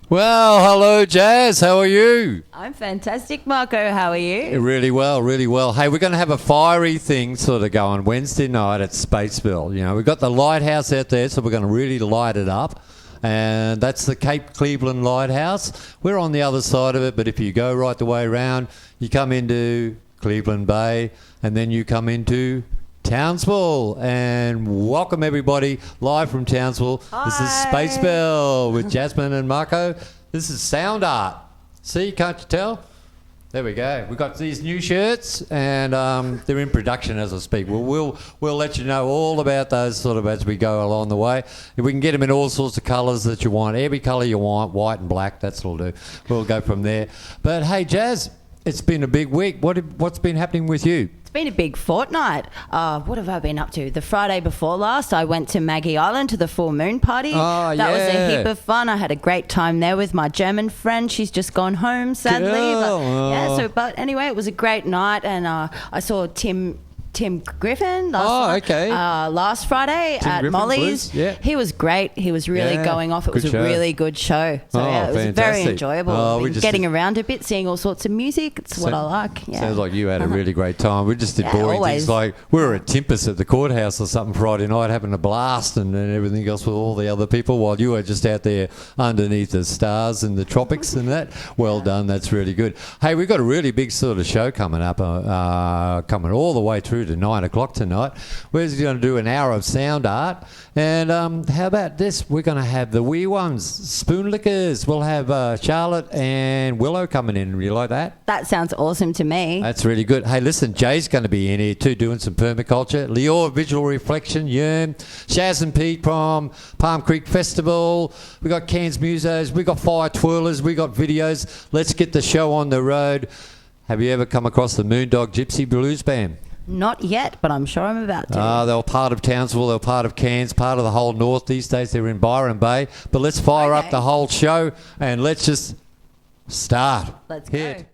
Well, hello, Jazz. How are you? I'm fantastic, Marco. How are you? Really well, really well. Hey, we're going to have a fiery thing sort of going Wednesday night at Spaceville. You know, we've got the lighthouse out there, so we're going to really light it up. And that's the Cape Cleveland Lighthouse. We're on the other side of it, but if you go right the way around, you come into Cleveland Bay, and then you come into Townsville. And welcome everybody live from Townsville. Hi. This is Spaceville with Jasmine and Marco. This is SoundART. See, can't you tell? There we go. We've got these new shirts, and they're in production as I speak. We'll let you know all about those sort of as we go along the way. If we can get them in all sorts of colours that you want, every colour you want, white and black, that'll do. We'll go from there. But hey, Jazz, it's been a big week. What's been happening with you? It's been a big fortnight. What have I been up to? The Friday before last, I went to Maggie Island to the full moon party. Oh, that was yeah. a heap of fun. I had a great time there with my German friend. She's just gone home, sadly. Cool. But anyway, it was a great night, and I saw Tim Griffin last Friday at Griffin, Molly's. yeah. He was great. He was really going off. It was a really good show. So it was fantastic. very enjoyable. We just getting around a bit, seeing all sorts of music. It's what I like. Yeah. Sounds like you had a really great time. We just did boring always. things like we were at Timpus at the courthouse or something Friday night having a blast and everything else with all the other people while you were just out there underneath the stars in the tropics and that. Well done. That's really good. Hey, we've got a really big sort of show coming up, coming all the way through to 9 o'clock tonight. We're going to do an hour of sound art. And how about this? We're going to have the wee ones, Spoon Lickers. We'll have Charlotte and Whillo coming in. You like that? That sounds awesome to me. That's really good. Hey, listen, Jay's going to be in here too, doing some permaculture. Lior, Visual Reflection, Yerm, Shaz and Pete from Palm Creek Festival. We got Cairns Musos. We got Fire Twirlers. We got videos. Let's get the show on the road. Have you ever come across the Moondog Gypsy Blues Band? Not yet, but I'm sure I'm about to. They were part of Townsville, they were part of Cairns, part of the whole north. These days they're in Byron Bay. But let's fire up the whole show and let's just start. Let's go.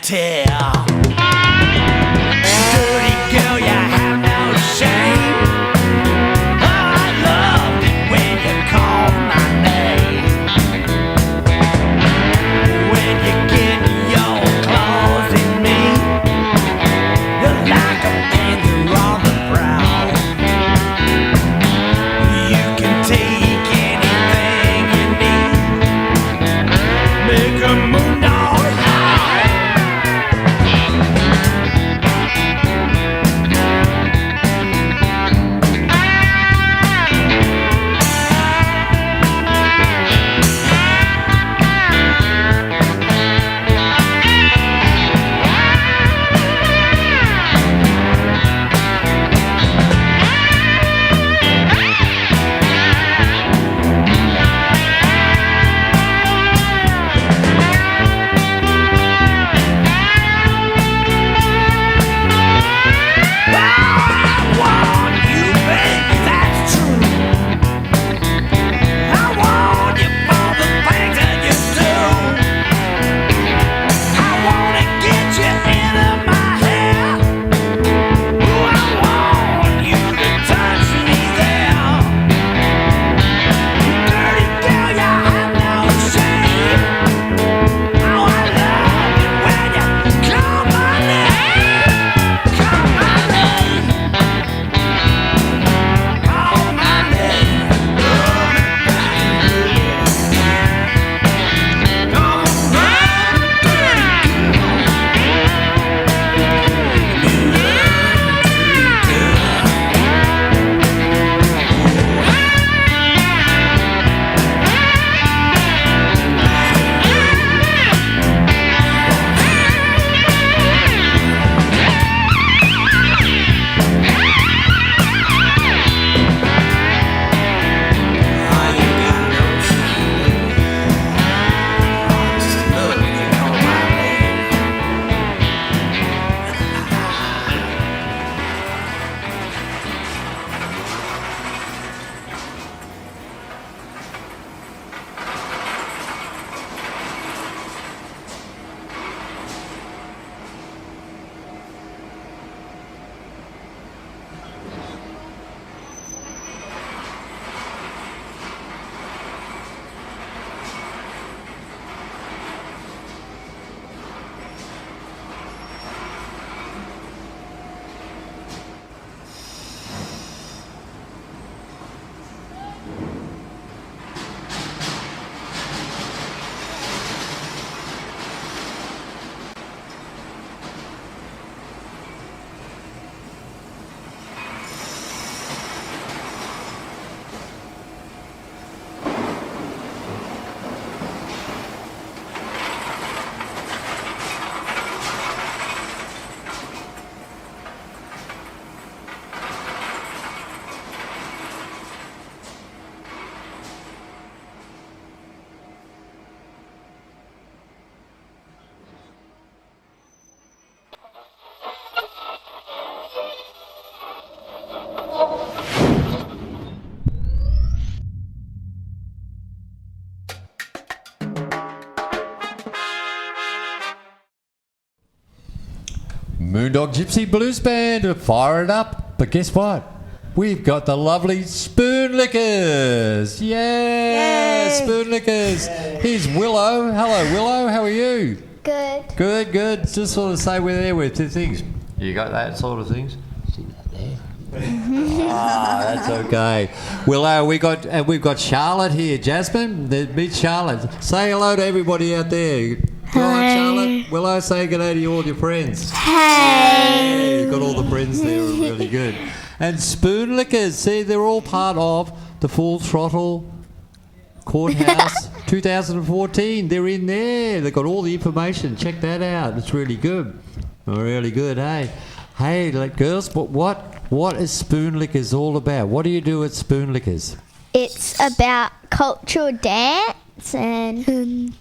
tell. Dirty girl, you have no shame. Oh, I loved it when you called my name. When you get your claws in me, you're like a panther on the prowl. You can take anything you need, make a moondog howl. Moondog Gypsy Blues Band, fire it up. But guess what? We've got the lovely Spoon Lickers. Yeah, Yay. Spoon Lickers. Here's Whillo. Hello, Whillo. How are you? Good. Good, good. Just sort of say we're there with two things. You got that sort of things? See that there? That's okay. Whillo, we've got Charlotte here. Jasmine, meet Charlotte. Say hello to everybody out there. Go on, Charlotte. Whillo, say good day to all your friends. Hey. Yeah, you've got all the friends there, really good. And Spoon Lickers, see, they're all part of the Full Throttle Courthouse 2014. They're in there. They've got all the information. Check that out. It's really good. Really good, hey? Hey, girls, but what is Spoon Lickers all about? What do you do at Spoon Lickers? It's about cultural dance and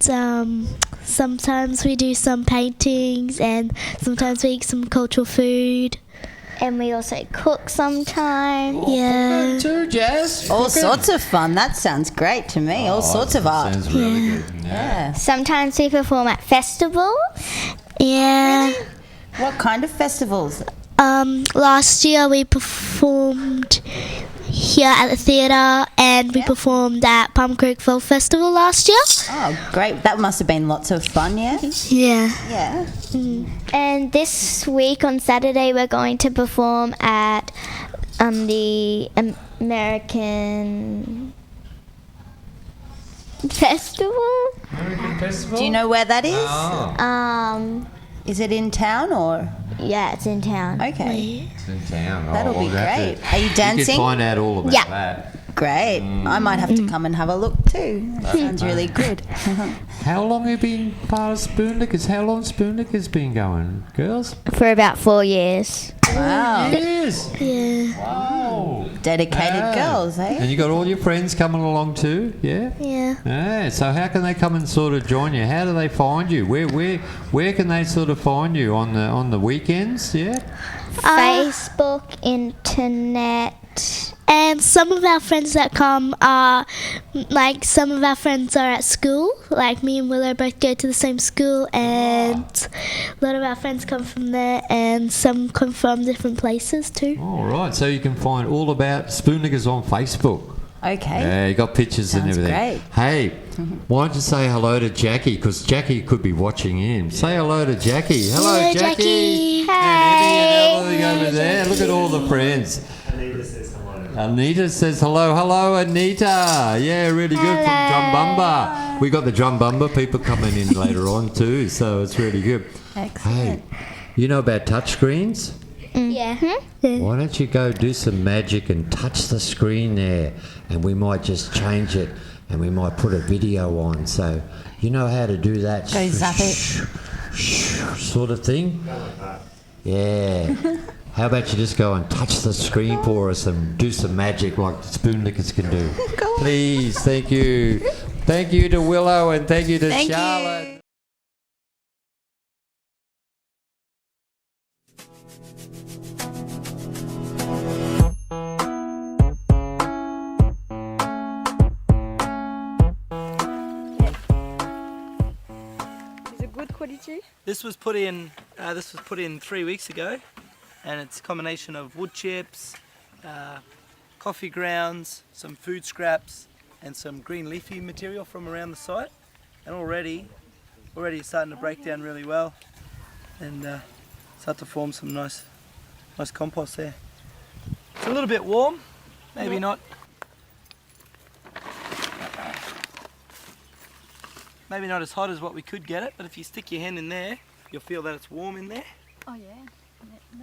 sometimes we do some paintings and sometimes we eat some cultural food. And we also cook sometimes. Yeah. Too, Jazz. All sorts of fun. That sounds great to me. All sorts of art. Sounds really good. Yeah. Sometimes we perform at festivals. Yeah. What kind of festivals? Last year we performed here at the theatre, and we performed at Palm Creek Film Festival last year. Oh, great. That must have been lots of fun, yeah? Yeah. Yeah. And this week on Saturday we're going to perform at the American Festival. American Festival? Do you know where that is? Oh, Is it in town or? Yeah, it's in town. Okay. it's in town. That'll be we'll have great. to- Are you You can dancing? find out all about Yeah. that. Great. I might have to come and have a look too. That sounds really good. How long have you been part of Spoonlickers? How long Spoonlickers been going, girls? For about 4 years. Wow. Yes. Yeah. Wow. Dedicated girls, eh? And you got all your friends coming along too, yeah? Yeah. Yeah. So how can they come and sort of join you? How do they find you? Where can they sort of find you on the weekends? Yeah. Facebook, internet. And some of our friends that come are, like, some of our friends are at school. Like, me and Whillo both go to the same school, and a lot of our friends come from there, and some come from different places too. All right. So you can find all about Spoonlickers on Facebook. Okay. Yeah, you got pictures and Sounds everything. great. Hey, why don't you say hello to Jackie? Because Jackie could be watching in. Say hello to Jackie. Hello, Hello, Jackie. Jackie. And Evie and Ellie over there. Look at all the friends. Anita says hello. Hello, Anita. Yeah, really good from Drumbumba. We got the Drumbumba people coming in later on too, so it's really good. Excellent. Hey, you know about touchscreens? Yeah. Why don't you go do some magic and touch the screen there, and we might just change it, and we might put a video on. So you know how to do that? Go zap it. Sort of thing. Yeah. How about you just go and touch the screen for us and do some magic like the Spoonlickers can do? Please, thank you. Thank you to Whillo and thank you to Thank Charlotte. you. Is it good quality? This was put in 3 weeks ago, and it's a combination of wood chips, coffee grounds, some food scraps, and some green leafy material from around the site. And already it's starting to break down really well, and start to form some nice compost there. It's a little bit warm, maybe not. Maybe not as hot as what we could get it, but if you stick your hand in there, you'll feel that it's warm in there. Oh yeah.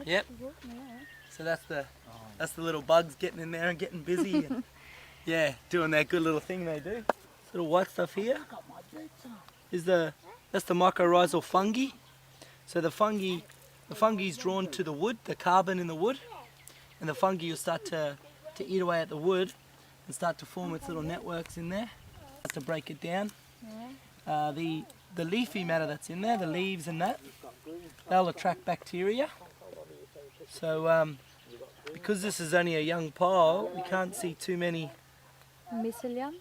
Yep. So that's the little bugs getting in there and getting busy and yeah, doing that good little thing they do. This little white stuff here is that's the mycorrhizal fungi. So the fungi's drawn to the wood, the carbon in the wood, and the fungi will start to eat away at the wood and start to form its little networks in there. To break it down. The leafy matter that's in there, the leaves and that, they'll attract bacteria. So because this is only a young pile, we can't see too many. Mycelium?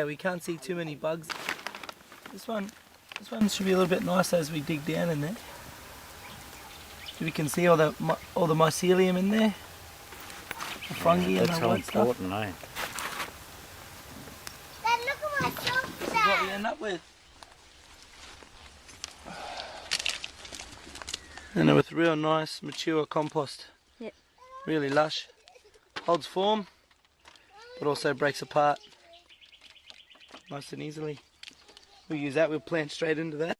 We can't see too many bugs. This one should be a little bit nicer as we dig down in there. So we can see all the mycelium in there, the fungi and the white stuff. Important, eh? This is what we end up with. And with real nice mature compost. Yep. Really lush. Holds form, but also breaks apart nice and easily. We'll use that, we'll plant straight into that.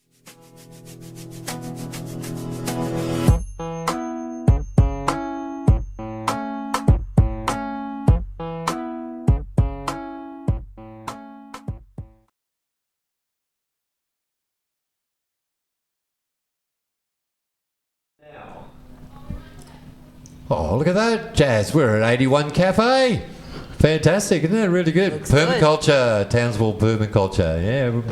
Oh, look at that, Jazz. We're at 81 Cafe. Fantastic, isn't it? Really good. Looks Permaculture, Townsville Permaculture. Yeah,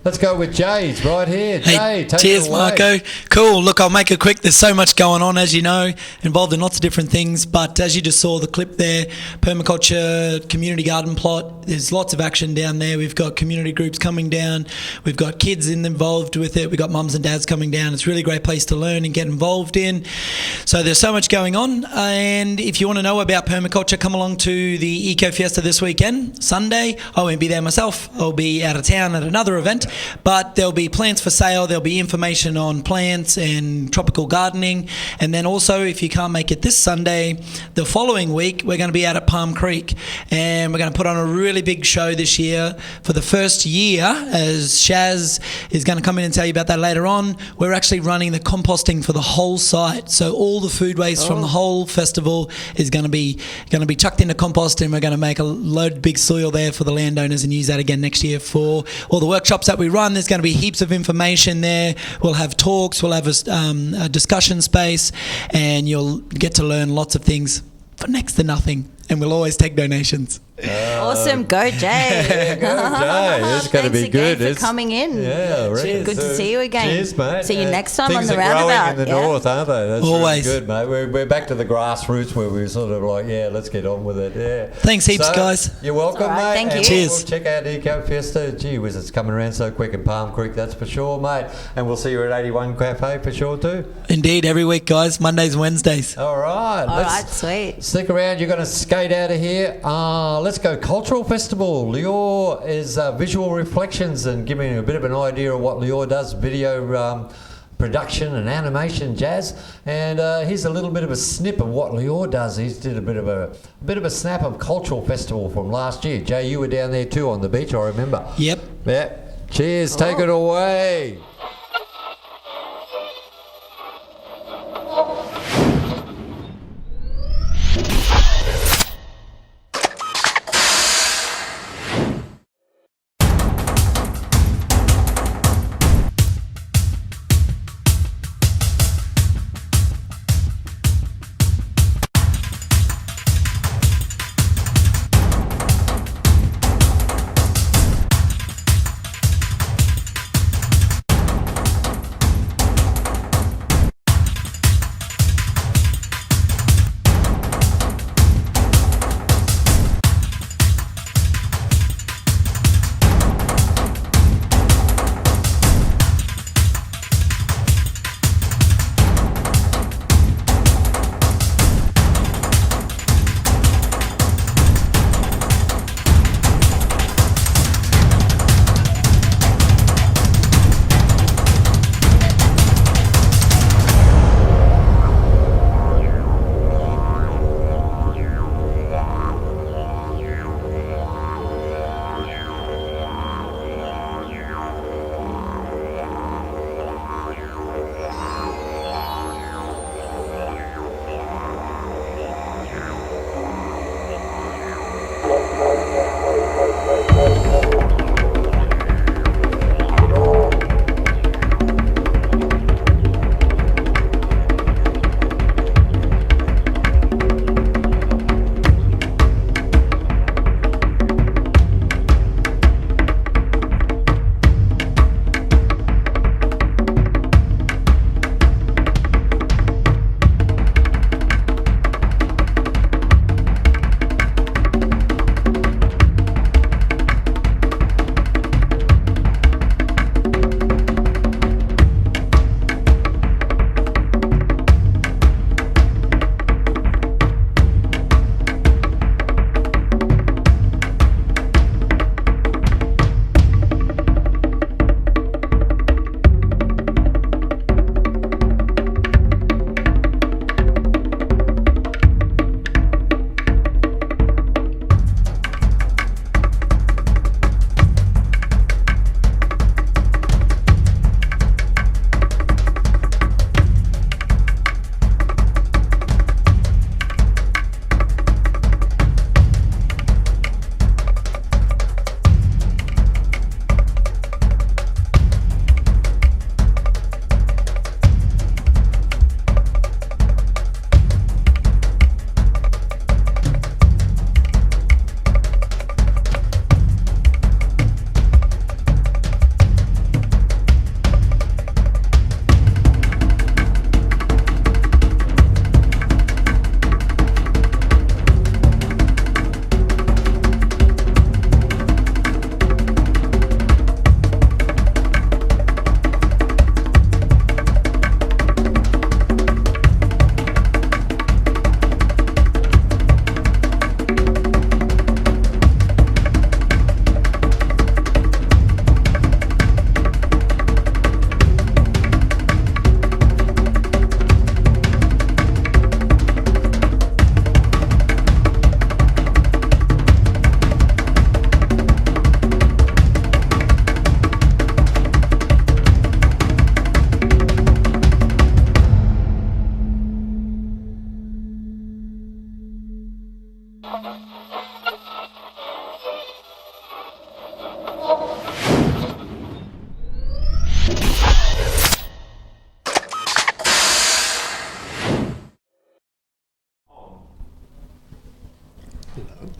Let's go with Jay's right here. Jay, Hey, take cheers, it away. Marco. Cool. Look, I'll make it quick. There's so much going on, as you know, involved in lots of different things. But as you just saw the clip there, permaculture community garden plot. There's lots of action down there. We've got community groups coming down. We've got kids involved with it. We've got mums and dads coming down. It's a really great place to learn and get involved in. So there's so much going on. And if you want to know about permaculture, come along to the Eco Fiesta this weekend, Sunday. I won't be there myself. I'll be out of town at another event. But there'll be plants for sale. There'll be information on plants and tropical gardening. And then also, if you can't make it this Sunday, the following week, we're going to be out at Palm Creek. And we're going to put on a really big show this year for the first year, as Shaz is going to come in and tell you about that later on. We're actually running the composting for the whole site. So all the food waste from the whole festival is going to be chucked into compost, and we're going to make a load of big soil there for the landowners and use that again next year for all the workshops that we run. There's going to be heaps of information there. We'll have talks, we'll have a discussion space, and you'll get to learn lots of things for next to nothing. And we'll always take donations. Awesome. Go, Jay. Go, Jay. It's going to be good. Thanks again for coming in. Yeah, Good to see you again. Cheers, mate. See you next time on the Things are roundabout. growing in the north, aren't they? That's Always. really good, mate. We're back to the grassroots where we're sort of like, yeah, let's get on with it. Yeah. Thanks heaps, guys. You're welcome, All right, mate. thank you. And Cheers. We'll check out Eco Fiesta. Gee whiz, it's coming around so quick in Palm Creek, that's for sure, mate. And we'll see you at 81 Cafe for sure too. Indeed, every week, guys. Mondays and Wednesdays. All right. All right, sweet. Stick around. You're going to skate out of here. Let's go Cultural Festival. Lior is visual reflections, and give me a bit of an idea of what Lior does, video production and animation, Jazz. And here's a little bit of a snip of what Lior does. He's did a bit of a snap of Cultural Festival from last year. Jay, you were down there too on the beach, I remember. Yep. Yeah. Cheers. Take it away.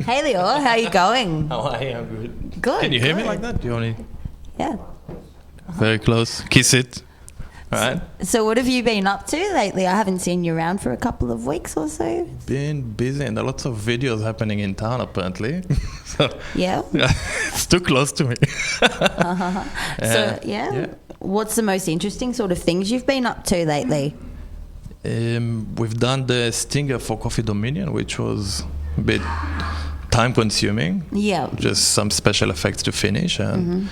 Hey Lior, how are you going? How are you? I'm good. Good. Can you hear me good. like that? Do you want to? Yeah. Very close. Kiss it. All right. So what have you been up to lately? I haven't seen you around for a couple of weeks or so. Been busy and there are lots of videos happening in town apparently. So, Yeah. it's too close to me. So yeah. What's the most interesting sort of things you've been up to lately? We've done the stinger for Coffee Dominion, which was a bit time-consuming. Yeah. Just some special effects to finish, and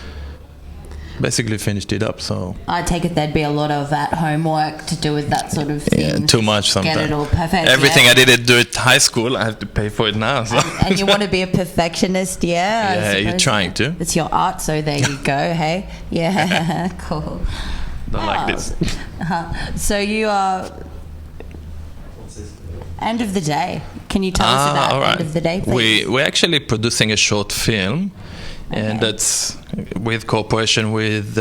basically finished it up. So I take it there'd be a lot of at-home work to do with that sort of thing. yeah, too much sometimes. Get it all perfect. Everything yeah. I didn't do at high school, I have to pay for it now. So. And you want to be a perfectionist, yeah? I Yeah, you're suppose. trying to. It's your art, so there you go, hey? Yeah, cool. Don't like this. So you are... End of the day. Can you tell us about all right. End of the Day, please? We're actually producing a short film, and Okay. that's with cooperation with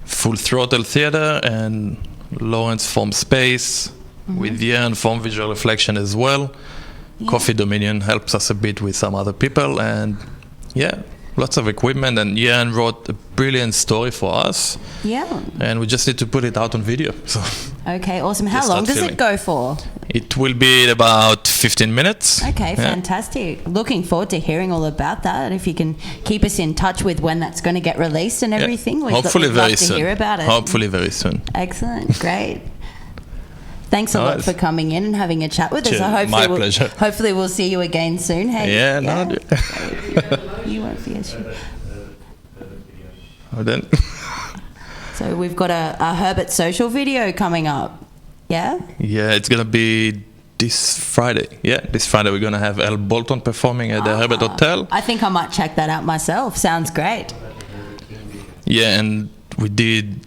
Full Throttle Theatre and Lawrence Form Space, with Jan Form Visual Reflection as well. Coffee Dominion helps us a bit with some other people, and yeah, lots of equipment. And Jan wrote a brilliant story for us, Yeah. and we just need to put it out on video. So Okay, awesome. How Just long start does filming. it go for? it will be about 15 minutes. Okay, Yeah. fantastic. Looking forward to hearing all about that. If you can keep us in touch with when that's going to get released and Yeah. everything, Hopefully we'd very love to soon. hear about it. Hopefully very soon. Excellent, great. Thanks a All lot right. for coming in and having a chat with us. Cheers. Hopefully My pleasure. Hopefully we'll see you again soon. Hey, Yeah, no. You won't be issue. Oh, then. So we've got a Herbert social video coming up. Yeah? Yeah, it's gonna be this Friday. Yeah, this Friday we're gonna have Al Bolton performing at the Herbert Hotel. I think I might check that out myself. Sounds great. Yeah, and we did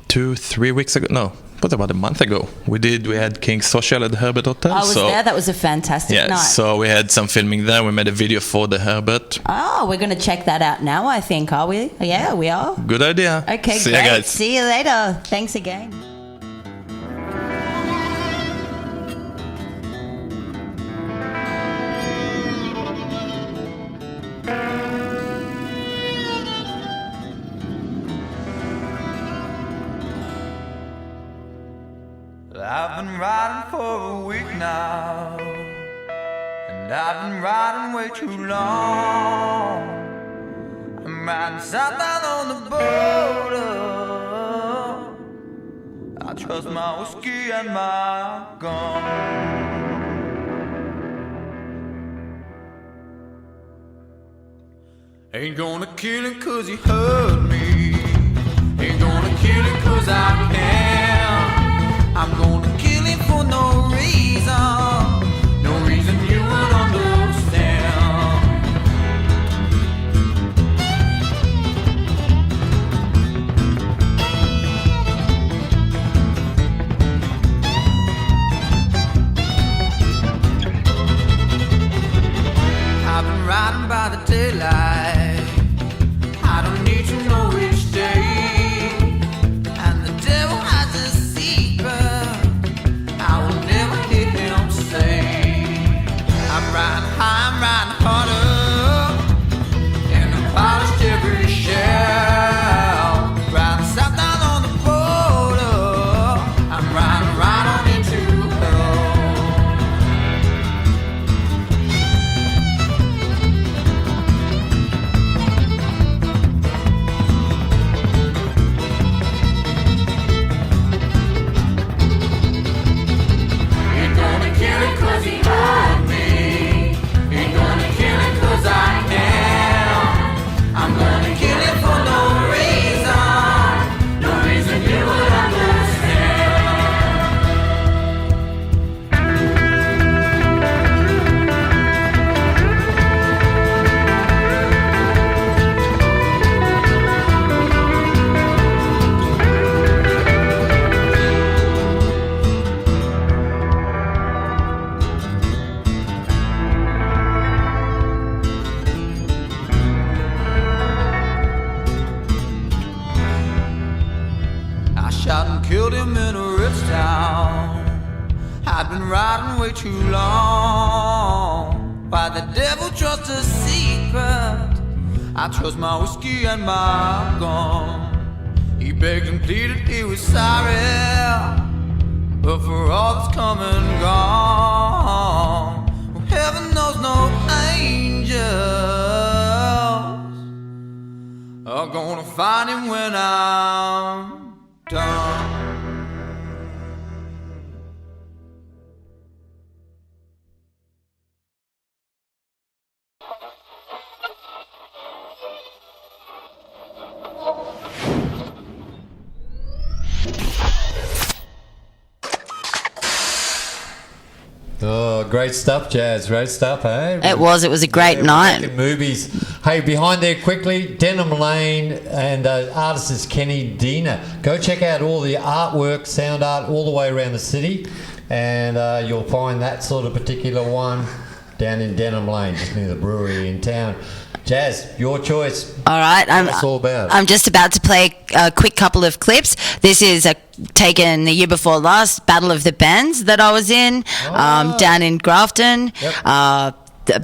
2-3 weeks ago. No, what about a month ago? We had King Social at the Herbert Hotel. I was there. That was a fantastic yeah, night. so we had some filming there. We made a video for the Herbert. Oh, we're going to check that out now, I think, are we? Yeah, we are. Good idea. Okay, See great. you guys. See you later. Thanks again. I've been riding for a week now, and I've been riding way too long. I'm riding southbound on the border. I trust my whiskey and my gun. Ain't gonna kill it 'cause you hurt me. Ain't gonna kill it 'cause I can. I'm gonna kill it for no reason. No reason you would understand. I've been riding by the daylight. I don't need to know which day. And the devil has a secret I will never hear him say. I'm riding high, I'm riding harder, and I'm polished every shell. Riding south down on the border. I'm riding right on into hell. Ain't gonna kill it 'cause he hurt me. Ain't gonna kill it 'cause I can. I'm gonna kill it for no reason. No reason you would understand. I shot and killed him in a rich town. I'd been riding way too long. Why the devil trusts a secret? I trust my whiskey and my gum. He begged and pleaded he was sorry, but for all that's come and gone, well, heaven knows no angels are gonna find him when I'm done. Oh, great stuff, Jazz. Great stuff, eh? It was a great night. Making movies. Hey, behind there quickly, Denham Lane, and artist is Kenny Dina. Go check out all the artwork, sound art, all the way around the city, and you'll find that sort of particular one down in Denham Lane, just near the brewery in town. Jazz, your choice. All right, What's all about? I'm just about to play a quick couple of clips. This is taken the year before last, Battle of the Bands that I was in, down in Grafton. Yep. A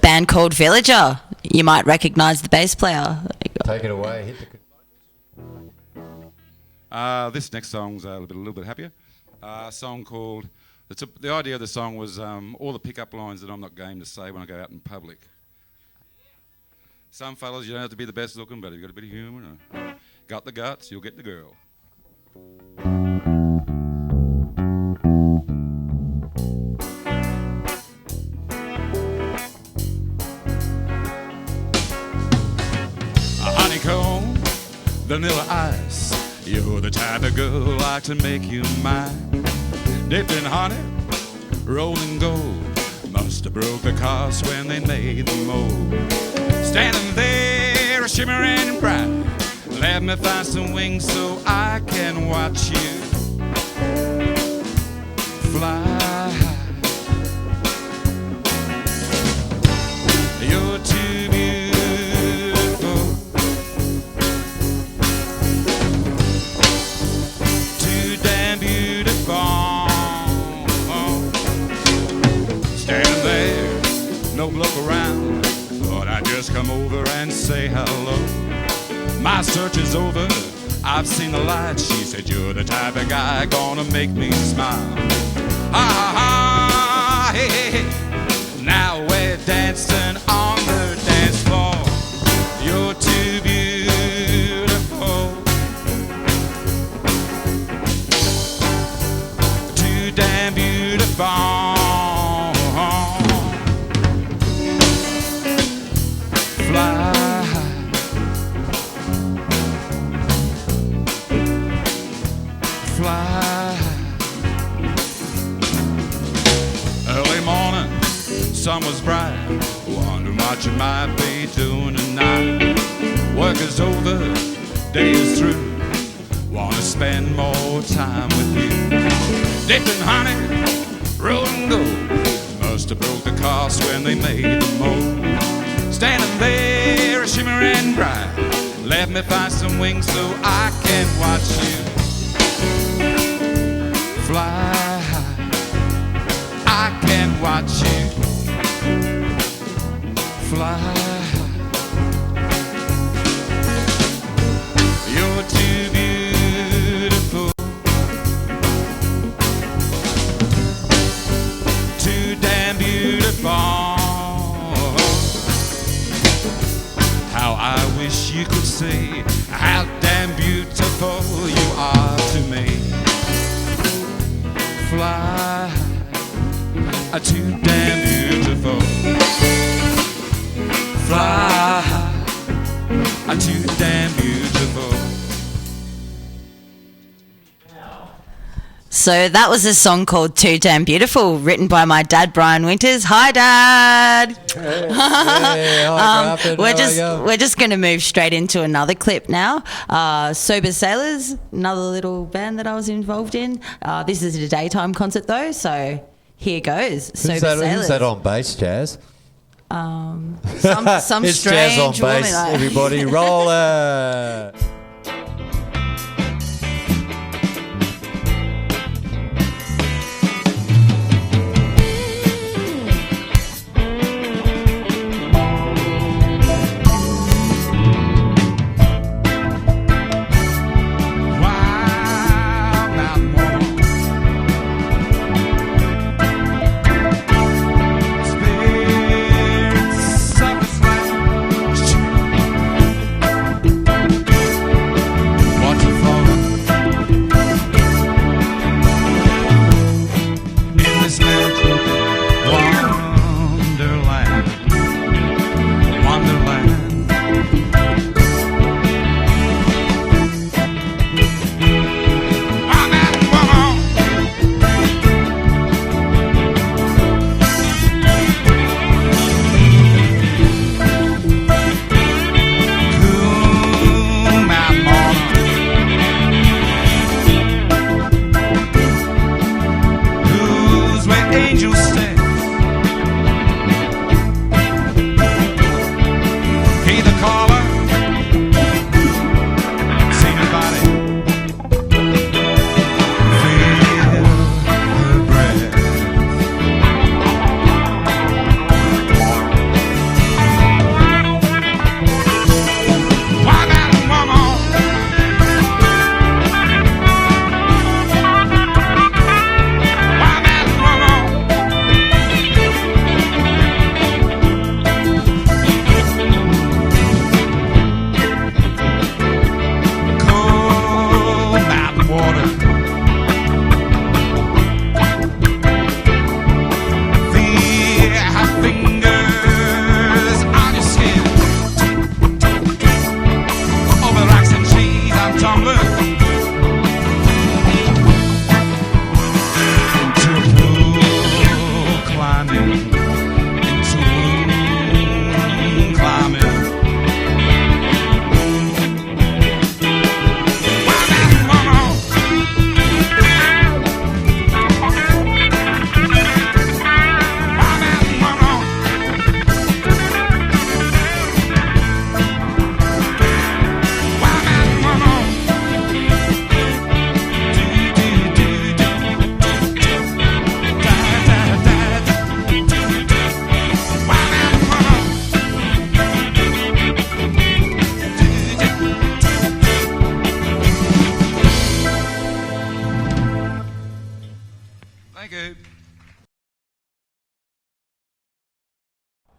band called Villager. You might recognise the bass player. Take it away. Hit the... This next song's a little bit happier. A song called... the idea of the song was all the pickup lines that I'm not game to say when I go out in public. Some fellas, you don't have to be the best looking, but if you've got a bit of humour or got the guts, you'll get the girl. A honeycomb, vanilla ice, you're the type of girl like to make you mine. Dipped in honey, rolling gold, must have broke the cost when they made the mold. Standing there, shimmering bright, let me find some wings so I can watch you fly. You're too beautiful, too damn beautiful. Standing there, no look around, thought I'd just come over and say hello. My search is over, I've seen the light. She said you're the type of guy gonna make me smile. Ha ha ha, hey hey hey. Now we're dancing on the dance floor. You're too beautiful, too damn beautiful. Sun was bright, wondering what you might be doing tonight. Work is over, day is through, wanna spend more time with you. Dipped in honey, rolling gold, must have broke the cost when they made the mold. Standing there, shimmering bright, let me find some wings so I can watch you fly. I can watch you fly. You're too beautiful, too damn beautiful. How I wish you could say how damn beautiful you are to me. Fly, too damn beautiful. Fly, too damn beautiful. So that was a song called Too Damn Beautiful, written by my dad, Brian Winters. Hi, Dad. Hey, hi, we're just going to move straight into another clip now. Sober Sailors, another little band that I was involved in. This is a daytime concert though, so here goes. Sober Sailors. Who's that on bass, Jazz? Some it's strange Jazz on bass, woman. everybody. Roll it.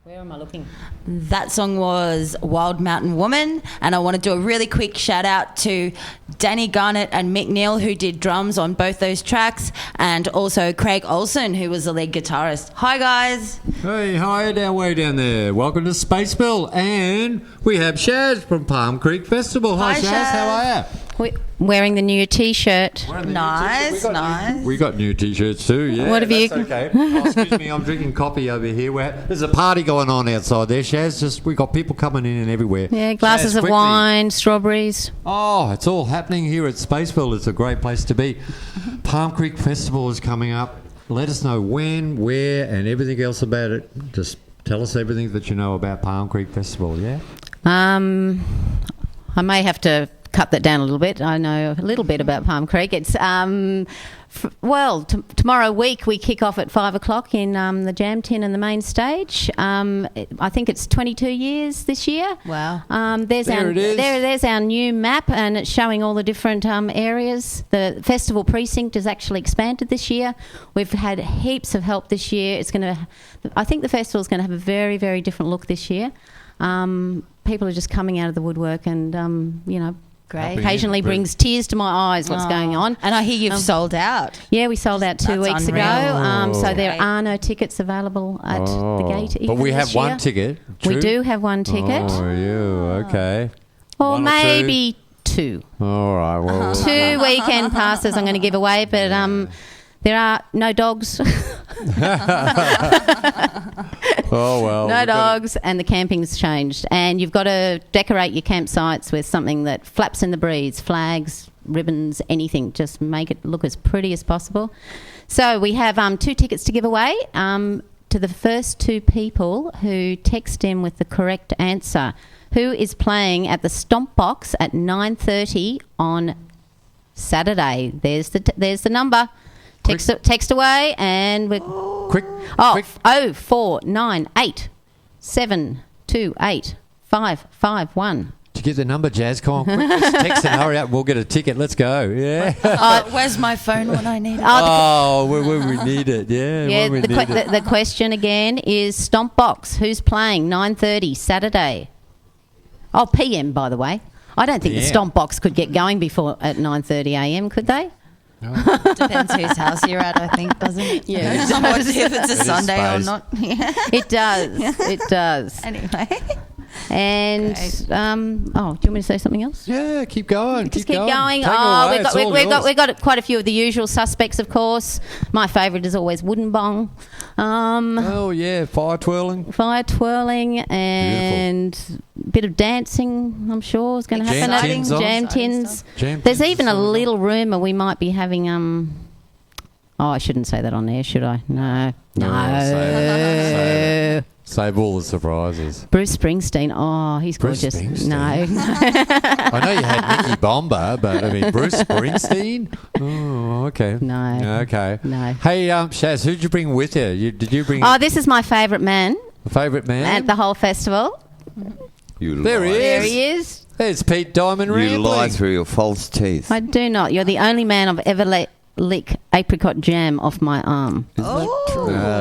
Where am I looking? That song was Wild Mountain Woman, and I want to do a really quick shout out to Danny Garnett and Mick Neal, who did drums on both those tracks, and also Craig Olsen, who was the lead guitarist. Hi guys. Hey, hi down way down there. Welcome to Spaceville, and we have Shaz from Palm Creek Festival. Hi, Shaz. How are you? Wearing the new T-shirt. Nice. We got new T-shirts too. Yeah, What have you? that's okay. Oh, excuse me, I'm drinking coffee over here. There's a party going on outside there, Shaz. We got people coming in and everywhere. Yeah, glasses Shaz, of quickly. wine, strawberries. Oh, it's all happening here at Spaceville. It's a great place to be. Palm Creek Festival is coming up. Let us know when, where, and everything else about it. Just tell us everything that you know about Palm Creek Festival, yeah? I may have to cut that down a little bit. I know a little bit about Palm Creek. It's tomorrow week we kick off at 5 o'clock in the Jam Tin and the main stage. I think it's 22 years this year. Wow. There's our new map, and it's showing all the different areas. The festival precinct has actually expanded this year. We've had heaps of help this year. I think the festival's going to have a very, very different look this year. People are just coming out of the woodwork, and Great. occasionally brings tears to my eyes what's going on. And I hear you've sold out. Yeah, we sold out 2 weeks unreal. ago. So there Great. are no tickets available at the gate. But we even have this one year. ticket. We True? do have one ticket. Oh, you okay? Or One or maybe two. All right. Well, 2 weekend passes I'm going to give away, but there are no dogs. oh well. No dogs, and the camping's changed. And you've got to decorate your campsites with something that flaps in the breeze, flags, ribbons, anything. Just make it look as pretty as possible. So we have 2 tickets to give away to the first 2 people who text in with the correct answer. Who is playing at the Stomp Box at 9:30 on Saturday? There's the number. Text away, and we're quick. 0498 728 551. Did you get the number, Jazz? Come on, quick. Just text and hurry up. We'll get a ticket. Let's go. Yeah. Where's my phone when I need it? When we need it. Yeah. Yeah. When we need it. The question again is Stomp Box. Who's playing 9:30 Saturday? Oh, PM, by the way. I don't think the Stomp Box could get going before at 9:30 AM, could they? Depends whose house you're at, I think, doesn't it? Yeah. If it's a Sunday or space. not. It does. It does. Anyway. And do you want me to say something else? Yeah, keep going. Just keep going. Take it away. It's all yours. We've got quite a few of the usual suspects, of course. My favourite is always Wooden Bong. Oh yeah, fire twirling. Fire twirling and a bit of dancing, I'm sure, is going to happen. Jam tins on. Jam tins. Jam There's tins even a is all little rumour we might be having I shouldn't say that on air, should I? No. Save it. Save all the surprises. Bruce Springsteen. Oh, he's Bruce gorgeous. Springsteen? No. I know you had Nicky Bomber, but I mean Bruce Springsteen. Oh, okay. No. Okay. No. Hey, Shaz, who'd you bring with you? Did you bring Oh, this is my favourite man a favourite man at the whole festival. There he is. There he is. There's Pete Diamond You Rambling. lie through your false teeth. I do not. You're the only man I've ever let lick apricot jam off my arm.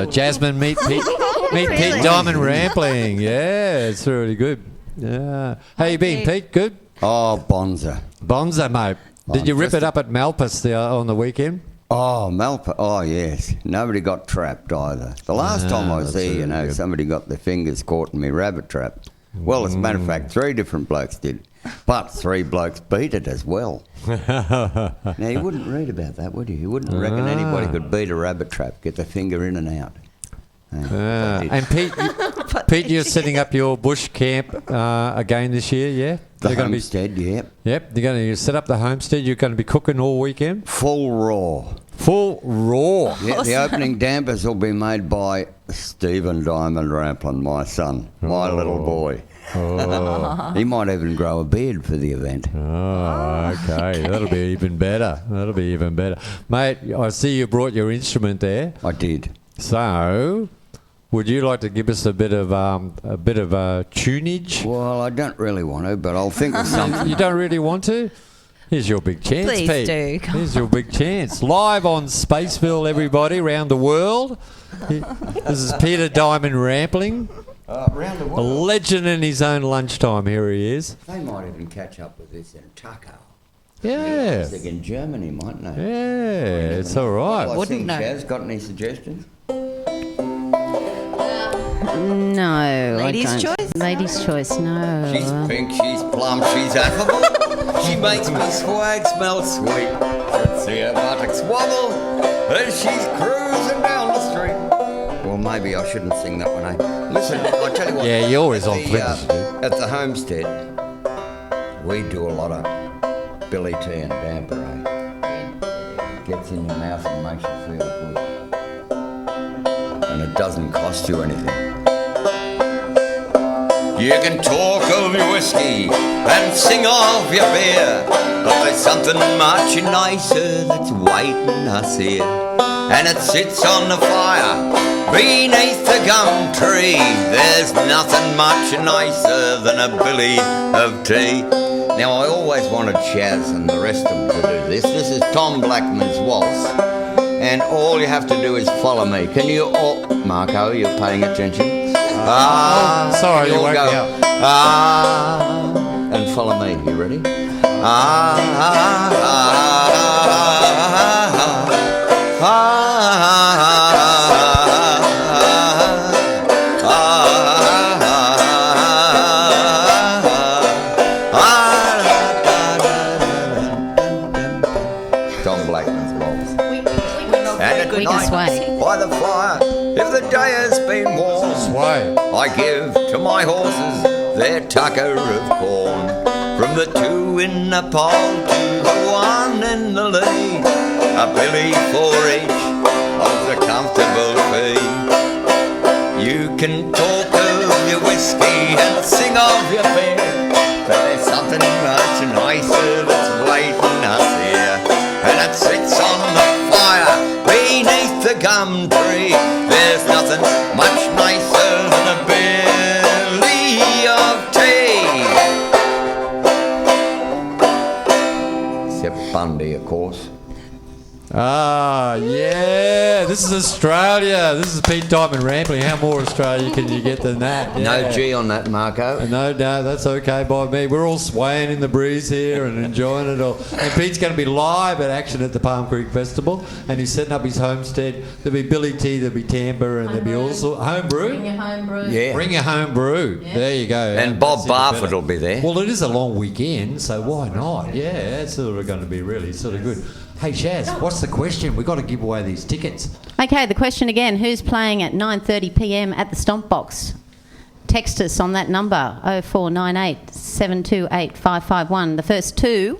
Jasmine, meet Pete. Meet Pete Diamond Rambling. Yeah, it's really good. Yeah. How you been, Pete? Good? Oh, Bonza. Bonza, mate. Did you rip it up at Malpas on the weekend? Oh, Malpa. Oh, yes. Nobody got trapped either. The last time I was there, good. somebody got their fingers caught in me rabbit trap. Well, as a matter of fact, 3 different blokes did. But 3 blokes beat it as well. Now, you wouldn't read about that, would you? You wouldn't reckon anybody could beat a rabbit trap, get their finger in and out. And Pete, you're setting up your bush camp again this year, yeah? The homestead, yep. Yep, you're going to set up the homestead. You're going to be cooking all weekend? Full raw. Full raw? Yeah, the opening dampers will be made by Stephen Diamond Ramplin, my son, my little boy. Oh. He might even grow a beard for the event. Oh, okay. That'll be even better. That'll be even better. Mate, I see you brought your instrument there. I did. So, would you like to give us a bit of tunage? Well, I don't really want to, but I'll think of something. You don't really want to? Here's your big chance, Please Pete. do. Here's your big chance. Live on Spaceville, everybody, around the world. This is Peter Diamond Rambling. Round the A world. legend in his own lunchtime. Here he is. They might even catch up with this in Tucker. Yeah. Music in Germany, mightn't they? Yeah, it's all right. Well, I Wouldn't think know. Chaz, got any suggestions? No. Ladies' I don't. choice? Ladies' choice, no. She's pink, she's plump, she's affable. She makes me swag smell sweet. Let's see her buttocks wobble as she's cruising down the street. Well, maybe I shouldn't sing that one, eh? Listen, I'll tell you what. Yeah, you're always at on the, flippers, dude. At the homestead, we do a lot of Billy tea and damper, eh? Gets in your mouth and makes you feel good. And it doesn't cost you anything. You can talk of your whiskey and sing of your beer, but there's something much nicer that's waiting us here. And it sits on the fire beneath the gum tree. There's nothing much nicer than a billy of tea. Now I always wanted Chaz and the rest of them to do this. This is Tom Blackman's waltz, and all you have to do is follow me. Can you all, Marco, you're paying attention? Sorry, you you all woke go, me up. and follow me. You ready? Tom Blackman's waltz. And at We can night, sway. by the fire, if the day has been warm, Sway. I give to my horses their tucker of corn. From the two in the pole to the one in the lead, a billy for each of the comfortable fee. You can talk of your whiskey and sing of your beer, but there's something much nicer that's waiting us here. And it sits on the fire beneath the gum tree. There's nothing much nicer than a billy of tea. Except Bundy, of course. Ah, yeah. This is Australia. This is Pete Diamond Rampling. How more Australia can you get than that? No Yeah. G on that, Marco. No, that's okay by me. We're all swaying in the breeze here and enjoying it all. And Pete's going to be live at action at the Palm Creek Festival, and he's setting up his homestead. There'll be Billy Tea, there'll be Tamper, and there'll be also home brew. Bring your home brew. Yeah. Bring your home brew. Yeah. There you go. And Bob That's even Barfoot better. will be there. Well, it is a long weekend, so why not? Yeah, it's sort of going to be really sort of good. Hey, Shaz, what's the question? We've got to give away these tickets. Okay, the question again, who's playing at 9:30 p.m. at the Stomp Box? Text us on that number, 0498 728 551. The first two.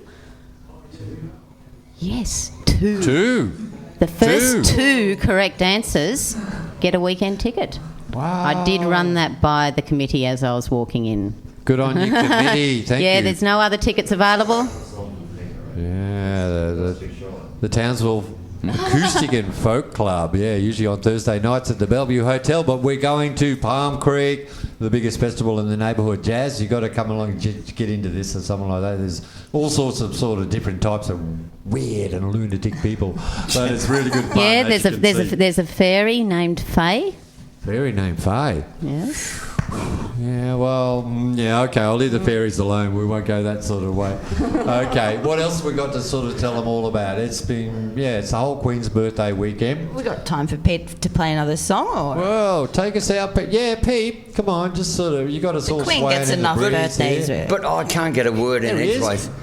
Yes, two. Two. The first two correct answers get a weekend ticket. Wow. I did run that by the committee as I was walking in. Good on you, committee. Thank you. Yeah, there's no other tickets available. Yeah, the Townsville Acoustic and Folk Club. Yeah, usually on Thursday nights at the Bellevue Hotel. But we're going to Palm Creek, the biggest festival in the neighbourhood. Jazz, you've got to come along and get into this or something like that. There's all sorts of sort of different types of weird and lunatic people, but it's really good fun. Yeah, as you can see. there's a fairy named Faye. Fairy named Faye. Yes. Yeah, well, yeah, okay, I'll leave the fairies alone. We won't go that sort of way. Okay, what else we got to sort of tell them all about? It's been, it's the whole Queen's birthday weekend. We got time for Pete to play another song, or Well, take us out, Pete. Yeah, Pete, come on, just sort of, you got us all Queen swaying gets in enough the breeze birthdays. here. But I can't get a word in There he is. edgeways. There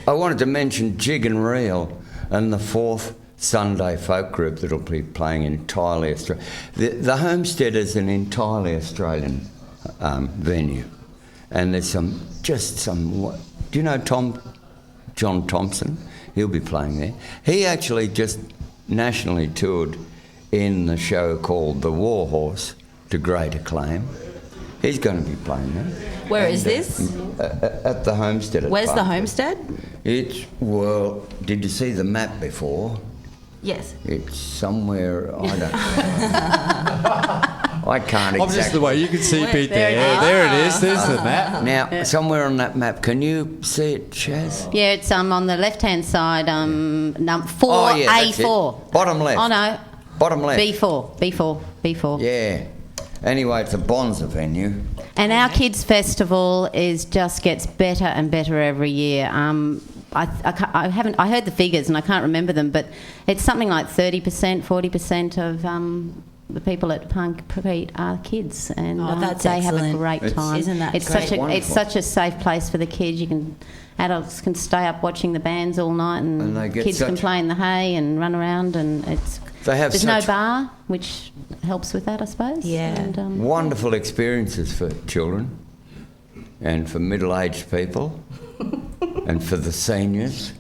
I wanted to mention Jig and Reel and the fourth Sunday folk group that'll be playing entirely Australian. The Homestead is an entirely Australian venue, and there's some. Do you know John Thompson? He'll be playing there. He actually just nationally toured in the show called The War Horse to great acclaim. He's going to be playing there. where is this? At the Homestead. Where's the homestead? Did you see the map before? Yes. It's somewhere, I don't I can't I'm just exactly. the way you can see Pete there it there. is. There it is. There's the map. Now, somewhere on that map, can you see it, Chaz? Yeah, it's on the left-hand side, 4A4. Oh, yeah, that's it. Bottom left. Oh, no. Bottom left. B4. Yeah. Anyway, it's a Bonza venue. And our kids' festival gets better and better every year. I heard the figures and I can't remember them, but it's something like 30%, 40% of the people at Punk Pete are kids, and that's they have a excellent. great time. Isn't that it's great? It's such a safe place for the kids. Adults can stay up watching the bands all night, and they get kids can play in the hay and run around, and there's no bar, which helps with that, I suppose. Yeah. And, wonderful experiences for children and for middle-aged people and for the seniors.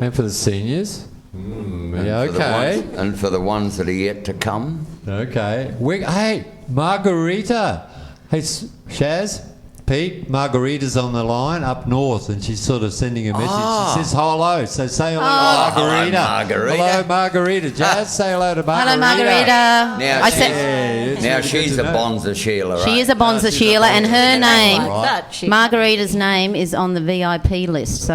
And for the seniors? Yeah, okay. And for the ones that are yet to come. Okay. Hey, Margarita. Hey, Shaz, Pete, Margarita's on the line up north, and she's sort of sending a message. She says hello, so say hello to Margarita. Hello, Margarita. Hello, Margarita. Jazz, say hello to Margarita. hello, Margarita. Now she's a Bonza Sheila, right? She is a Bonza Sheila, and her name, Right. Margarita's name, is on the VIP list. So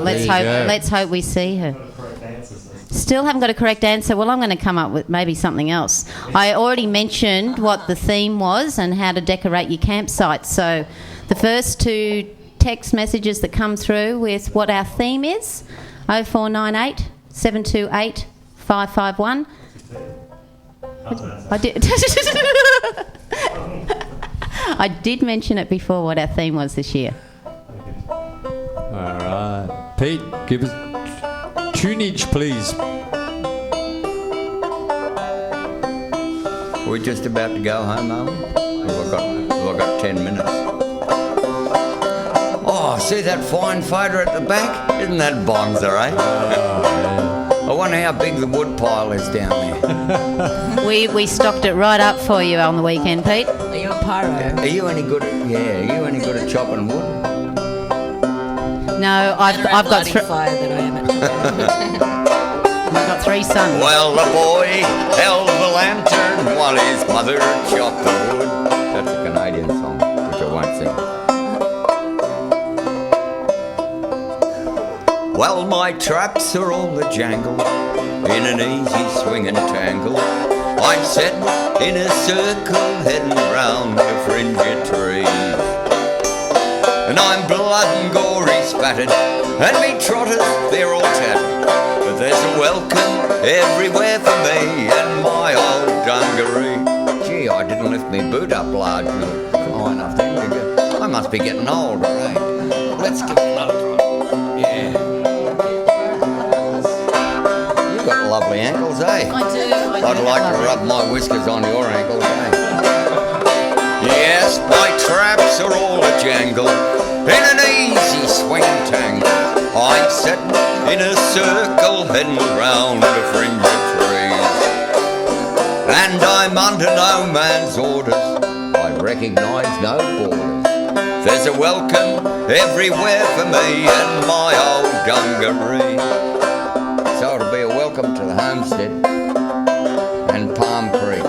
let's hope we see her. Still haven't got a correct answer. Well, I'm going to come up with maybe something else. I already mentioned what the theme was and how to decorate your campsite. So the first two text messages that come through with what our theme is, 0498 728 551. I did mention it before what our theme was this year. All right. Pete, give us tunage, please. We're just about to go home, are we? Have I got 10 minutes? Oh, see that fine photo at the back? Isn't that Bonza, eh? I wonder how big the wood pile is down there. We stocked it right up for you on the weekend, Pete. Are you a pyro? Are you any good at chopping wood? No, I've got fire that I am at. I've got 3 sons. Well, the boy held the lantern while his mother chopped the wood. That's a Canadian song, which I won't sing. Well, my traps are all a jangle, in an easy swinging tangle. I'm sitting in a circle, heading round a fringy tree. And I'm blood and gory spattered, and me trotters, they're all tattered. But there's a welcome everywhere for me and my old dungaree. Gee, I didn't lift me boot up large high enough then, did you? I must be getting older, eh? Let's give it another try. Yeah. You've got lovely ankles, eh? I do. I'd like to rub my whiskers on your ankles, eh? Yes, my traps are all a jangle, in an easy swing tangle. I'm sitting in a circle, heading round a fringe of trees. And I'm under no man's orders, I recognise no borders. There's a welcome everywhere for me and my old dungaree. So it'll be a welcome to the homestead and Palm Creek.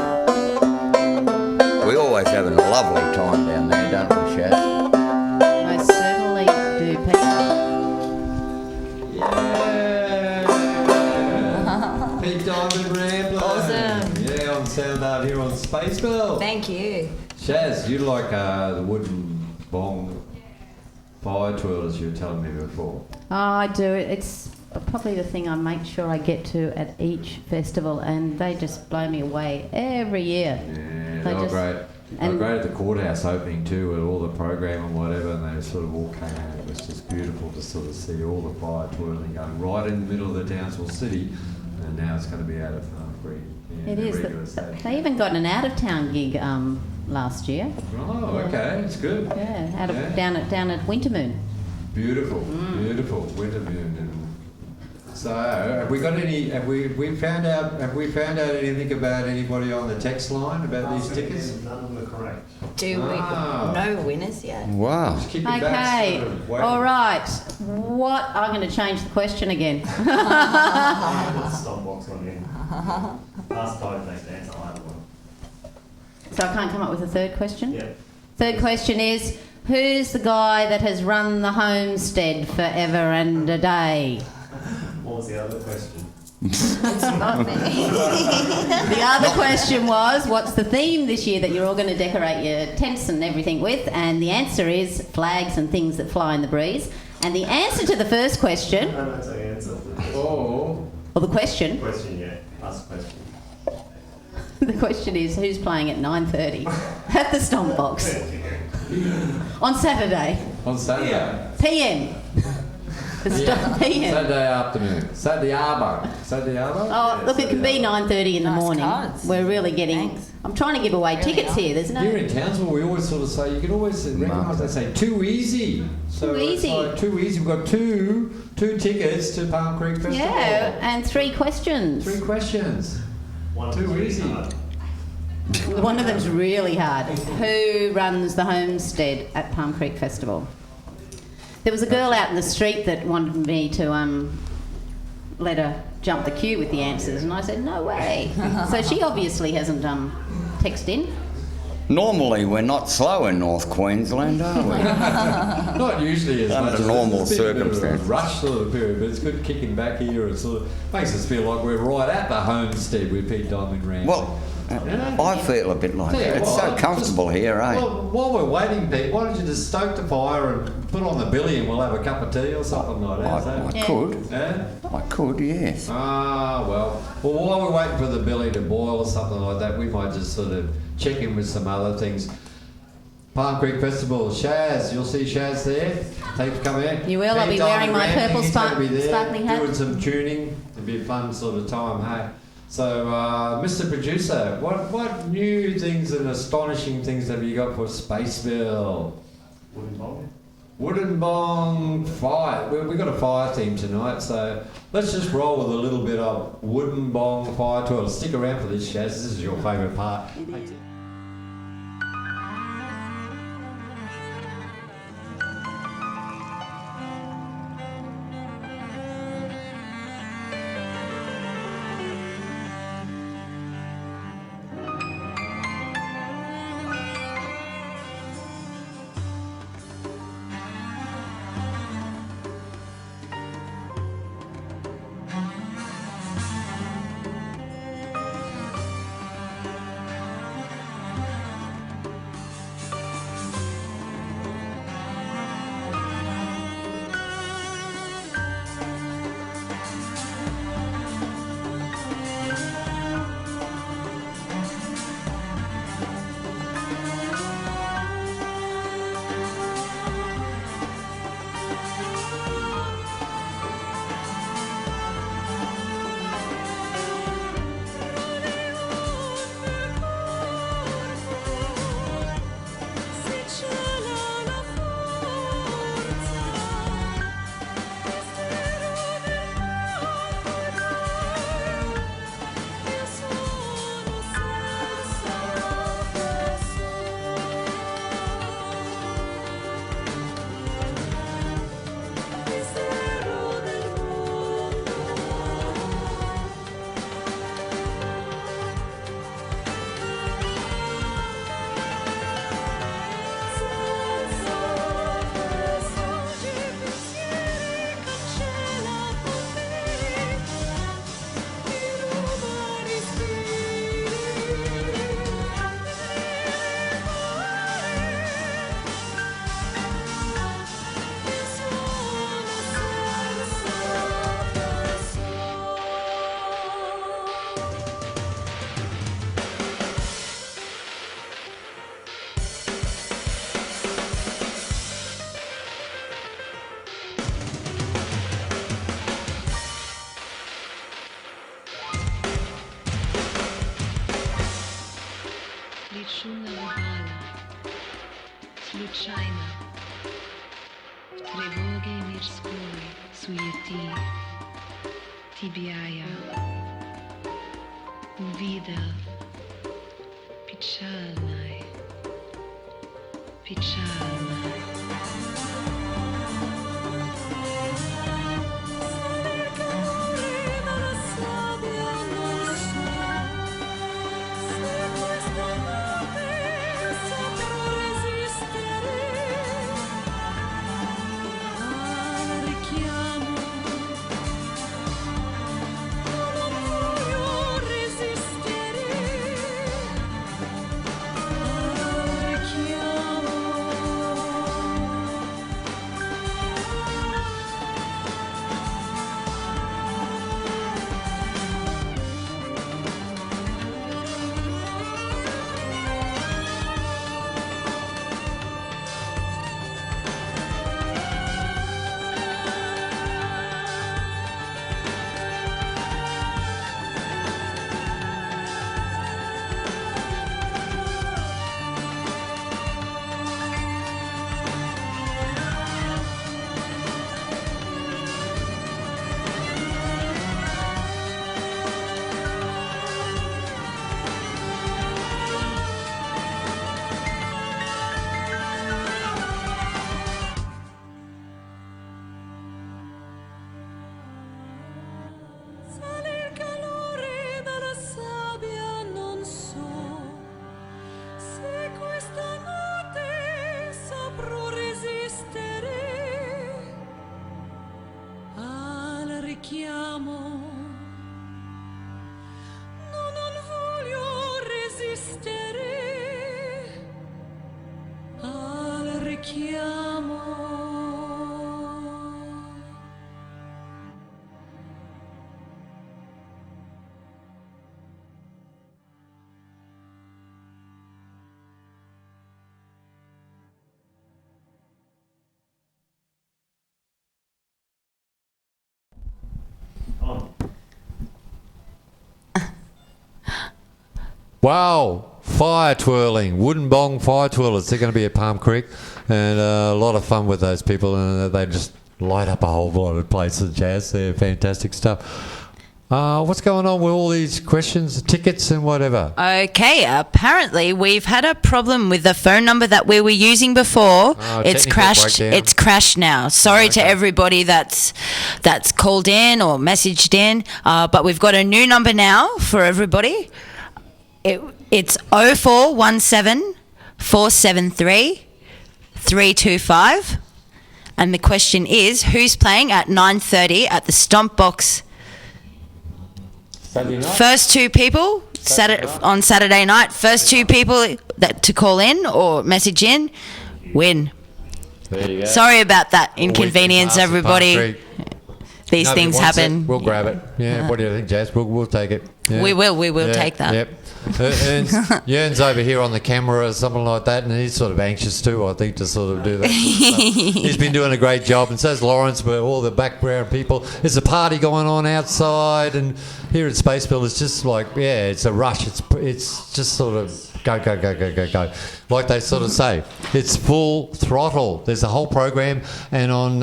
We always having a lovely time down there, don't we, Shaz? I certainly do, Pete. Yeah. Pete Diamond Rambler. Awesome. Yeah, on SoundART here on Spaceville. Thank you. Shaz, you like the wooden bong fire twirlers you were telling me before. Oh, I do. It's probably the thing I make sure I get to at each festival, and they just blow me away every year. Yeah, they were great. They were great at the courthouse opening too, with all the program and whatever, and they sort of all came out. It was just beautiful to sort of see all the fire twirling going right in the middle of the Townsville city, and now it's going to be out of Free. Yeah, It is. They even got an out-of-town gig last year. Oh, okay, it's good. Yeah, down at Wintermoon. Beautiful, beautiful Wintermoon. And so, have we got any? Have we found out? Have we found out anything about anybody on the text line about these tickets? None of them are correct. Do we know winners yet? Wow. Okay. All right. What? I'm going to change the question again. Put the stop box on in. Last time they answer either one. So I can't come up with a third question? Yeah. Third question is, who's the guy that has run the homestead forever and a day? What was the other question? It's not me. The other question was, what's the theme this year that you're all going to decorate your tents and everything with? And the answer is flags and things that fly in the breeze. And the answer to the first question... No, that's the answer. Well, the question... Question, yeah. Ask a question. The question is, who's playing at 9:30 at the Stomp Box on Saturday? On Saturday. PM. The Stomp PM. Saturday afternoon. Saturday Arbo. Saturday Arbo? Oh, look, it can be 9:30 in the morning. cards. We're really getting... Thanks. I'm trying to give away tickets here. There's no... Here in Townsville, we always sort of say, you can always recognise, they say, too easy. So Too easy. It's like, too easy. We've got two tickets to Palm Creek Festival. Yeah, and 3 questions. 3 questions. Too easy. One of them's really hard. Who runs the homestead at Palm Creek Festival? There was a girl out in the street that wanted me to let her jump the queue with the answers, and I said, no way. So she obviously hasn't texted in. Normally, we're not slow in North Queensland, are we? Not usually as Under much. normal It's been a bit of a circumstances. rush sort of period, but it's good kicking back here. It sort of makes us feel like we're right at the homestead with Pete Diamond Ram. Well, I feel a bit like Tell you that. It's what, so comfortable here, eh? Well, while we're waiting, Pete, why don't you just stoke the fire and put on the billy and we'll have a cup of tea or something like that? I could. Yeah? I could, yes. Ah, well, while we're waiting for the billy to boil or something like that, we might just sort of check in with some other things. Palm Creek Festival, Shaz, you'll see Shaz there. Thanks for coming in. You will, I'll be wearing my purple sparkling hat. Doing some tuning. It'll be a fun sort of time, hey? So, Mr. Producer, what new things and astonishing things have you got for Spaceville? Wooden bong. Wooden bong fire. We've got a fire theme tonight, so let's just roll with a little bit of wooden bong fire tour. Stick around for this, Shaz. This is your favourite part. Шумна випала, случайно, в тревоге мирской суети тебя я увидел печальной, печальной. richiamo. No, non voglio resistere al richiamo. Wow, fire twirling, wooden bong fire twirlers. They're going to be at Palm Creek, and a lot of fun with those people, and they just light up a whole lot of places. Jazz, they're fantastic stuff. What's going on with all these questions, tickets, and whatever? Okay, apparently we've had a problem with the phone number that we were using before. It's technical crashed. breakdown. It's crashed now. Sorry to everybody that's called in or messaged in, but we've got a new number now for everybody. It's 0417 473 325, and the question is, who's playing at 9:30 at the Stomp Box? Saturday night? First two people on Saturday night. First two people that to call in or message in win. There you go. Sorry about that inconvenience, everybody. These Nobody things wants happen. it, we'll grab it. Yeah. What do you think, Jazz? We'll take it. Yeah. We will Yeah, take that. Yep. Yern's over here on the camera or something like that, and he's sort of anxious too, I think, to sort of do that. He's been doing a great job, and so's Lawrence, with all the background people. There's a party going on outside, and here at Spaceville, it's just like, yeah, it's a rush. It's just sort of go. Like they sort of say, it's full throttle. There's a whole program, and on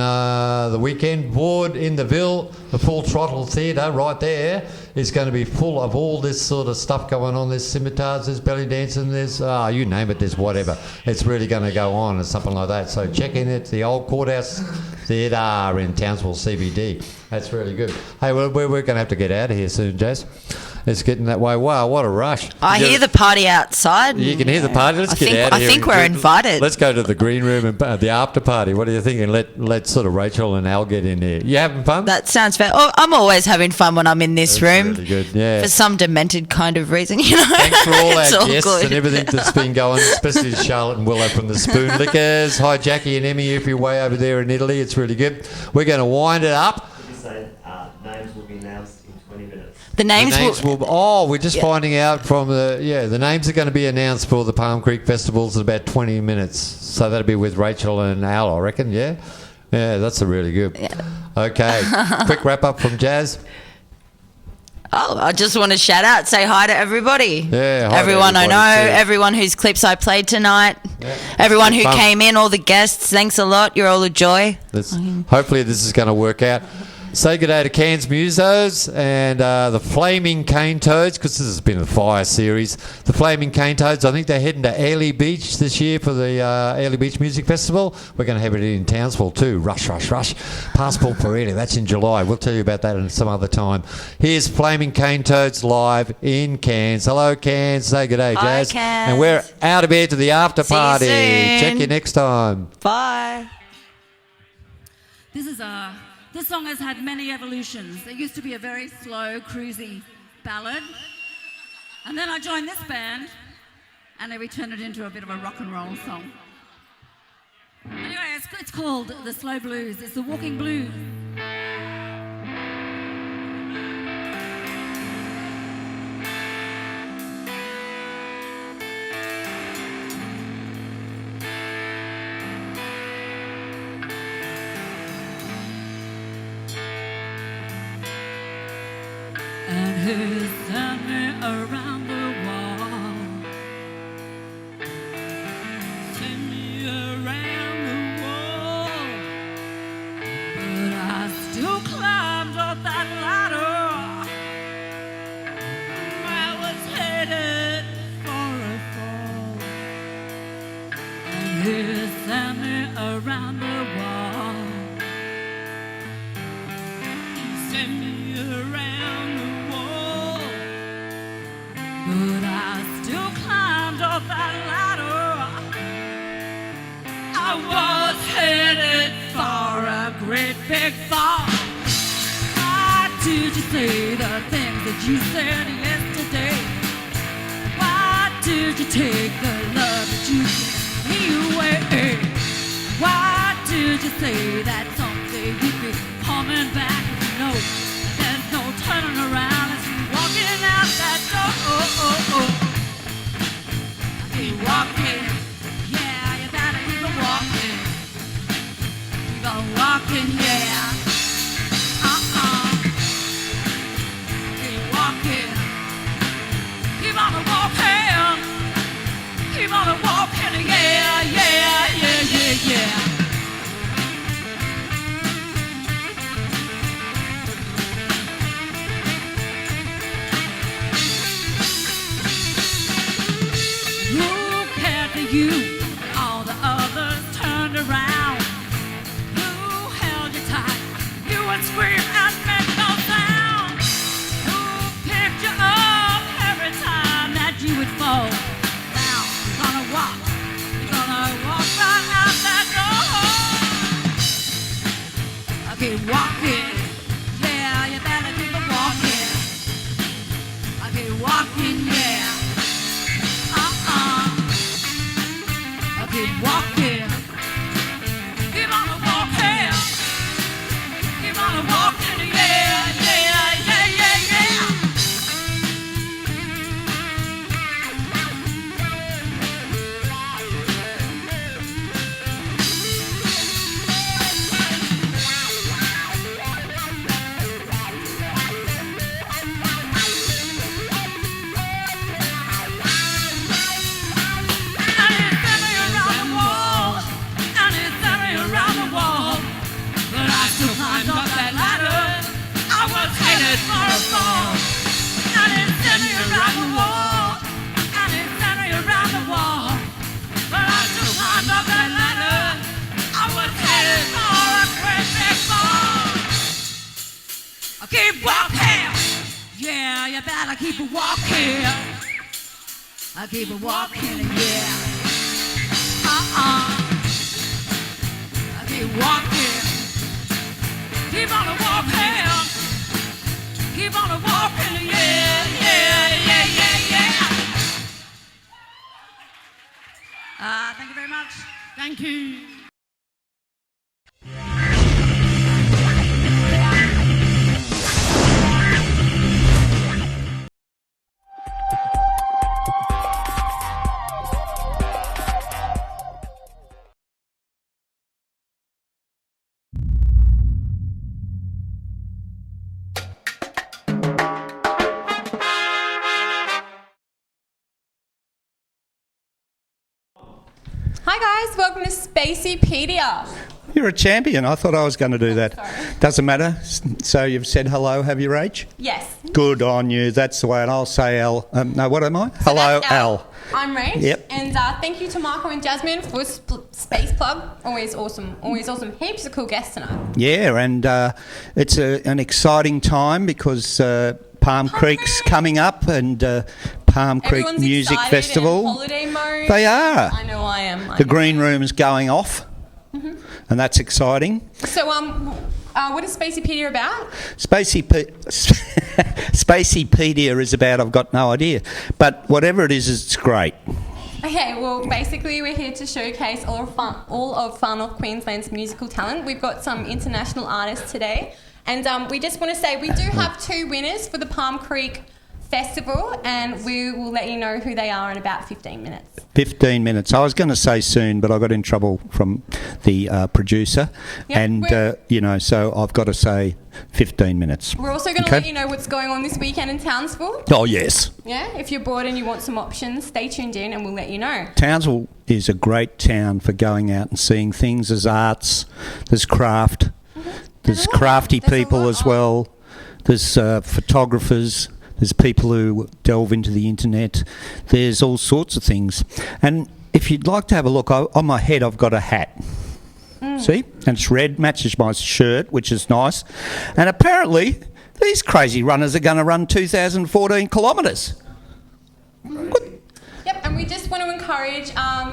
the weekend board in the Ville, the Full Throttle Theatre right there is going to be full of all this sort of stuff going on. There's scimitars, there's belly dancing, there's you name it, there's whatever. It's really going to go on and something like that. So check in at the old Courthouse Theatre in Townsville CBD. That's really good. Hey, we're going to have to get out of here soon, Jazz. It's getting that way. Wow, what a rush. I hear the party outside. You can hear the party. Let's get out of here. I think we're invited. Let's go to the green room and the after party. What are you thinking? Let sort of Rachel and Al get in there. You having fun? That sounds fair. Oh, I'm always having fun when I'm in this room. Really good, yeah. For some demented kind of reason, you know. Thanks for all It's our all guests good. and everything that's been going, especially Charlotte and Whillo from the Spoon Liquors. Hi, Jackie and Emmy, if you're way over there in Italy. It's really good. We're going to wind it up. Names will be announced in 20 minutes. The names will... we're just finding out from the names are going to be announced for the Palm Creek Festivals in about 20 minutes. So that'll be with Rachel and Al, I reckon, yeah? Yeah, that's really good. Yeah. Okay, quick wrap up from Jazz. Oh, I just want to shout out, say hi to everybody. Yeah, hi everyone to I know, everybody too. everyone whose clips I played tonight, Yeah. everyone who Fun. came in, all the guests. Thanks a lot. You're all a joy. Hopefully this is going to work out. Say good day to Cairns Musos and the Flaming Cane Toads, because this has been a fire series. The Flaming Cane Toads, I think they're heading to Airlie Beach this year for the Airlie Beach Music Festival. We're going to have it in Townsville too. Rush. Passport for Airlie, that's in July. We'll tell you about that in some other time. Here's Flaming Cane Toads live in Cairns. Hello, Cairns. Say good day, Hi, Jazz. Cairns. And we're out of here to the after See you party. soon. Check you next time. Bye. This song has had many evolutions. It used to be a very slow, cruisy ballad. And then I joined this band, and we turned it into a bit of a rock and roll song. Anyway, it's called The Slow Blues. It's the Walking Blues. And he sent me around the wall. Sent me around the wall. But I still climbed up that ladder. I was headed for a fall. And he sent me around the wall. Sent me around the but I still climbed up that ladder. I was headed for a great big fall. I did you say the things that you said yesterday? Why did you take the love that you gave me away? Why did you say that someday you'd be coming back? You know there's no turning around as you're walking out that door. Keep walking, yeah, you better keep on walking. Keep on walking, yeah. Keep walking. Keep on walking. Keep on walking, yeah, yeah, yeah, yeah, yeah. Look at you, all the others turned around. Who held you tight? You would scream and make no sound. Who picked you up every time that you would fall? Now you're gonna walk right out that door. I keep walking, yeah, you better keep on walking. I keep walking, yeah. Keep walking. Keep on walking. Keep on walking. Yeah, yeah, yeah, yeah, yeah. Keep walking, yeah, you better keep walking. I keep walking, yeah. I keep walking. Keep on walking. Keep on walking, yeah, yeah, yeah, yeah, yeah. Thank you very much. Thank you. Hi guys, welcome to Spaceypedia. You're a champion. I thought I was going to do that. Sorry. Doesn't matter. So you've said hello, have you, Rach? Yes. Good on you. That's the way. And I'll say L. No, what am I? So hello, that's L. I'm Rach. Yep. And thank you to Marco and Jasmine for Space Plug. Always awesome. Always awesome. Heaps of cool guests tonight. Yeah, and it's an exciting time because Palm Creek's coming up and Palm Creek Everyone's Music excited Festival. and holiday mode. They are. I know I am. The green room's going off, and that's exciting. So, what is Spaceypedia about? Spaceypedia is about, I've got no idea. But whatever it is, it's great. Okay, well, basically we're here to showcase all of Far North Queensland's musical talent. We've got some international artists today. And we just want to say we do have 2 winners for the Palm Creek Festival, and we will let you know who they are in about 15 minutes. 15 minutes. I was going to say soon, but I got in trouble from the producer. Yep, and, so I've got to say 15 minutes. We're also going to let you know what's going on this weekend in Townsville. Oh, yes. Yeah, if you're bored and you want some options, stay tuned in and we'll let you know. Townsville is a great town for going out and seeing things. There's arts, there's craft, there's crafty people as well, there's photographers, there's people who delve into the internet, there's all sorts of things. And if you'd like to have a look, on my head I've got a hat. See? And it's red, matches my shirt, which is nice. And apparently these crazy runners are going to run 2,014 kilometres. Yep, and we just want to encourage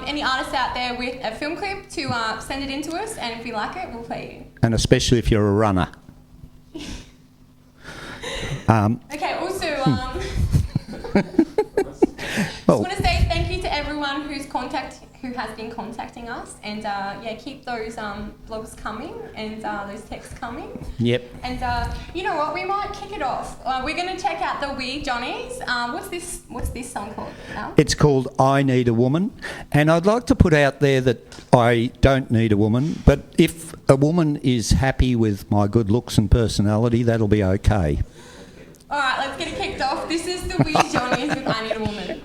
any artists out there with a film clip to send it in to us, and if you like it, we'll play it. And especially if you're a runner. Okay, also, just want to say thank you to everyone who has been contacting us, and keep those blogs coming and those texts coming. Yep. And you know what? We might kick it off. We're going to check out the Wee Johnnies. What's this song called? Al? It's called I Need a Woman, and I'd like to put out there that I don't need a woman, but if a woman is happy with my good looks and personality, that'll be okay. All right, let's get it kicked off. This is the Wee Johnnies with I Need a Woman.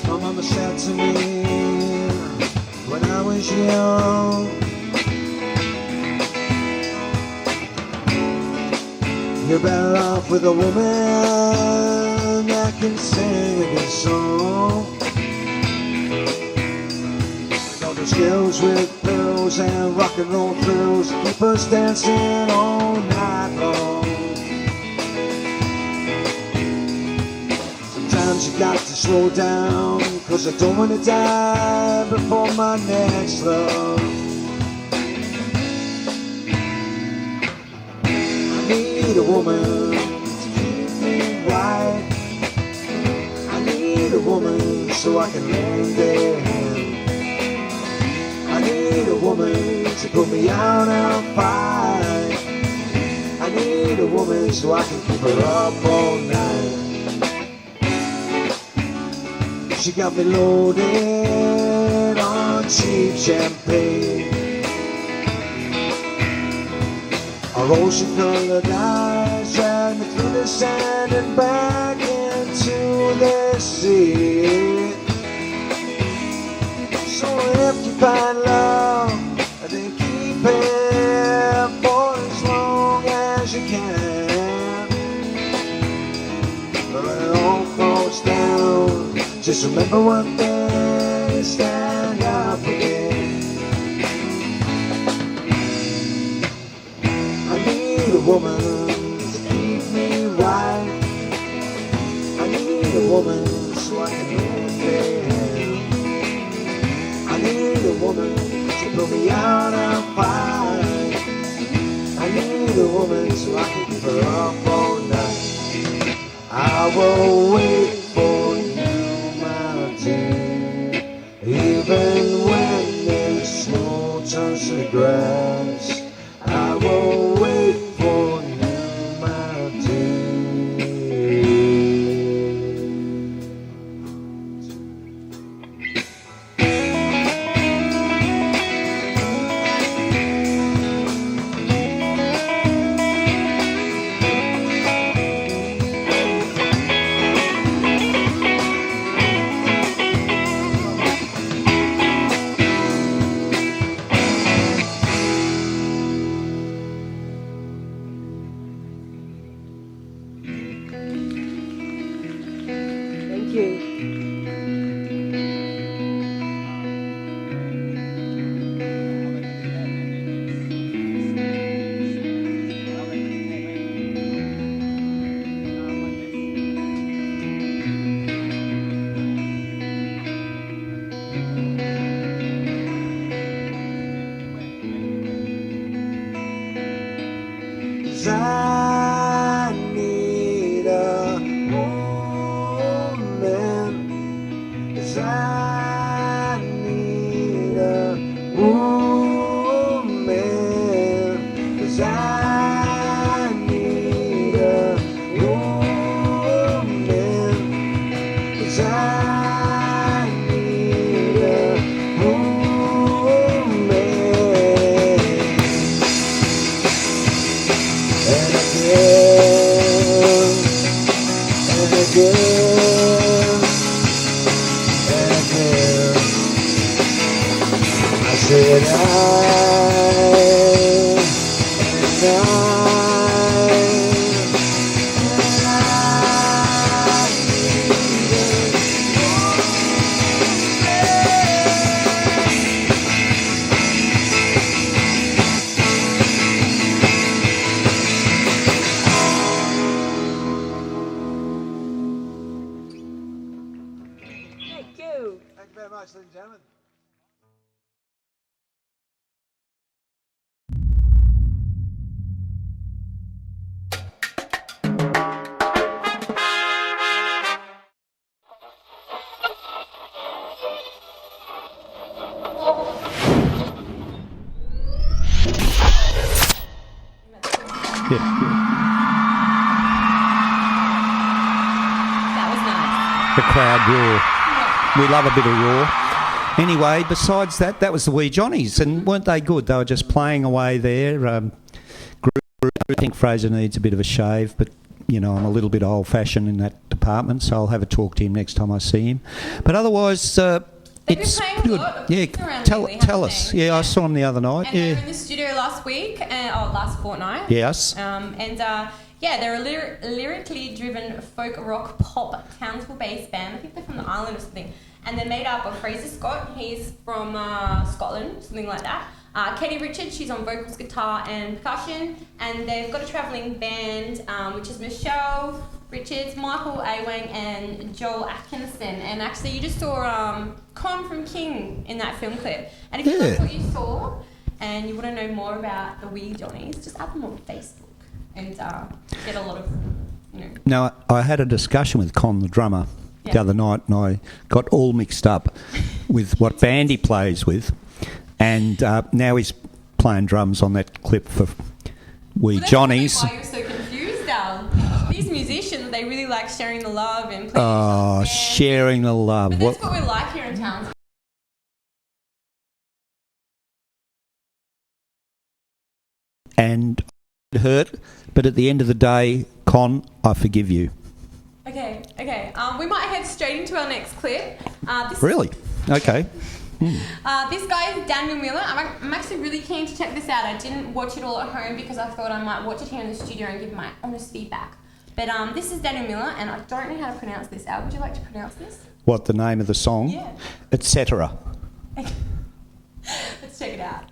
My mama said to me when I was young, you're better off with a woman that can sing a good song. Got the skills with pills and rock and roll thrills to keep us dancing all night long. Sometimes you got to slow down, 'cause I don't want to die before my next love. I need a woman to keep me right. I need a woman so I can lend a hand. I need a woman to put me out and fight. I need a woman so I can keep her up all night. She got me loaded on cheap champagne. Our ocean-colored eyes drag me through the sand and back into the sea. So if you find love, then keep it for as long as you can. But when it all falls down, just remember one thing, stand up again. I need a woman to keep me right. I need a woman so I can live there. I need a woman to put me out and fight. I need a woman so I can keep her up all night. I will wait for you, even when the snow turns to grass. I will wait for you, my dear. Thank you. I need a woman. 'Cause I need a woman. 'Cause I need a woman. 'Cause I need a woman. And again, and again, and again, I said I much, ladies and gentlemen. The crowd roar. We love a bit of roar. Anyway, besides that, that was the Wee Johnnies, and weren't they good? They were just playing away there. I think Fraser needs a bit of a shave, but you know, I'm a little bit old-fashioned in that department, so I'll have a talk to him next time I see him. But otherwise, it's good. Yeah, tell us. Yeah, I saw him the other night. And they were in the studio last week, last fortnight. Yes. Yeah, they're a lyrically driven folk rock pop Townsville-based band. I think they're from the island or something. And they're made up of Fraser Scott, he's from Scotland, something like that. Katie Richards, she's on vocals, guitar and percussion. And they've got a travelling band, which is Michelle Richards, Michael Awang and Joel Atkinson. And actually you just saw Con from King in that film clip. And if you like what you saw and you want to know more about the Wee Johnnies, just add them on Facebook. And get a lot of, you know. Now, I had a discussion with Con, the drummer, the other night, and I got all mixed up with what band he plays with, and now he's playing drums on that clip for Wee Johnnies. Why you're so confused, these musicians, they really like sharing the love and playing. Sharing the love. But that's what we like here in town. And it hurt, but at the end of the day, Con, I forgive you. Okay. We might head straight into our next clip. Really? Okay. This guy is Daniel Miller. I'm actually really keen to check this out. I didn't watch it all at home because I thought I might watch it here in the studio and give my honest feedback. But this is Daniel Miller, and I don't know how to pronounce this. Al, would you like to pronounce this? What, the name of the song? Yeah. Etc. Let's check it out.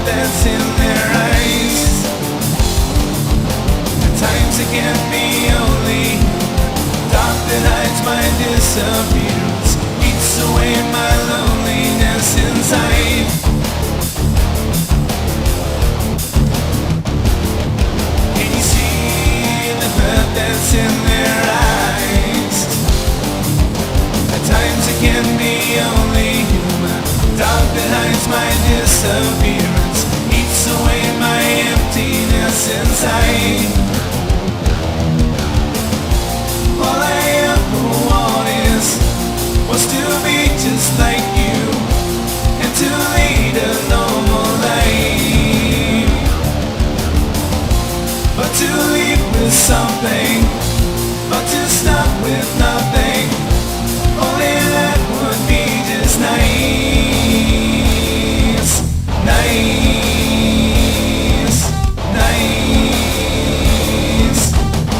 that's in their eyes. At times it can be only dark that hides my disappearance, eats away my loneliness inside. Can you see the hurt that's in their eyes? At times it can be only human, dark that hides my disappearance, eats away my emptiness inside. All I ever want was to be just like you, and to lead a normal life. But to leave with something, but to stop with nothing, only that would be just nice. Nice, nice,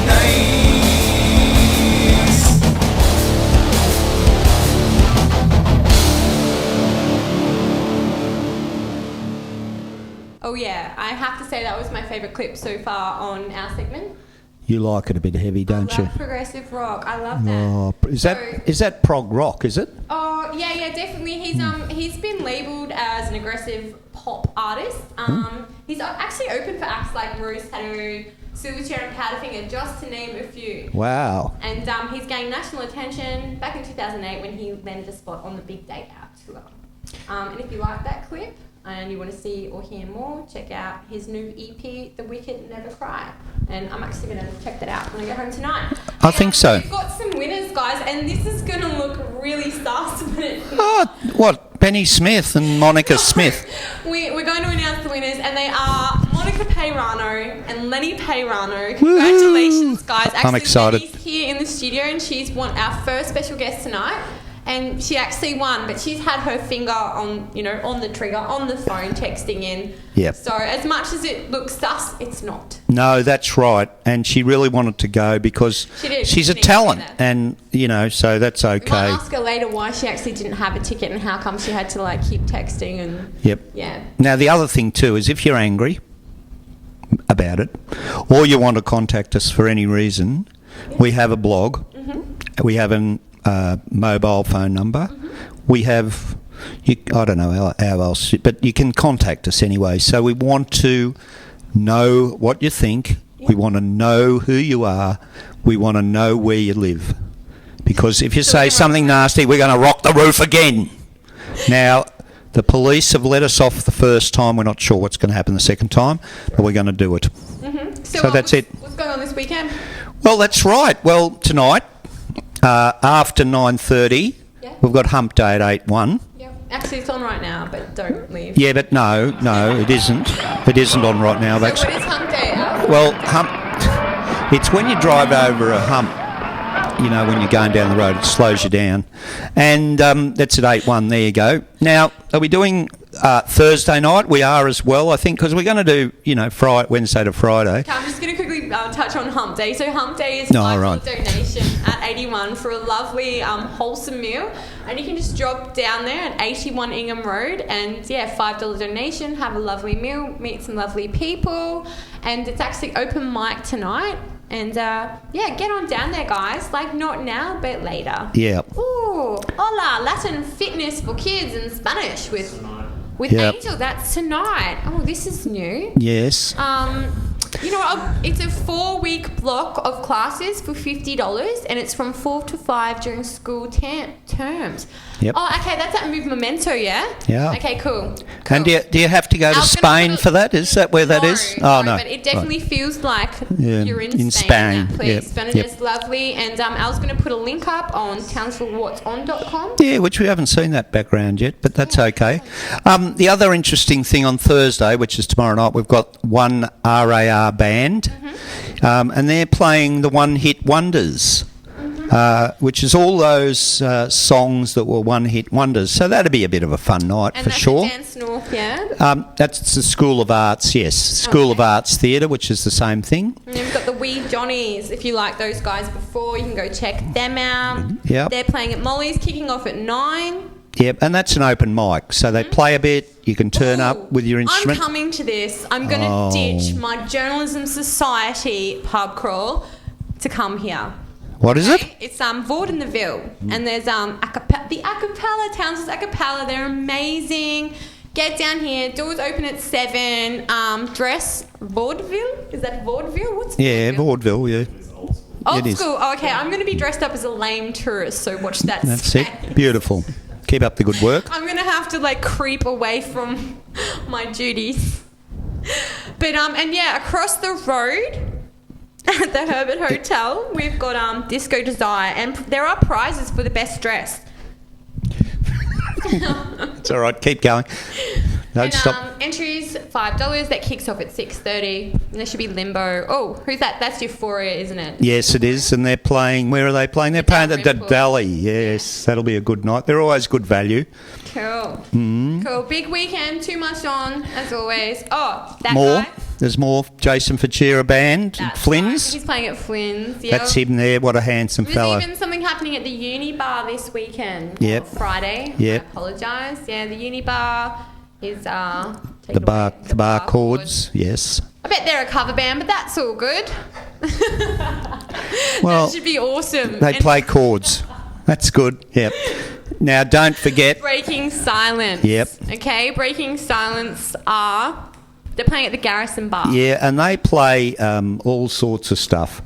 nice. Oh yeah, I have to say that was my favourite clip so far on our segment. You like it a bit heavy, don't you? Progressive rock, I love that. Oh, is that prog rock? Is it? Oh yeah, definitely. He's been labelled as an aggressive pop artist. He's actually open for acts like Rose Tattoo, Silverchair and Powderfinger, just to name a few. Wow. And he's gained national attention back in 2008 when he landed a spot on the Big Day Out tour. And if you like that clip and you want to see or hear more, check out his new EP, The Wicked Never Cry. And I'm actually going to check that out when I go home tonight. I think so. We've got some winners, guys, and this is going to look really sus, but it's not. Oh, what? Benny Smith and Monica Smith. We're going to announce the winners, and they are Monica Peyrano and Lenny Peyrano. Congratulations, guys. Actually, I'm excited. Lenny's here in the studio, and she's our first special guest tonight. And she actually won, but she's had her finger on the trigger, on the phone, texting in. Yep. So as much as it looks sus, it's not. No, that's right. And she really wanted to go because She did. she's a She needs to talent, do that. and so that's We might okay. ask her later why she actually didn't have a ticket and how come she had to keep texting and. Yep. Yeah. Now the other thing too is if you're angry about it, or you want to contact us for any reason, we have a blog. We have a mobile phone number. We have, I don't know how else, but you can contact us anyway. So we want to know what you think. We want to know who you are. We want to know where you live. Because if you say something nasty, we're going to rock the roof again. Now, the police have let us off the first time. We're not sure what's going to happen the second time, but we're going to do it. So that's it. What's going on this weekend? Well, that's right. Well, tonight, after 9:30, we've got Hump Day at 8:1. Actually, it's on right now, but don't leave. Yeah, but no, it isn't. It isn't on right now. So Actually. what is Hump Day? Well, it's when you drive over a hump, when you're going down the road, it slows you down. And that's at 8:1. There you go. Now, are we doing Thursday night? We are as well, I think, because we're going to do, Wednesday to Friday. Okay, I'm just going to quickly touch on Hump Day. So Hump Day is No, $5 right. donation at 81 for a lovely, wholesome meal. And you can just drop down there at 81 Ingham Road and, $5 donation, have a lovely meal, meet some lovely people. And it's actually open mic tonight. And, get on down there, guys. Not now, but later. Yeah. Ooh, hola, Latin fitness for kids in Spanish with Yep. Angel. That's tonight. Oh, this is new. Yes. It's a 4-week block of classes for $50, and it's from 4 to 5 during school terms. Yep. Oh, okay, that's at Move Memento, yeah? Yeah. Okay, cool. And do you have to go to Spain for that? Is that where that is? Oh, no. But it definitely feels like Yeah, you're in in Spain, Spain. That place. yep, Spain yep. is lovely. And I was going to put a link up on townsvillewhatson.com. Yeah, which we haven't seen that background yet, but that's okay. The other interesting thing on Thursday, which is tomorrow night, we've got one RAR band, and they're playing the one-hit wonders, which is all those songs that were one-hit wonders. So that'd be a bit of a fun night And for that's sure. at Dance North, yeah? That's the School of Arts, yes. School of Arts Theatre, which is the same thing. And then we've got the Wee Johnnies. If you like those guys before, you can go check them out. Yep. They're playing at Molly's, kicking off at 9. Yep, and that's an open mic. So they play a bit, you can turn up with your instrument. I'm coming to this. I'm going to ditch my Journalism Society pub crawl to come here. What is it? It's Vord in the Ville, and there's the Acapella, Townsville's Acapella. They're amazing. Get down here. Doors open at 7. Dress vaudeville. Is that vaudeville? What's vaudeville? Yeah. Old It is. school. Oh, okay, I'm going to be dressed up as a lame tourist. So watch that. That's space. it. Beautiful. Keep up the good work. I'm going to have to creep away from my duties. But and yeah, across the road at the Herbert Hotel, we've got Disco Desire, and there are prizes for the best dressed. It's all right. Keep going. Don't stop. Entries $5. That kicks off at 6:30. And there should be Limbo. Oh, who's that? That's Euphoria, isn't it? Yes, it is. And they're playing. Where are they playing? They're playing at the Valley. Yes, that'll be a good night. They're always good value. Cool. Mm. Cool. Big weekend. Too much on, as always. Oh, that More. guy. There's more. Jason Fachera Band. Flynn's. He's playing at Flynn's. Yep. That's him there. What a handsome fellow. There's even something happening at the Uni Bar this weekend. Yep. Friday. Yep. I apologise. Yeah, the Uni Bar is The bar chords. Yes. I bet they're a cover band, but that's all good. Well, that should be awesome. They And play chords. That's good. Yep. Now, don't forget. Breaking Silence. Yep. Okay, Breaking Silence they're playing at the Garrison Bar. Yeah, and they play all sorts of stuff.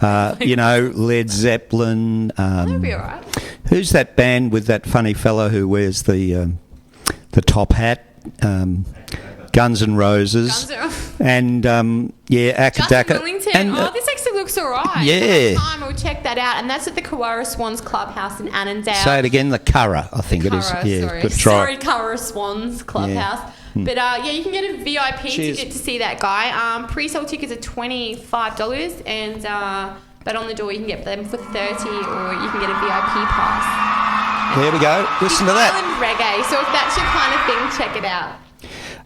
Led Zeppelin. That'll be all right. Who's that band with that funny fellow who wears the top hat? Guns N' Roses. And Akadaka. Justin Willington. And, This actually looks all right. Yeah. Next time we'll check that out. And that's at the Kawara Swans Clubhouse in Annandale. say it again. The Curra, I think it is. Yeah, sorry. good try. Sorry, Kawara Swans Clubhouse. Hmm. But you can get a VIP Cheers. ticket to see that guy. Pre-sale tickets are $25, and but on the door you can get them for $30, or you can get a VIP pass. There we go. Listen to that. Island reggae. So if that's your kind of thing, check it out.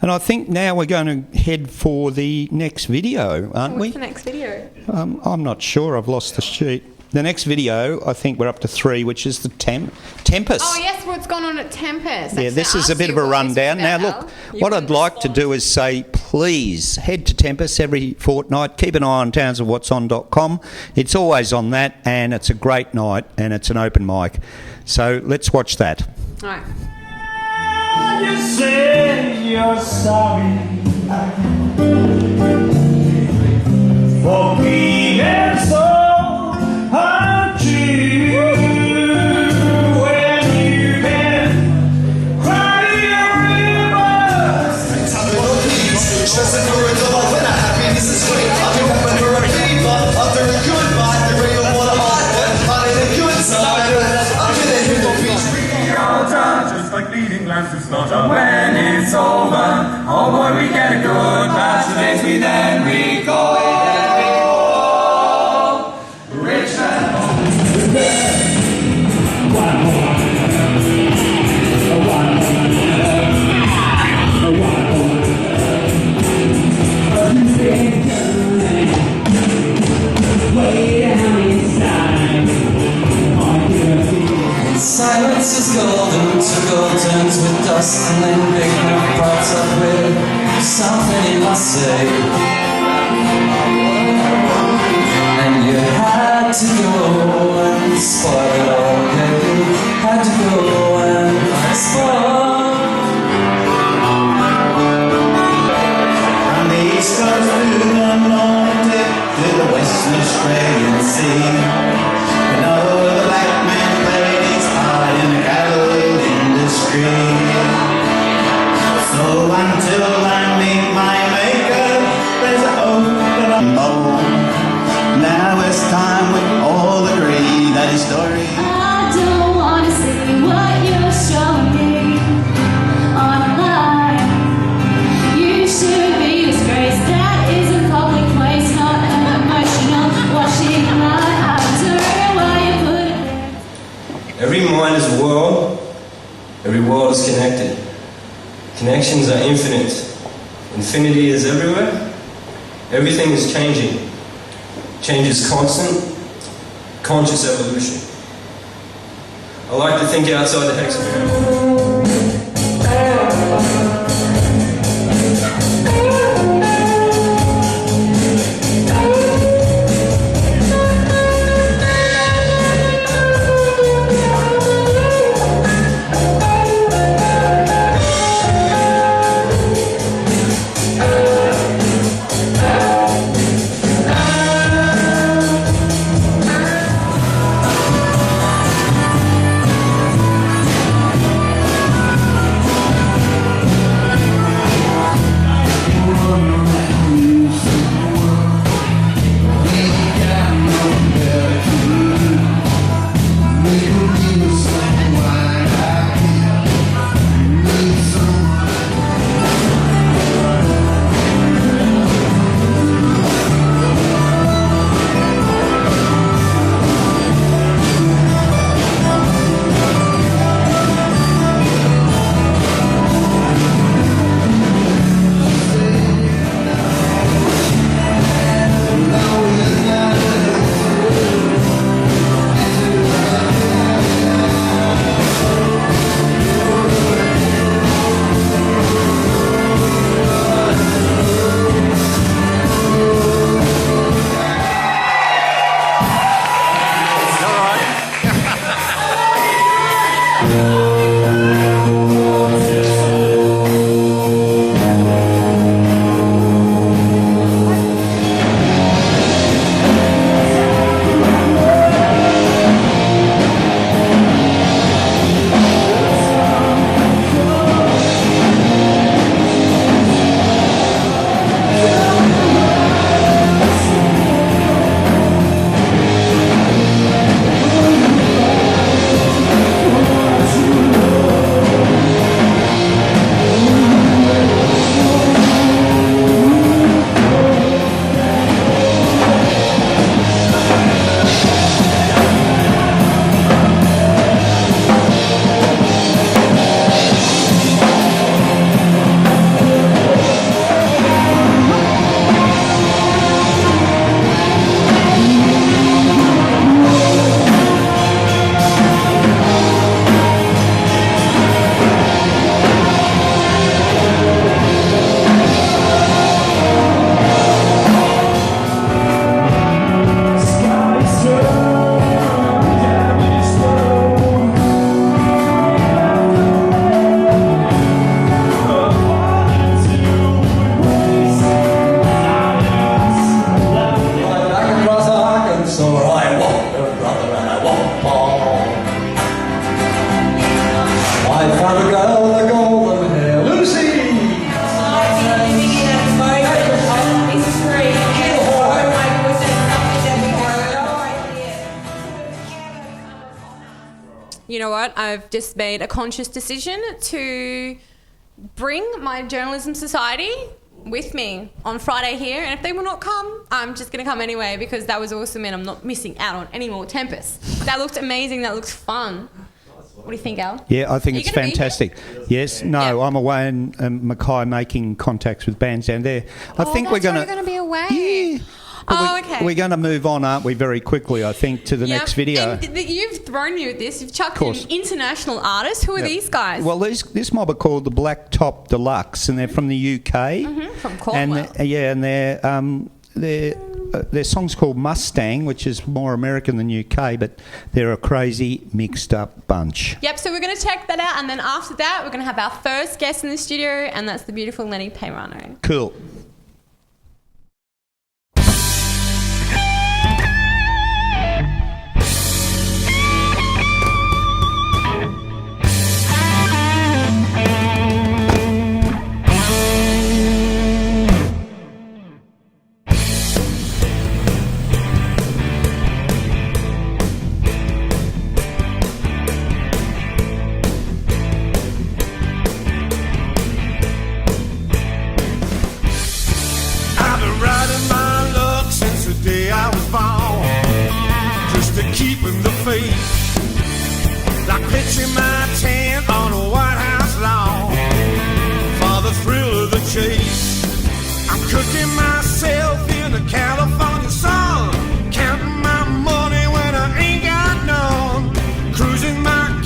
And I think now we're going to head for the next video, aren't we? What's the next video? I'm not sure. I've lost the sheet. The next video, I think we're up to 3, which is the Tempest. Oh yes, what's gone on at Tempest? Yeah, this is a bit of a rundown. Now, look, what I'd like to do is say, please head to Tempest every fortnight. Keep an eye on townsofwhatson.com. It's always on that, and it's a great night, and it's an open mic. So let's watch that. All right. You say you're sorry for being so untrue when you can cry your rivers. Just a word of when happiness is great. I remember for a fever after a good fight. The real one of but in a good side. I'm gonna hear the beach. We all die just like leading lamps to slaughter. When it's over, oh boy, we get a good batch of days. We then recall. Silence is golden, took all turns with dust, and then picking up parts of with something you must say. And you had to go and spoil it all, baby. Had to go and spoil. From the east coast to the north tip to the western Australian sea. You know the black man played his part in the cattle industry. So until I meet my maker, there's a hope that I'm bold. Now it's time we all agree that his story. I don't wanna see what you're showing me online. You should be disgraced. That is a public place, not an emotional washing line. I don't know why you put it there. Every mind is a world, every world is connected. Connections are infinite. Infinity is everywhere. Everything is changing. Change is constant, conscious evolution. I like to think outside the hexagon. You know what? I've just made a conscious decision to bring my journalism society with me on Friday here, and if they will not come, I'm just going to come anyway because that was awesome and I'm not missing out on any more Tempest. That looked amazing. That looked fun. What do you think, Al? Yeah, I think it's fantastic. Yes, no, I'm away in Mackay making contacts with bands down there. I think we're going to be away. Yeah. Okay. We're going to move on, aren't we, very quickly, I think, to the next video. And you've thrown me with this. You've chucked in international artists. Who are these guys? Well, this mob are called the Black Top Deluxe, and they're from the UK. Mm-hmm, from Cornwall. And their song's called Mustang, which is more American than UK, but they're a crazy, mixed-up bunch. Yep, so we're going to check that out, and then after that, we're going to have our first guest in the studio, and that's the beautiful Lenny Peyrano. Cool. Keeping the faith, like pitching my tent on a White House lawn for the thrill of the chase. I'm cooking myself in the California sun, counting my money when I ain't got none, cruising my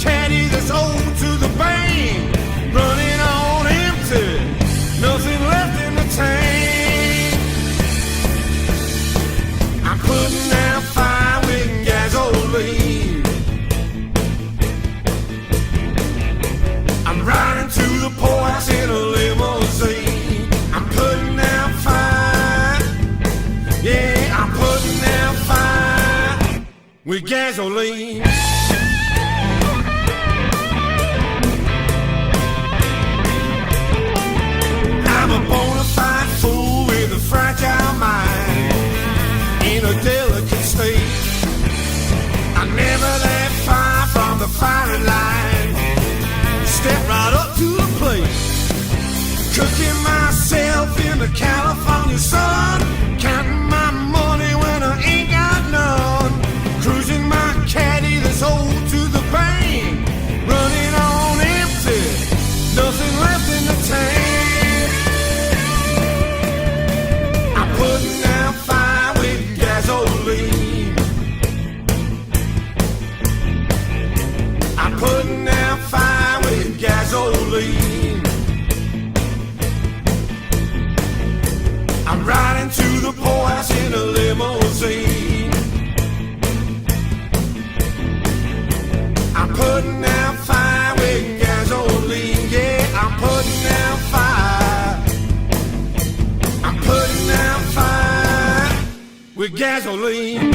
Cooking myself in the California sun, counting my money when I ain't got none. Cruising my caddy that's old to the bank, running on empty, nothing left in the tank. I'm putting out fire with gasoline. I'm putting out fire with gasoline. I'm riding to the poorhouse in a limousine. I'm putting out fire with gasoline. Yeah, I'm putting out fire. I'm putting out fire with gasoline.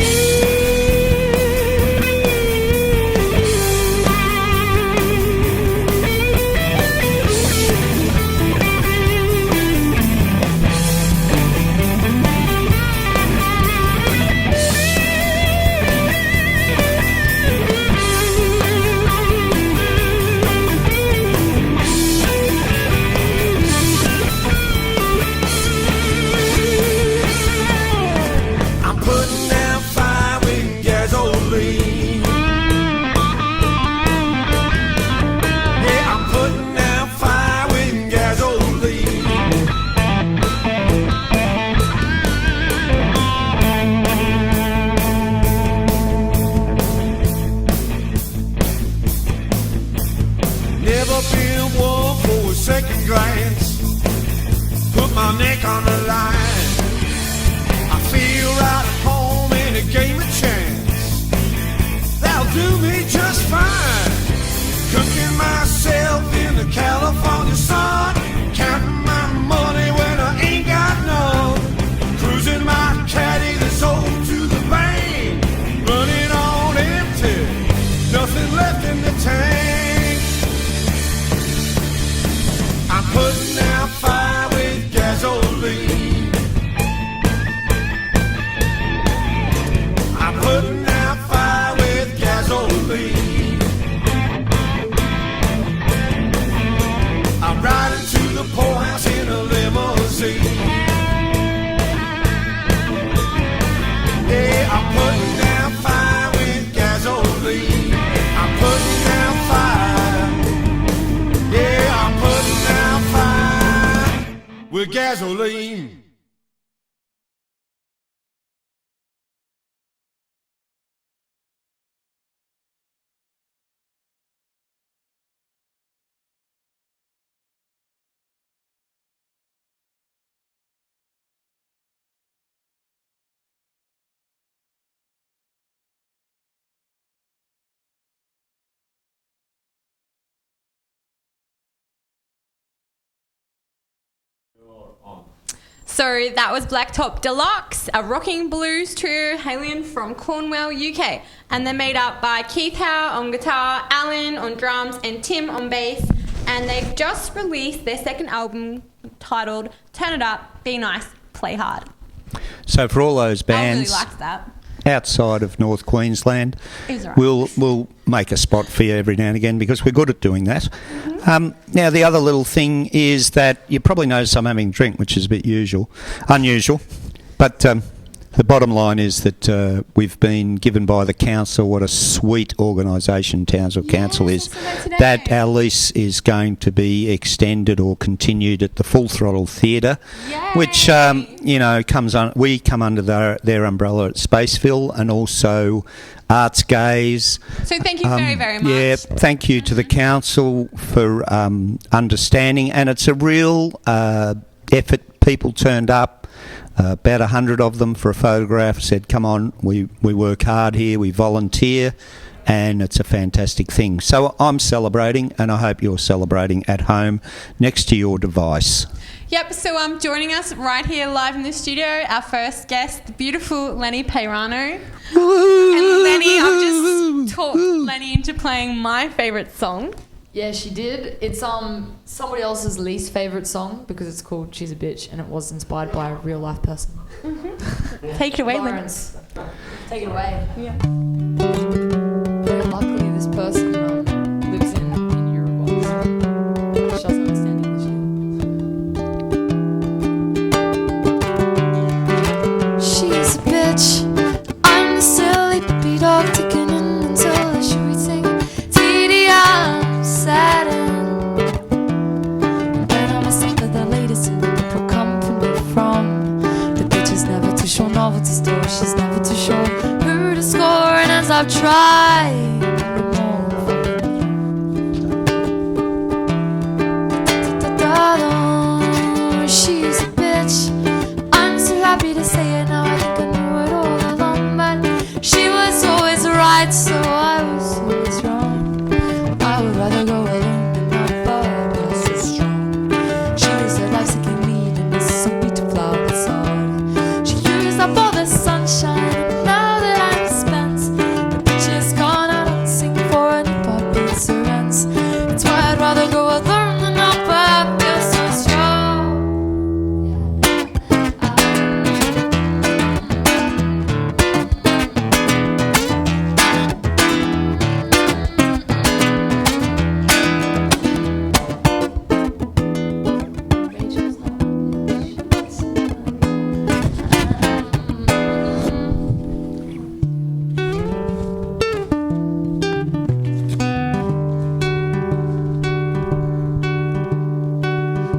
Second glance, put my neck on the line. I feel right at home in a game of chance. That'll do me just fine. Cooking myself in the California sun, counting my money when I ain't got none. Cruising my caddy that's old to the bank, running on empty, nothing left in the tank. I'm putting out fire with gasoline. I'm putting out fire with gasoline. I'm riding to the poorhouse in a limousine. Yeah, I'm putting out fire with gasoline. I'm putting out fire. Yeah, I'm putting out fire with gasoline. So that was Blacktop Deluxe, a rocking blues trio hailing from Cornwall, UK. And they're made up by Keith Howe on guitar, Alan on drums, and Tim on bass. And they've just released their second album titled Turn It Up, Be Nice, Play Hard. So for all those bands I really liked that. outside of North Queensland, It was all right. we'll make a spot for you every now and again because we're good at doing that. Now, the other little thing is that you probably notice I'm having a drink, which is a bit unusual. But the bottom line is that we've been given by the council, what a sweet organisation Townsville Council is, that our lease is going to be extended or continued at the Full Throttle Theatre, which, we come under their umbrella at Spaceville, and also Arts Gaze. So thank you very, very much. Yeah, thank you to the council for understanding, and it's a real effort. People turned up, about 100 of them for a photograph, said, come on, we work hard here, we volunteer, and it's a fantastic thing. So I'm celebrating, and I hope you're celebrating at home next to your device. Yep, so joining us right here live in the studio, our first guest, the beautiful Lenny Peirano. And Lenny, I've just talked Lenny into playing my favourite song. Yeah, she did. It's somebody else's least favourite song because it's called She's a Bitch and it was inspired by a real life person. Take it away, Lawrence. Take it away. Yeah. Very luckily, this person lives in Uruguay. She doesn't understand English. novel to store. She's never too sure who to score, and as I've tried she's a bitch. I'm so happy to say it now. I think I knew it all along, but she was always right, so I was always wrong. I would rather go alone than not, but you're so strong. She was a life-seeking need and this so sweet to flower facade. She used up all the sunshine, and now that I'm spent, the bitch is gone. I don't sing for any puppets or rents. That's why I'd rather go alone than not, but I feel so strong.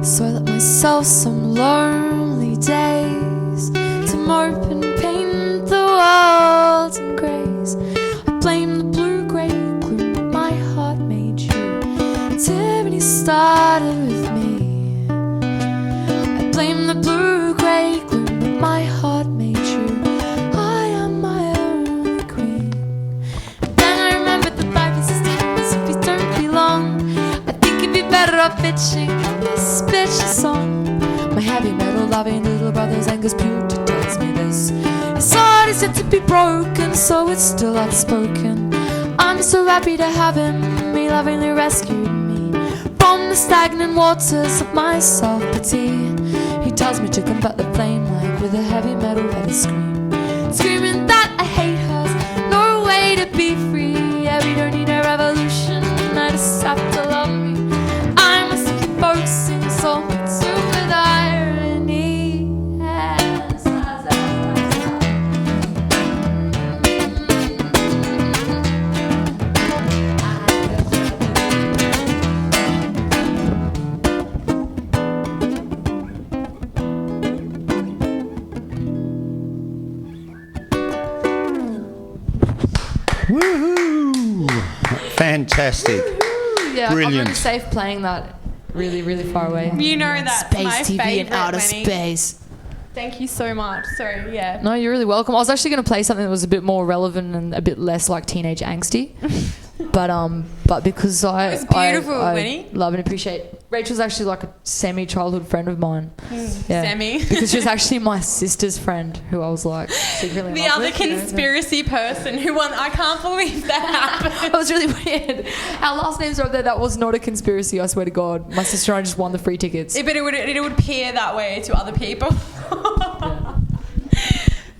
So I let myself some lonely days to mope and paint the world in greys. I blame the blue-grey gloom that my heart made you. Tyranny started with me. I blame the blue-grey gloom that my heart made you. I am my only queen. And then I remembered that life is as if you don't belong. I think you'd be better off bitching this bitch a song. My heavy metal loving little brother's anger's pure tells me this. His heart is yet to be broken, so it's still outspoken. I'm so happy to have him. He lovingly rescued me from the stagnant waters of my self-pity. He tells me to combat the flame like with a heavy metal heavy scream, screaming that I hate her. No way to be free. Yeah, we don't need a revolution. I just have to love me. I must keep focusing so much with irony. Yes. Woohoo! Fantastic. Yeah, Brilliant. I'm really safe playing that really, really far away. You know that's Space my TV favourite, and outer Lenny. space. Thank you so much. Sorry, yeah. No, you're really welcome. I was actually going to play something that was a bit more relevant and a bit less like teenage angsty, but because I It was beautiful, I Winnie. love and appreciate. Rachel's actually like a semi-childhood friend of mine. Semi. Because she was actually my sister's friend, who I was like secretly in The love other with, you know, so- conspiracy person who won. I can't believe that happened. That was really weird. Our last names are up there. That was not a conspiracy, I swear to God. My sister and I just won the free tickets. Yeah, but it would appear that way to other people.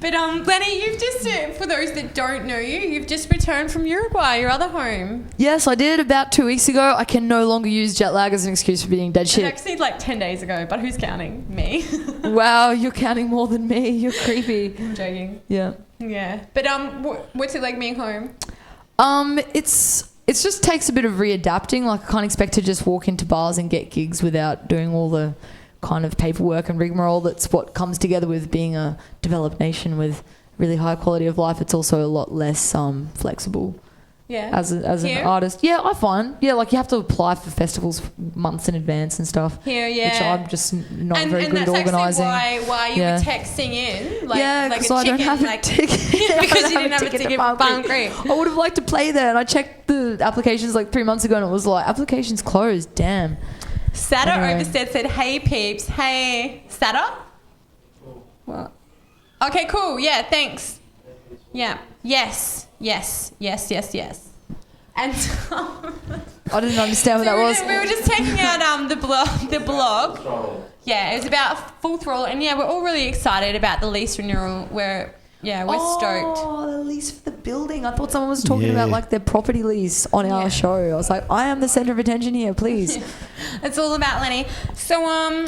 But Glennie, you've just for those that don't know you, you've just returned from Uruguay, your other home. Yes, I did about 2 weeks ago. I can no longer use jet lag as an excuse for being dead It's shit. actually like 10 days ago, but who's counting? Me. Wow, you're counting more than me. You're creepy. I'm joking. Yeah. Yeah. But what's it like being home? It's just takes a bit of readapting. Like, I can't expect to just walk into bars and get gigs without doing all the kind of paperwork and rigmarole that's what comes together with being a developed nation with really high quality of life. It's also a lot less flexible. Yeah. As an Here? artist. Yeah, I find. Yeah, like you have to apply for festivals months in advance and stuff. Here, yeah. Which I'm just not and very good at organising. That's why you Yeah. were texting in. Like, Yeah, like because a I don't chicken, have a like, ticket. because you didn't have a ticket for Palm Creek. I would have liked to play there, and I checked the applications like 3 months ago, and it was like, applications closed. Damn. Sada Anyway. Overstead said, "Hey peeps, hey Sada." What? Okay, cool. Yeah, thanks. Yeah. Yes. And I didn't understand what that was. we were just taking out the blog. Yeah, it was about Full Throttle, and yeah, we're all really excited about the lease renewal. We're stoked. Oh, the lease for the building. I thought someone was talking Yeah. about like their property lease on our show. I was like, I am the centre of attention here, please. It's all about Lenny. So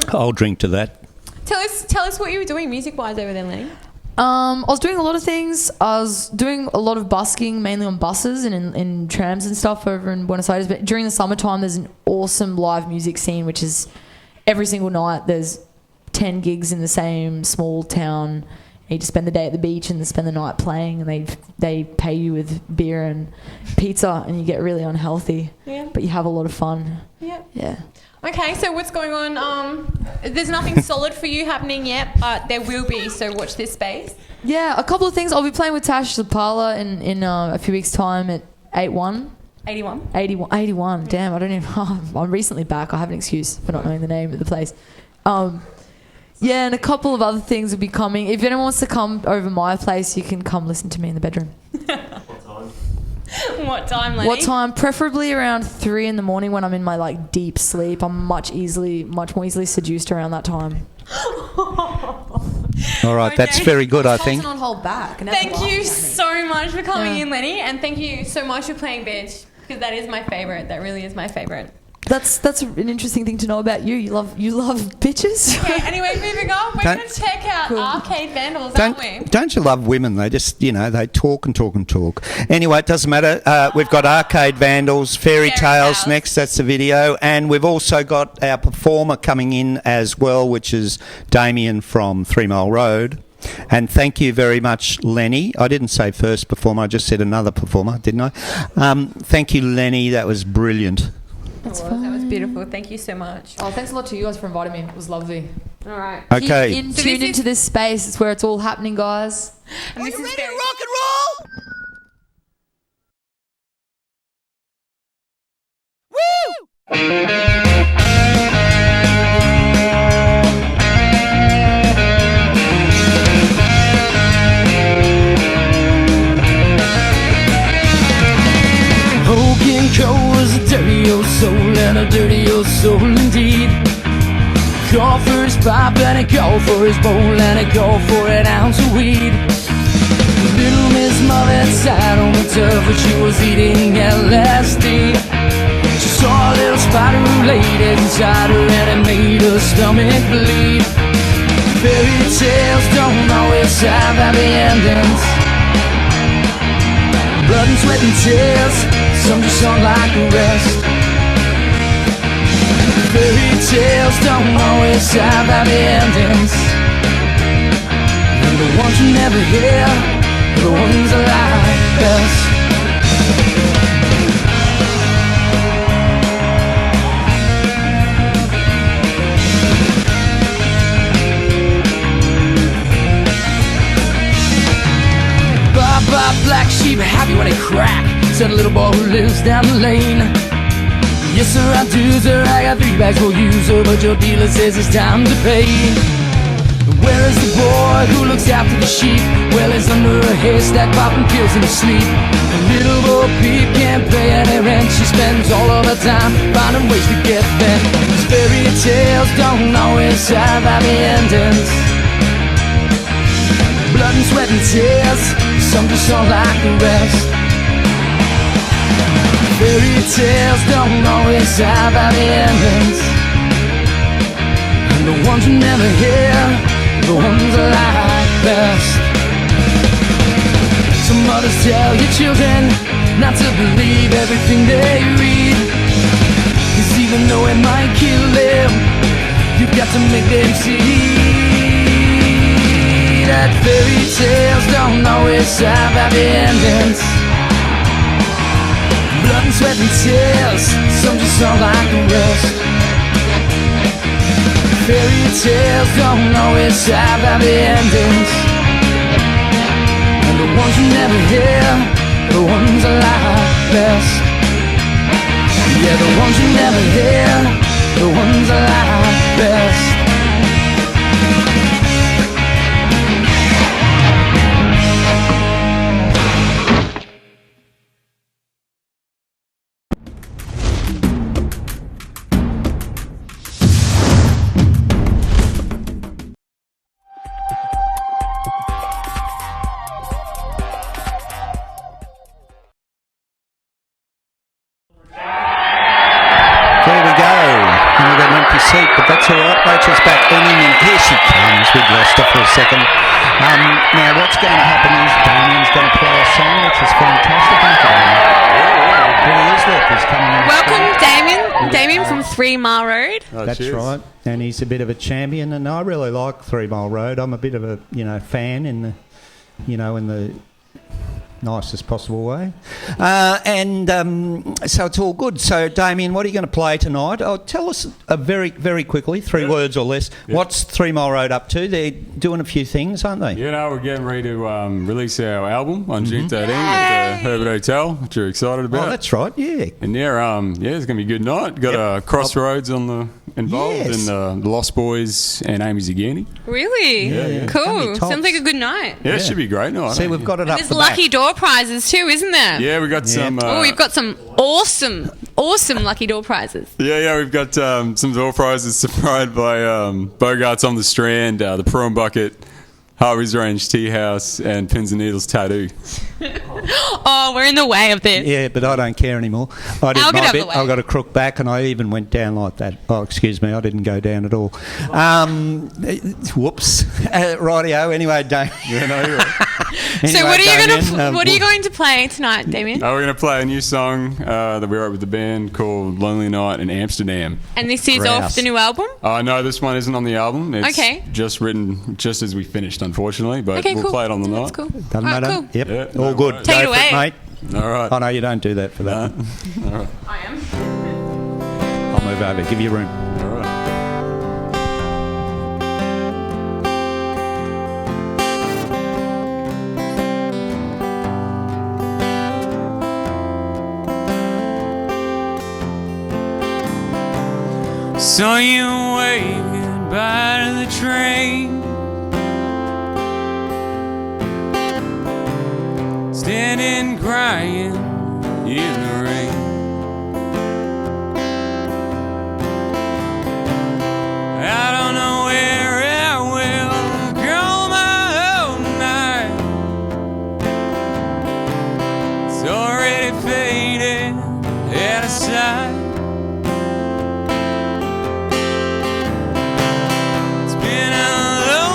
I'll drink to that. tell us what you were doing music wise over there, Lenny. I was doing a lot of things. I was doing a lot of busking, mainly on buses and in trams and stuff over in Buenos Aires. But during the summertime, there's an awesome live music scene, which is every single night there's 10 gigs in the same small town You just spend the day at the beach and spend the night playing, and they pay you with beer and pizza, and you get really unhealthy. Yeah. But you have a lot of fun. Yeah. Yeah. Okay, so what's going on? There's nothing solid for you happening yet, but there will be, so watch this space. Yeah, a couple of things. I'll be playing with Tash the Parlour in a few weeks' time at 81. 81. Damn, I don't even... I'm recently back. I have an excuse for not knowing the name of the place. Yeah, and a couple of other things will be coming. If anyone wants to come over my place, you can come listen to me in the bedroom. What time, Lenny? What time? Preferably around 3 in the morning when I'm in my like deep sleep. I'm much more easily seduced around that time. All right, that's very good, I think. Not hold back. Thank you so much for coming in, Lenny, and thank you so much for playing Bitch, because that is my favourite. That really is my favourite. That's an interesting thing to know about you. You love bitches. Okay, anyway, moving on. We're going to check out Arcade Vandals, aren't we? Don't you love women? They just, they talk and talk and talk. Anyway, it doesn't matter. We've got Arcade Vandals, Fairy Tales next. That's the video. And we've also got our performer coming in as well, which is Damien from 3 Mile Road. And thank you very much, Lenny. I didn't say first performer. I just said another performer, didn't I? Thank you, Lenny. That was brilliant. That was beautiful. Thank you so much. Oh, thanks a lot to you guys for inviting me. It was lovely. All right. Okay. Tune into this space. It's where it's all happening, guys. And this is Ready to rock and roll? Hogan Cole was a dirty old soul, and a dirty old soul indeed. Called for his pipe and he called for his bowl, and he called for an ounce of weed. Little Miss Mother sat on the turf when she was eating LSD. She saw a little spider who laid inside her, and it made her stomach bleed. Fairy tales don't always have happy endings. Blood and sweat and tears, some just aren't like the rest. Fairy tales don't always have happy endings. And the ones you never hear, the ones I like best. Bye, black sheep, happy when they crack, said a little boy who lives down the lane. Yes sir, I do sir, I got 3 bags for you sir, but your dealer says it's time to pay. Where is the boy who looks after the sheep? Well, he's under a haystack popping pills in his sleep. The little Bo Peep can't pay any rent. She spends all of her time finding ways to get bent. These fairy tales don't always have happy endings. Blood and sweat and tears, some just aren't like the rest. Fairy tales don't always have happy endings. And the ones you never hear, the ones I like best. Some mothers tell your children not to believe everything they read, 'cause even though it might kill them, you've got to make them see that fairy tales don't always have happy endings. Blood and sweat and tears, some just aren't like the rest. Fairy tales don't always have happy endings. And the ones you never hear, the ones I like best. Yeah, the ones you never hear, the ones I like best. But that's all right. Rachel's back any minute. Here she comes. We'd lost her for a second. Now, what's going to happen is Damien's going to play a song, which is fantastic. Billy Islet is coming on. Welcome, Damien. Damien from 3 Mile Road. That's right, and he's a bit of a champion, and I really like 3 Mile Road. I'm a bit of a fan in the nicest possible way, and so it's all good. So Damien, what are you going to play tonight? Tell us very quickly, 3 words or less. Yep. What's 3 Mile Road up to? They're doing a few things, aren't they? Yeah, no, we're getting ready to release our album on June 13th at the Herbert Hotel, which we're excited about. Oh, that's right, yeah. And it's going to be a good night. Got Crossroads involved, and the Lost Boys and Amy Zagani. Really? Yeah. Cool. Sounds like a good night. Yeah, it should be a great night. See, we've got it up There's the lucky back. door prizes too, isn't there? Yeah, we got some. we've got some awesome lucky door prizes. Yeah, we've got some door prizes supplied by Bogarts on the Strand, the Prawn Bucket, Harvey's Range Tea House, and Pins and Needles Tattoo. Oh, we're in the way of this. Yeah, but I don't care anymore. I did I'll get my out of bit. the way. I got a crook back, and I even went down like that. Oh, excuse me, I didn't go down at all. Whoops. Rightio. Anyway, Damien. Yeah, no, you're right. So what are you going to play tonight, Damien? We're going to play a new song that we wrote with the band called Lonely Night in Amsterdam. And this is off the new album? No, this one isn't on the album. It's Okay. just written just as we finished, unfortunately, but Okay, we'll cool. play it on the night. That's cool. Doesn't matter. Cool. Yep. Yeah, all no good. worries. Take Go it for away. mate. All right. Oh, no, you don't do that for that. All right. I am. I'll move over. Give you room. All right. Saw you waving by to the train, standing crying in the rain. I don't know where I will go my whole night. It's already faded out of sight. It's been a long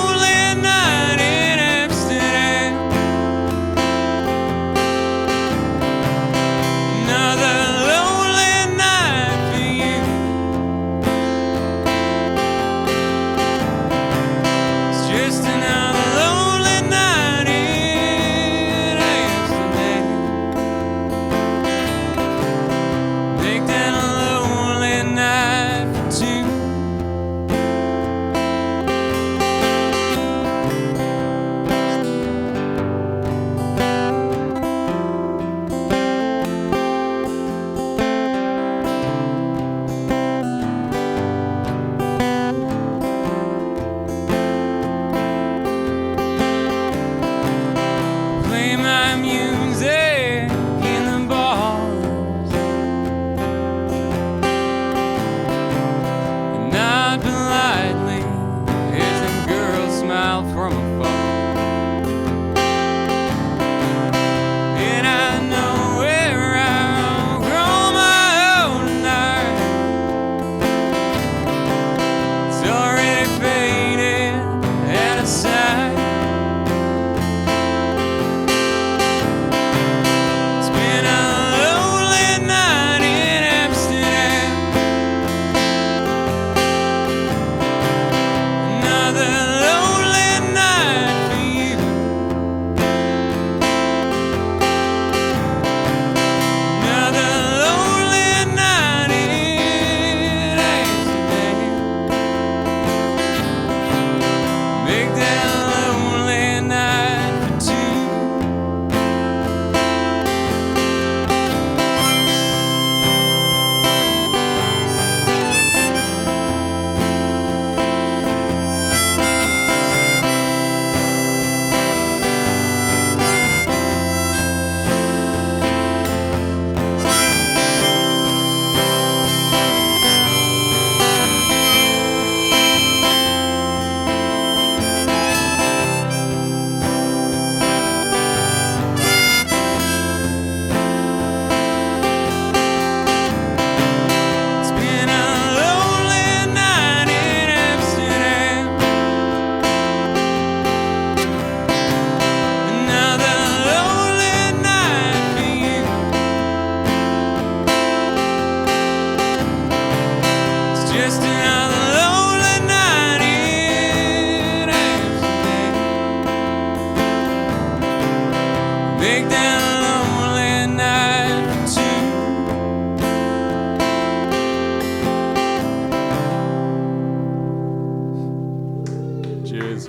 Cheers.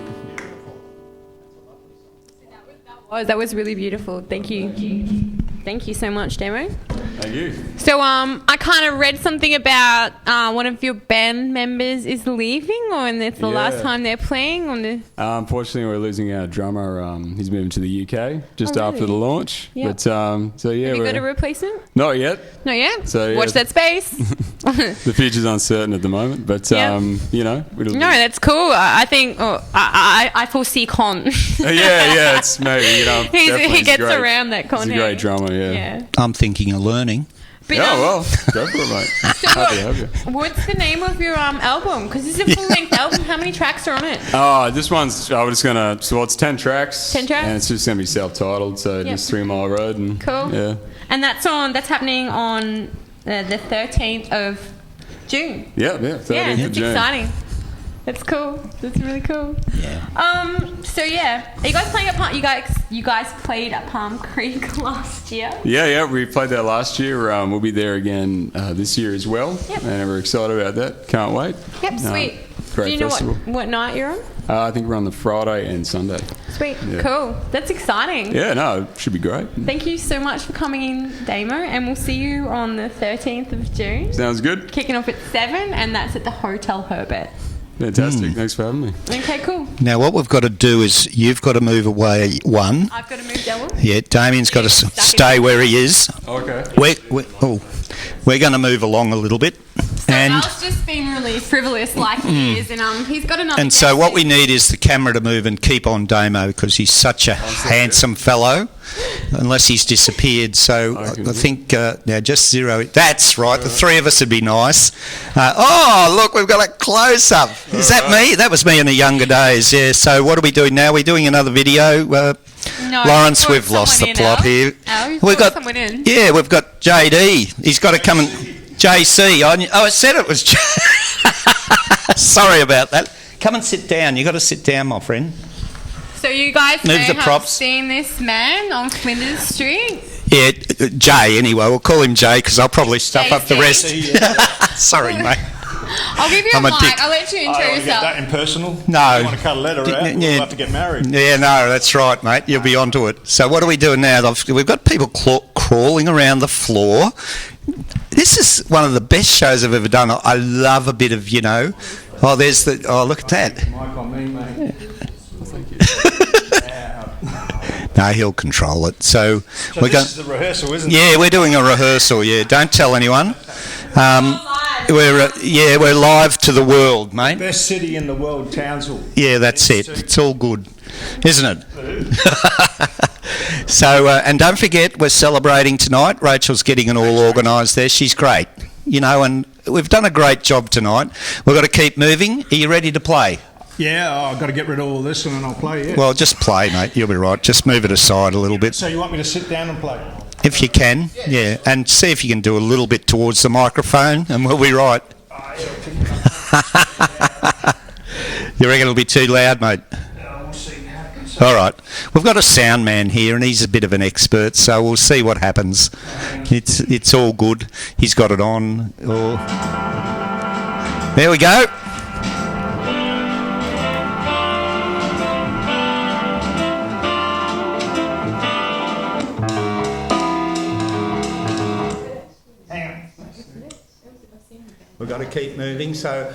Oh, that was really beautiful. Thank you. Thank you so much, Demo. Thank you. So I kind of read something about one of your band members is leaving, and it's the last time they're playing. Unfortunately, we're losing our drummer. He's moving to the UK just after the launch. Yep. But so yeah, Have you got a replacement? not yet. Not yet. So, yeah. Watch that space. The future's uncertain at the moment, but you know, No, that's cool. I think I foresee Con. yeah, it's maybe He gets great. around that Con. He's a great drummer. Yeah. I'm thinking of learning. But, well, go for it, mate. Happy to have you. What's the name of your album? Because this is a full-length album. How many tracks are on it? Oh, this one's. I was just gonna. So it's 10 tracks. 10 tracks? And it's just gonna be self-titled. So just 3 Mile Road and. Cool. Yeah. And that's happening on the 13th of June. Yeah. 13th of it's June. exciting. That's cool. That's really cool. Yeah. So yeah, are you guys playing at Palm? You guys played at Palm Creek last year. Yeah. We played there last year. We'll be there again this year as well. Yep. And we're excited about that. Can't wait. Yep. Sweet. Great Do you know festival. what night you're on? I think we're on the Friday and Sunday. Sweet. Yeah. Cool. That's exciting. Yeah. No, it should be great. Thank you so much for coming in, Damo, and we'll see you on the 13th of June. Sounds good. Kicking off at 7, and that's at the Hotel Herbert. Fantastic. Thanks for having me. Okay, cool. Now, what we've got to do is you've got to move away one. I've got to move that one. Yeah, Damien's got to stay where he is. Okay. We're going to move along a little bit. And Al's just being really frivolous like he is, and he's got another and so what we need is the camera to move and keep on Damo because he's such a handsome fellow, unless he's disappeared. So I think now just zero it. That's right. The three of us would be nice. Look, we've got a close up. Is that me? That was me in the younger days. Yeah. So what are we doing now? We're doing another video. Lawrence, we've lost the plot here. We've got someone in. Yeah, we've got JD. He's got to come and. JC, I said it was. Sorry about that. Come and sit down. You got to sit down, my friend. So you guys Move may the have props. seen this man on Flinders Street. Yeah, Jay. Anyway, we'll call him Jay because I'll probably stuff up the rest. Sorry, mate. I'll give you I'm a a mic. dick. I'll let you intro yourself. Get that impersonal? No. You want to cut a letter out? We'll have to get married. Yeah, no, that's right, mate. You'll be onto it. So what are we doing now? We've got people crawling around the floor. This is one of the best shows I've ever done. I love a bit of, there's the. Oh, look at that. Mic on me, mate. No, he'll control it. So we're this going. is the rehearsal, isn't it? Yeah, we're doing a rehearsal. Yeah, don't tell anyone. We're live to the world, mate. Best city in the world, Townsville. Yeah, that's it. It's all good, isn't it? So, and don't forget, we're celebrating tonight. Rachel's getting it all organised there. She's great, and we've done a great job tonight. We've got to keep moving. Are you ready to play? Yeah, I've got to get rid of all this and then I'll play, yeah. Well, just play, mate. You'll be right. Just move it aside a little bit. So you want me to sit down and play? If you can, yeah. And see if you can do a little bit towards the microphone and we'll be right. You reckon it'll be too loud, mate? We'll see what happens. All right. We've got a sound man here and he's a bit of an expert, so we'll see what happens. It's all good. He's got it on. There we go. We've got to keep moving, so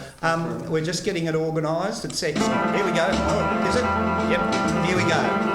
we're just getting it organised. It's here we go. Oh, is it? Yep. Here we go.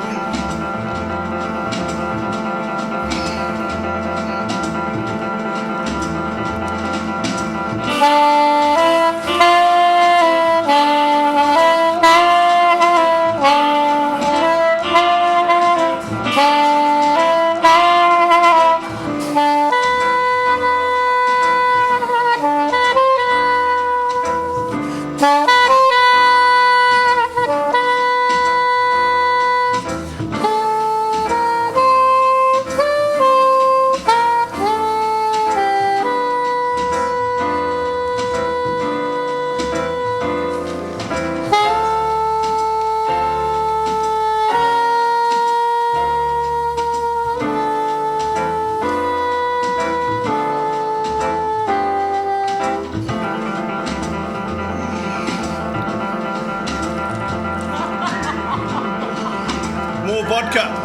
vodka.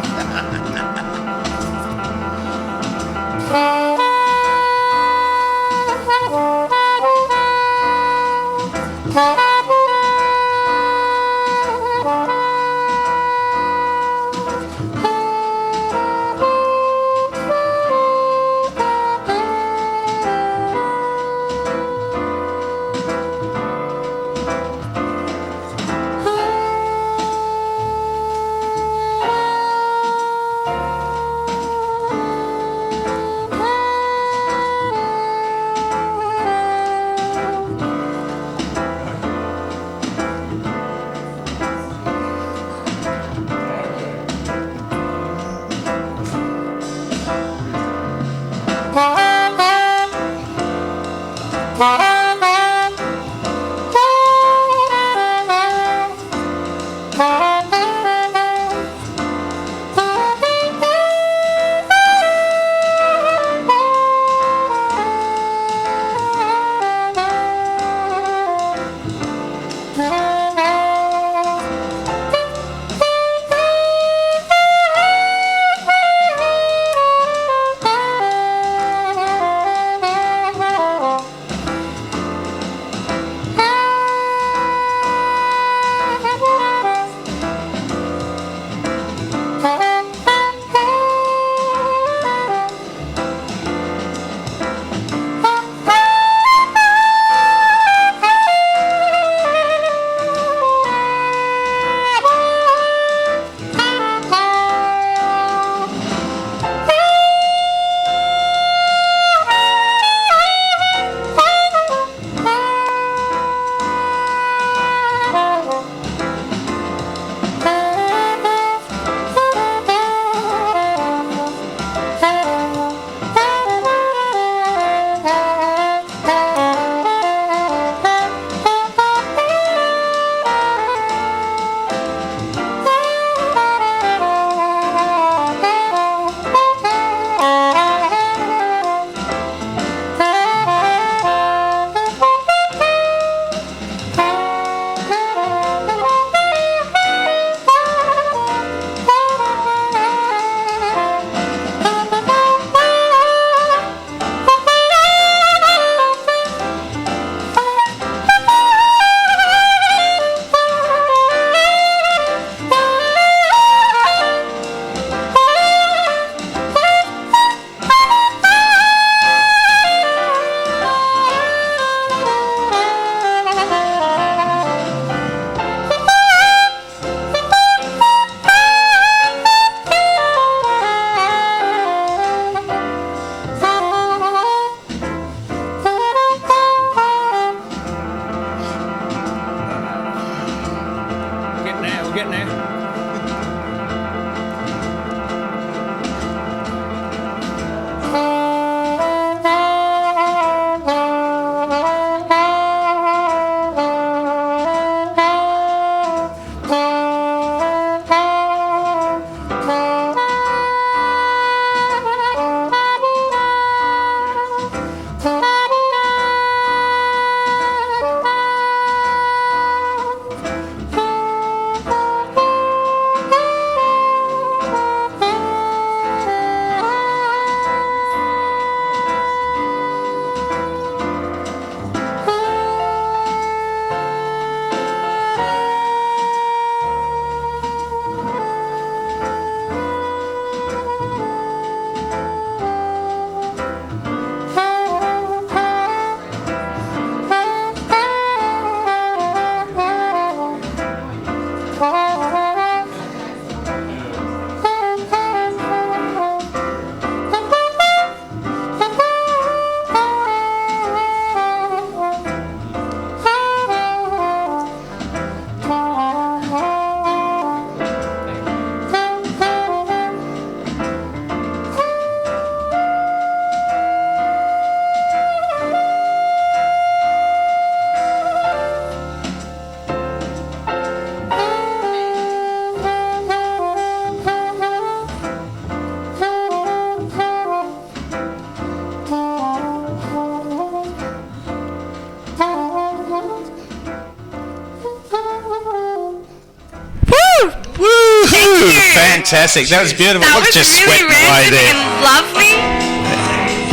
Fantastic. That was beautiful. That Look, was just really sweating away random there. and lovely.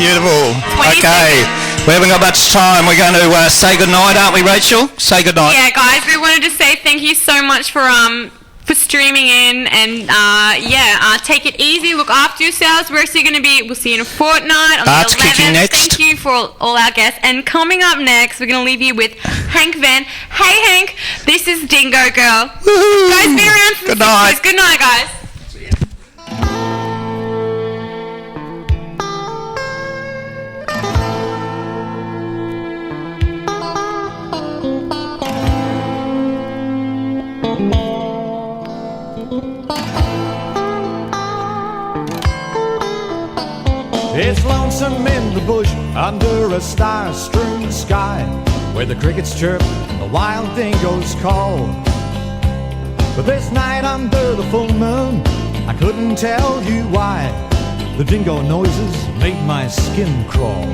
Beautiful. 20 Okay. We haven't got much time. We're going to say goodnight, aren't we, Rachel? Say goodnight. Yeah, guys, we wanted to say thank you so much for streaming in, and take it easy, look after yourselves. We're actually going to be, we'll see you in a fortnight on Art's the 11th. kicking next. Thank you for all our guests. And coming up next, we're going to leave you with Hank Van. Hey Hank, this is Dingo Girl. Guys, be around for Good night. Good night, guys. It's lonesome in the bush under a star-strewn sky, where the crickets chirp and the wild dingoes call. But this night under the full moon, I couldn't tell you why. The dingo noises made my skin crawl.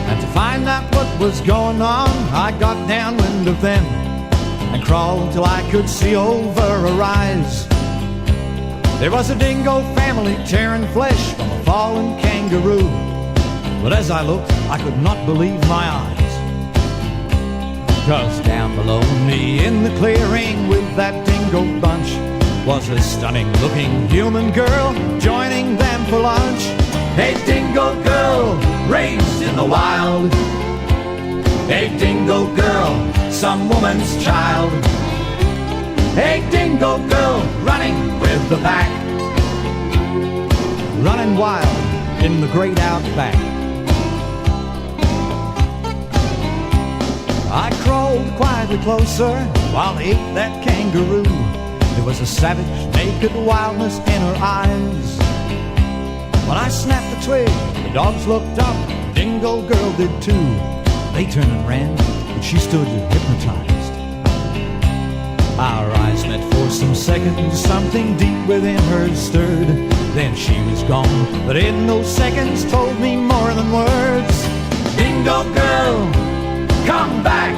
And to find out what was going on, I got downwind of them and crawled till I could see over her eyes. There was a dingo family tearing flesh from a fallen kangaroo. But as I looked, I could not believe my eyes. 'Cause down below me in the clearing with that dingo bunch was a stunning-looking human girl joining them for lunch. A dingo girl raised in the wild. A dingo girl, some woman's child. A dingo girl running with the pack, running wild in the great outback. I crawled quietly closer while I ate that kangaroo. There was a savage, naked wildness in her eyes. When I snapped the twig, the dogs looked up, dingo girl did too. They turned and ran, but she stood hypnotized. Our eyes met for some seconds, something deep within her stirred. Then she was gone, but in those seconds told me more than words. Dingo girl, come back.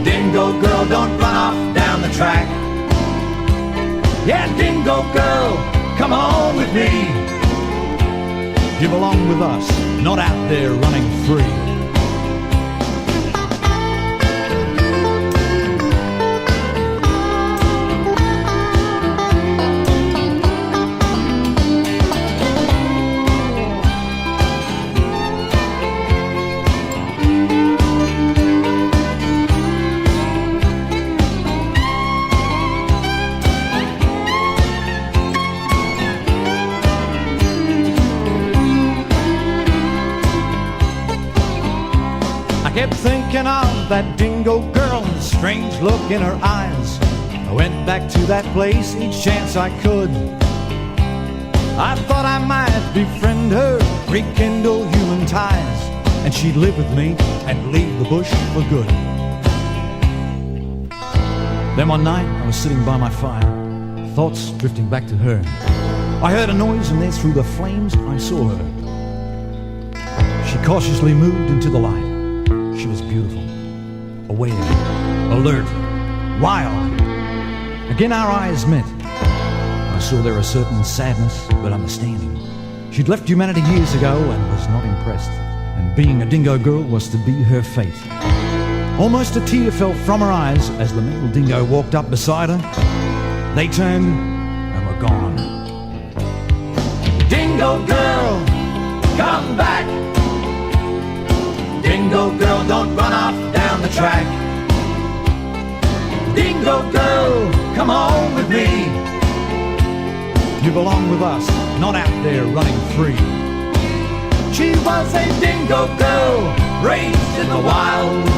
Dingo girl, don't run off down the track. Yeah, dingo girl, come on with me. You belong with us, not out there running free. I kept thinking of that dingo girl and the strange look in her eyes. I went back to that place each chance I could. I thought I might befriend her, rekindle human ties, and she'd live with me and leave the bush for good. Then one night I was sitting by my fire, thoughts drifting back to her. I heard a noise and there through the flames I saw her. She cautiously moved into the light. She was beautiful, aware, alert, wild. Again our eyes met. I saw there a certain sadness but understanding. She'd left humanity years ago and was not impressed, and being a dingo girl was to be her fate. Almost a tear fell from her eyes as the male dingo walked up beside her. They turned and were gone. Dingo girl, come back. Dingo girl, don't run off down the track. Dingo girl, come on with me. You belong with us, not out there running free. She was a dingo girl, raised in the wild.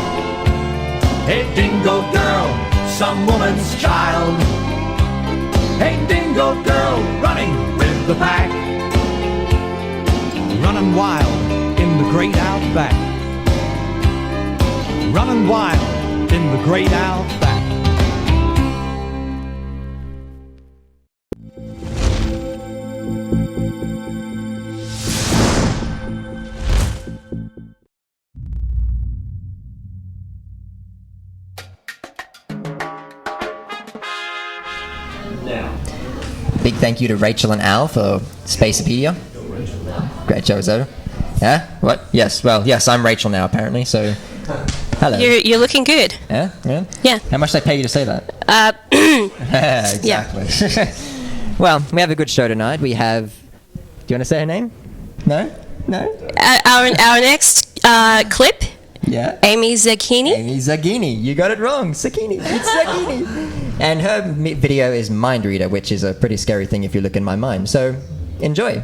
A dingo girl, some woman's child. A dingo girl, running with the pack, running wild in the great outback. Running wild in the great outback. Big thank you to Rachel and Al for Spacepedia. Great show, is that? Yeah? What? Yes. Well, yes, I'm Rachel now, apparently, so... Hello. You're looking good. Yeah? Yeah? Yeah. How much did I pay you to say that? Exactly. Well, we have a good show tonight. We have... Do you want to say her name? No? No? Our next clip. Yeah. Amy Zacchini. Amy Zacchini. You got it wrong. Zacchini. It's Zacchini. And her video is Mind Reader, which is a pretty scary thing if you look in my mind. So, enjoy.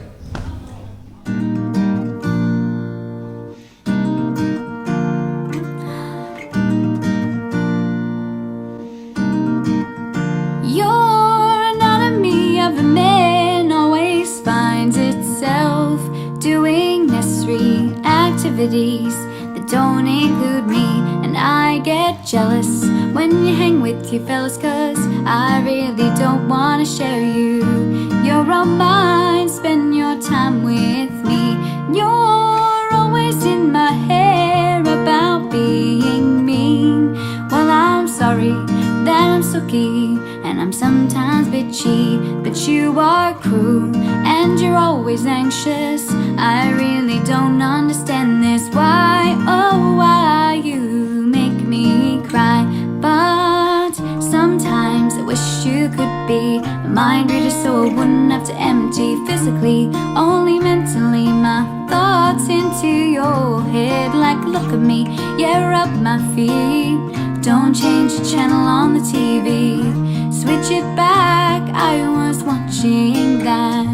Your anatomy of a man always finds itself doing necessary activities that don't include me, and I get jealous when you hang with your fellas, 'cause I really don't wanna share you. You're all mine, spend your time with me. You're always in my hair about being mean. Well, I'm sorry that I'm sucky and I'm sometimes bitchy, but you are cruel and you're always anxious. I really don't understand this. Why, oh why you make me cry? But sometimes I wish you could be a mind reader so I wouldn't have to empty physically, only mentally, my thoughts into your head. Like, look at me, yeah, rub my feet. Don't change the channel on the TV. Switch it back, I was watching that.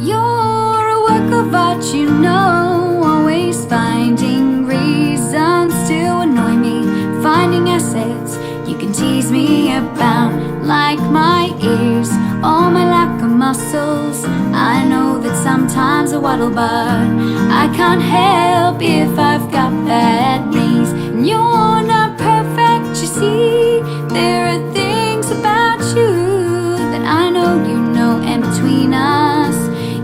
You're a work of art, you know, always finding reasons to annoy me, finding assets you can tease me about, like my ears or my lack of muscles. I know that sometimes I waddle, but I can't help if I've got bad knees. And you're not perfect, you see. There are things about you that I know you know, and between us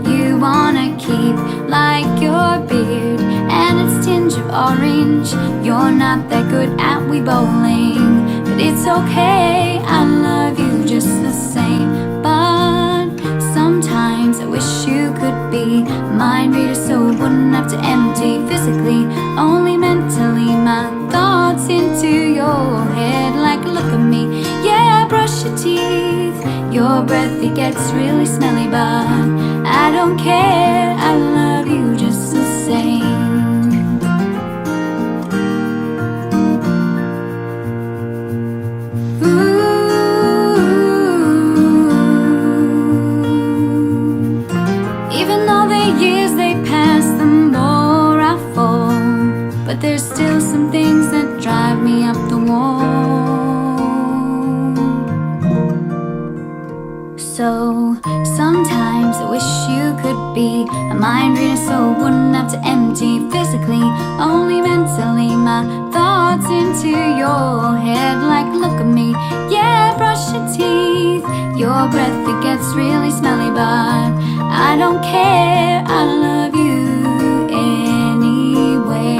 you wanna keep, like your beard and its tinge of orange. You're not that good at Wii bowling, but it's okay, I love you just the same. But sometimes I wish you could be a mind reader so I wouldn't have to empty physically, only mentally, my thoughts into your head. Like, look at me, yeah, brush your teeth. Your breath, it gets really smelly, but I don't care, I love you just the same. Even though the years they pass, the more I fall, but there's still some things that drive me up the wall. So sometimes I wish you could be a mind reader so I wouldn't have to empty physically, only mentally, my thoughts into your head. Like, look at me, yeah, brush your teeth. Your breath, it gets really smelly, but I don't care, I love you anyway.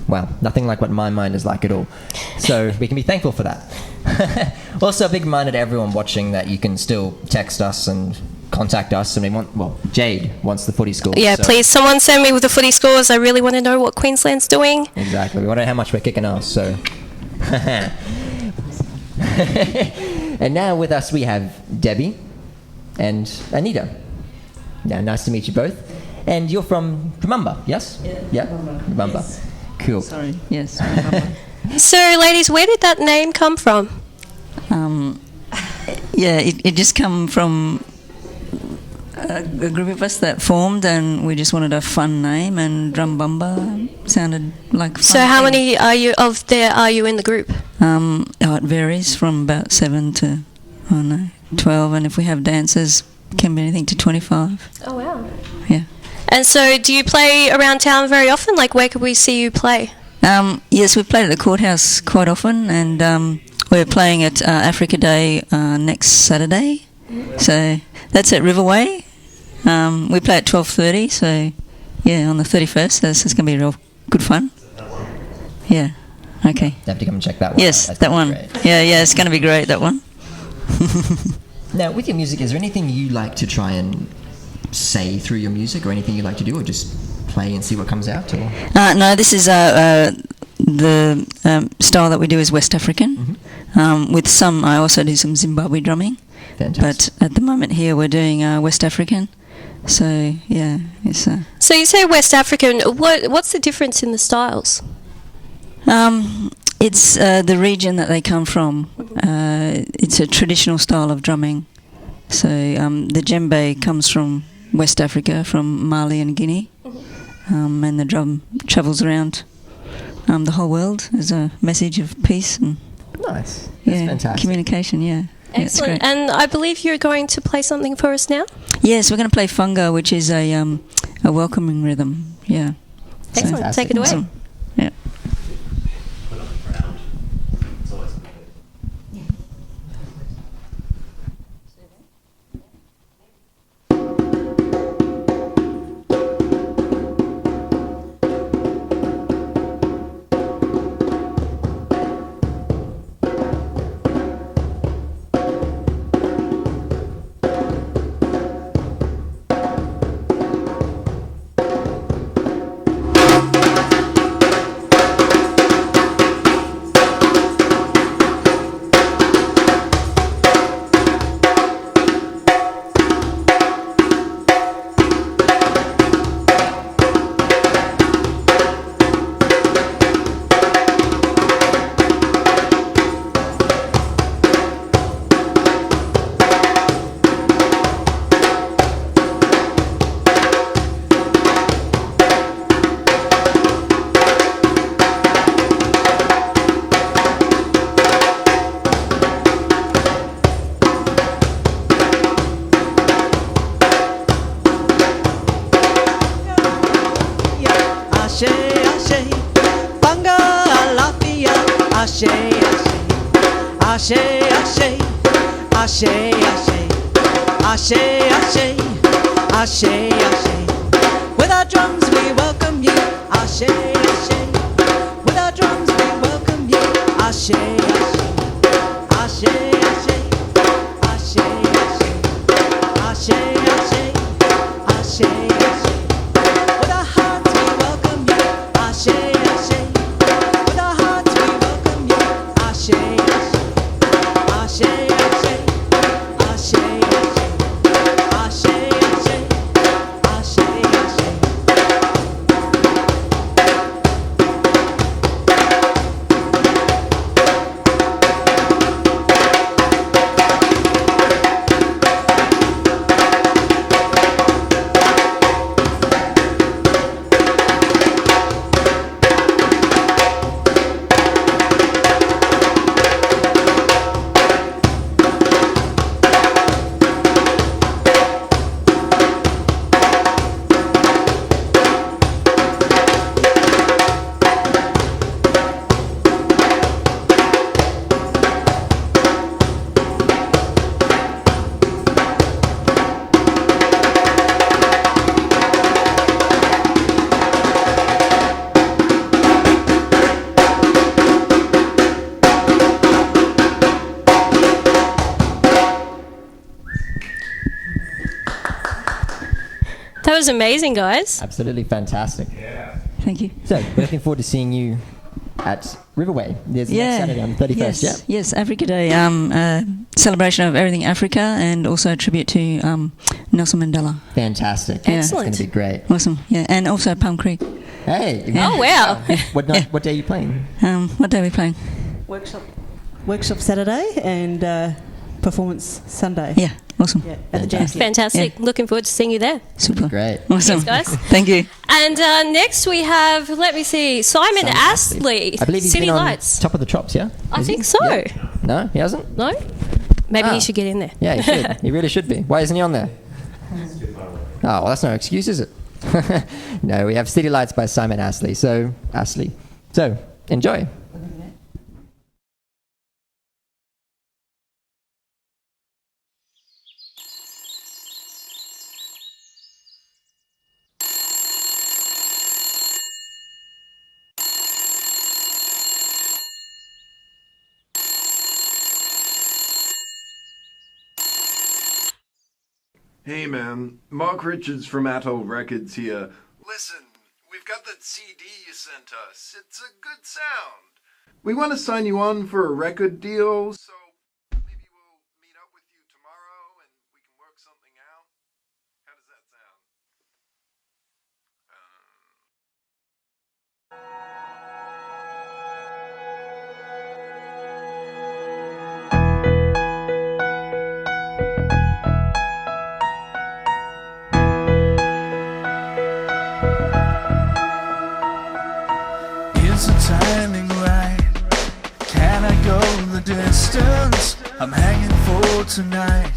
Wow, nothing like what my mind is like at all. So we can be thankful for that. Also, a big reminder to everyone watching that you can still text us and contact us. And we want, well, Jade wants the footy scores. Yeah, so- please, someone send me with the footy scores. I really want to know what Queensland's doing. Exactly. We want to know how much we're kicking ass, so. And now with us we have Debbie and Anita. Now, nice to meet you both. And you're from Mumba, yes? Yeah. Mumba. Yes. Cool. Sorry, yes. So, ladies, where did that name come from? Yeah, it just come from a group of us that formed, and we just wanted a fun name, and Drumbumba sounded like a fun So, how thing. many are you in the group? It varies from about 7 to, 12, and if we have dancers, it can be anything to 25. Oh, wow. Yeah. And so, do you play around town very often? Like, where could we see you play? Yes, we played at the courthouse quite often, and we're playing at Africa Day next Saturday. So that's at Riverway. We play at 12:30. So yeah, on the 31st. So it's going to be real good fun. Yeah. Okay. You have to come and check that one. Yes, That's that gonna one. be great. Yeah, it's going to be great. That one. Now, with your music, is there anything you like to try and say through your music, or anything you like to do, or just play and see what comes out? Or? No, this is the style that we do is West African. With some, I also do some Zimbabwe drumming. Fantastic. But at the moment here, we're doing West African. So yeah, it's. So you say West African. What's the difference in the styles? It's the region that they come from. It's a traditional style of drumming. So the djembe comes from West Africa, from Mali and Guinea, and the drum travels around the whole world as a message of peace and nice. That's fantastic. Communication. Yeah. Excellent. And I believe you're going to play something for us now. Yes, we're going to play funga, which is a welcoming rhythm. Yeah. Excellent. Fantastic. Take it away. Awesome. Yeah. With our drums we welcome you, Ashe, Ashe. With our drums we welcome you, Ashe, Ashe. Ashe, Ashe. Ashe, Ashe. Ashe, Ashe. With our hearts we welcome you, Ashe, Ashe. With our hearts we welcome you, Ashe, Ashe. Ashe, Ashe. Ashe, Ashe. Ashe, Ashe. That was amazing, guys. Absolutely fantastic. Thank you. So we're looking forward to seeing you at Riverway. There's next Saturday on the 31st. Yes, yes, Africa Day. Celebration of everything Africa, and also a tribute to Nelson Mandela. Fantastic. Yeah. It's going to be great. Awesome. Yeah, and also Palm Creek. Hey. Yeah. Oh, wow. What night? What day are you playing? What day are we playing? Workshop Saturday and performance Sunday. Yeah, awesome. Yeah, at the Jam. Fantastic. Looking forward to seeing you there. Super. Great. Awesome. Thanks, guys. Thank you. And next we have, let me see, Simon Astley. I believe he's City been on Lights. Top of the Chops, yeah? I Is think he? so. Yeah. No, he hasn't? No? Maybe Ah. he should get in there. Yeah, he should. He really should be. Why isn't he on there? Oh, well, that's no excuse, is it? No, we have City Lights by Simon Astley. So, enjoy. Hey man, Mark Richards from Atoll Records here. Listen, we've got that CD you sent us. It's a good sound. We want to sign you on for a record deal, so maybe we'll meet up with you tomorrow and we can work something out. How does that sound? Is the timing right? Can I go the distance? I'm hanging for tonight.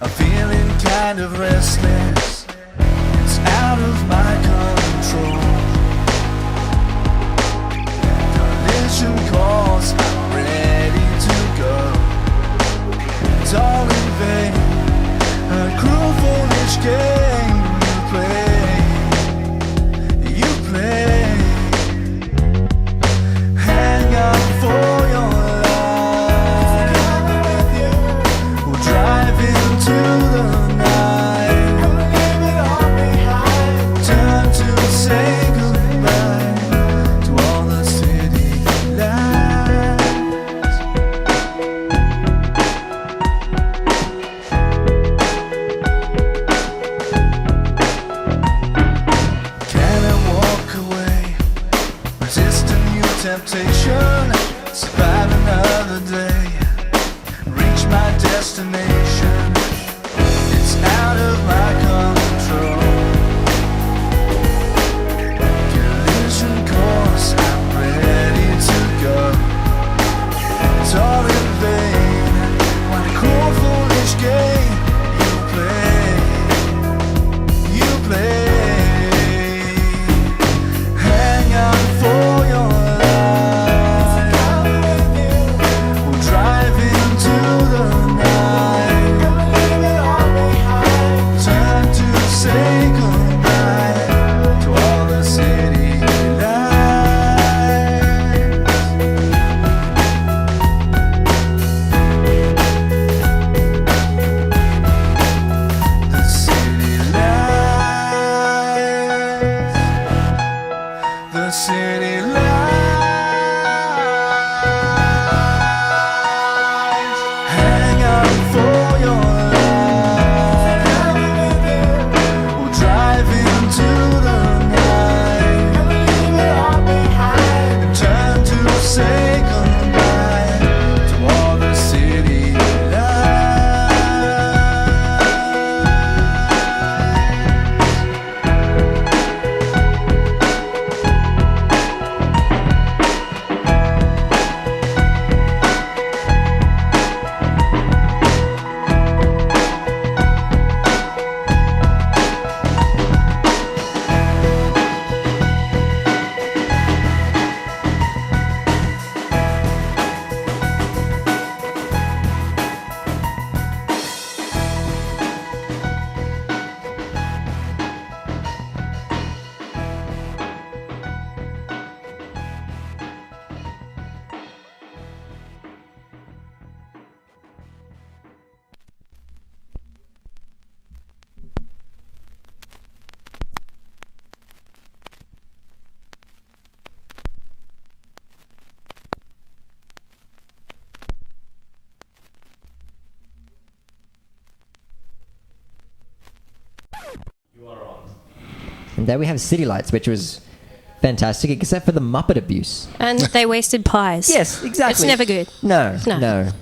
I'm feeling kind of restless. It's out of my control. Collision course, I'm ready to go. It's all in vain. A cruel, foolish game you play. Hang on for your life. We'll drive into the night. Turn to say goodbye to all the city lights. Can I walk away? Resist a new temptation, survive another day, reach my destination. It's out of my control. Collision course, I'm ready to go. It's all in vain. What a cruel, foolish game you play. Hang on for your life. We'll drive into the night. Time to say goodbye to all the city lights. The city lights. The city lights. Hang on for your life. We'll drive into the night. And turn to say goodbye to all the city lights. And there we have City Lights, which was fantastic, except for the Muppet abuse. And they wasted pies. Yes, exactly. It's never good. No.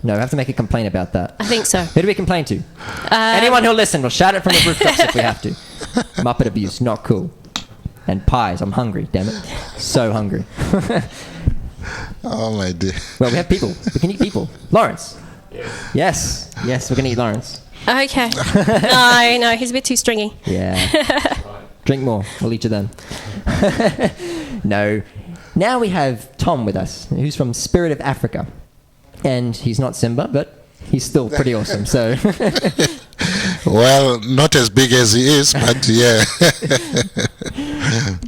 We have to make a complaint about that. I think so. Who do we complain to? Anyone who'll listen. We'll shout it from the rooftops if we have to. Muppet abuse, not cool. And pies. I'm hungry, damn it. So hungry. Oh, my dear. Well, we have people. We can eat people. Lawrence. Yes, we're going to eat Lawrence. Okay. No, he's a bit too stringy. Yeah. Drink more. We'll eat you then. No. Now we have Tom with us, who's from Spirit of Africa. And he's not Simba, but he's still pretty awesome. So, Well, not as big as he is, but yeah.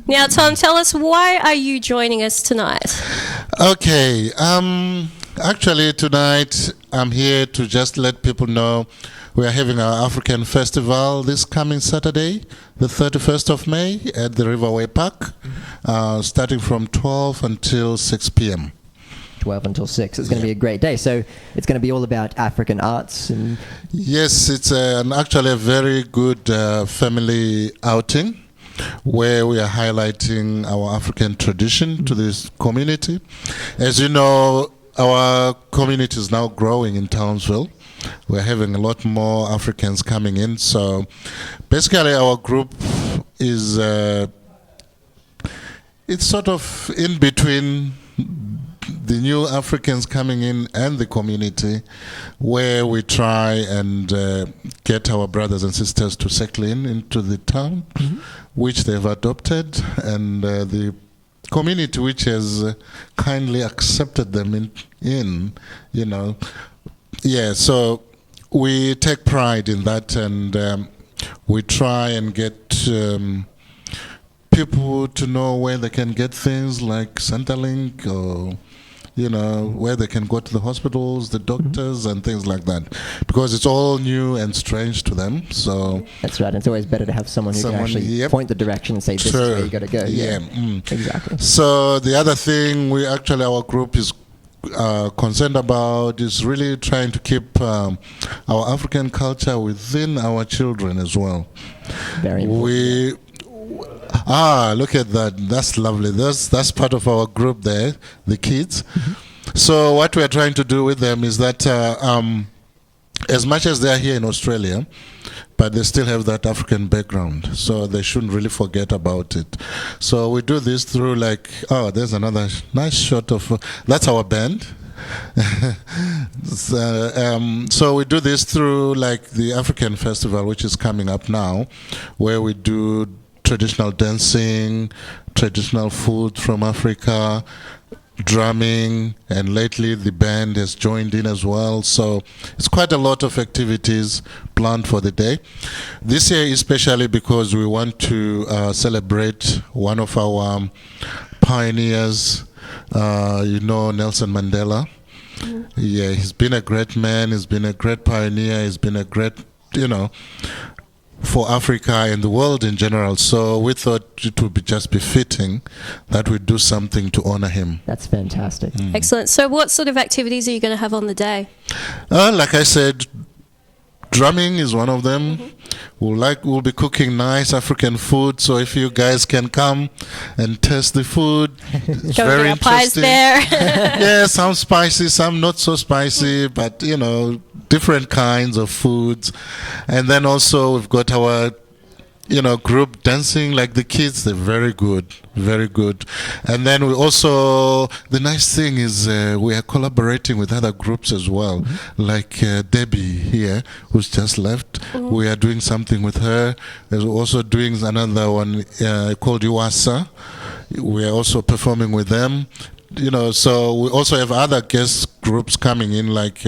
Now, Tom, tell us, why are you joining us tonight? Okay. Actually, tonight I'm here to just let people know we are having our African Festival this coming Saturday, the 31st of May, at the Riverway Park, starting from 12 until 6 p.m. 12 until 6. It's going to be a great day. So it's going to be all about African arts. And Yes, it's actually a very good family outing where we are highlighting our African tradition to this community. As you know, our community is now growing in Townsville. We're having a lot more Africans coming in. So basically our group is it's sort of in between the new Africans coming in and the community, where we try and get our brothers and sisters to settle into the town, which they've adopted, and the community which has kindly accepted them in, you know. Yeah, so we take pride in that, and we try and get people to know where they can get things like Centrelink, or you know, where they can go to the hospitals, the doctors, and things like that, because it's all new and strange to them. So that's right. It's always better to have someone who can actually point the direction and say, this is where you got to go. Yeah, exactly. So the other thing our group is concerned about is really trying to keep our African culture within our children as well. Very important. Look at that. That's lovely. That's part of our group there, the kids. So what we're trying to do with them is that as much as they're here in Australia, but they still have that African background, so they shouldn't really forget about it. So we do this through there's another nice shot of, that's our band. So we do this through the African Festival, which is coming up now, where we do traditional dancing, traditional food from Africa, drumming, and lately the band has joined in as well. So it's quite a lot of activities planned for the day. This year especially because we want to celebrate one of our pioneers, Nelson Mandela. Yeah, he's been a great man, he's been a great pioneer, he's been a great, for Africa and the world in general. So we thought it would just be fitting that we do something to honor him. That's fantastic. Excellent. So what sort of activities are you going to have on the day? Like I said, drumming is one of them. We'll be cooking nice African food, so if you guys can come and taste the food, it's very interesting. Pies there. Yeah, some spicy, some not so spicy, but different kinds of foods. And then also we've got our group dancing, like the kids. They're very good, very good. And then we also, the nice thing is we are collaborating with other groups as well, like Debbie here, who's just left. We are doing something with her. We're also doing another one called Uwasa. We are also performing with them. So we also have other guest groups coming in, like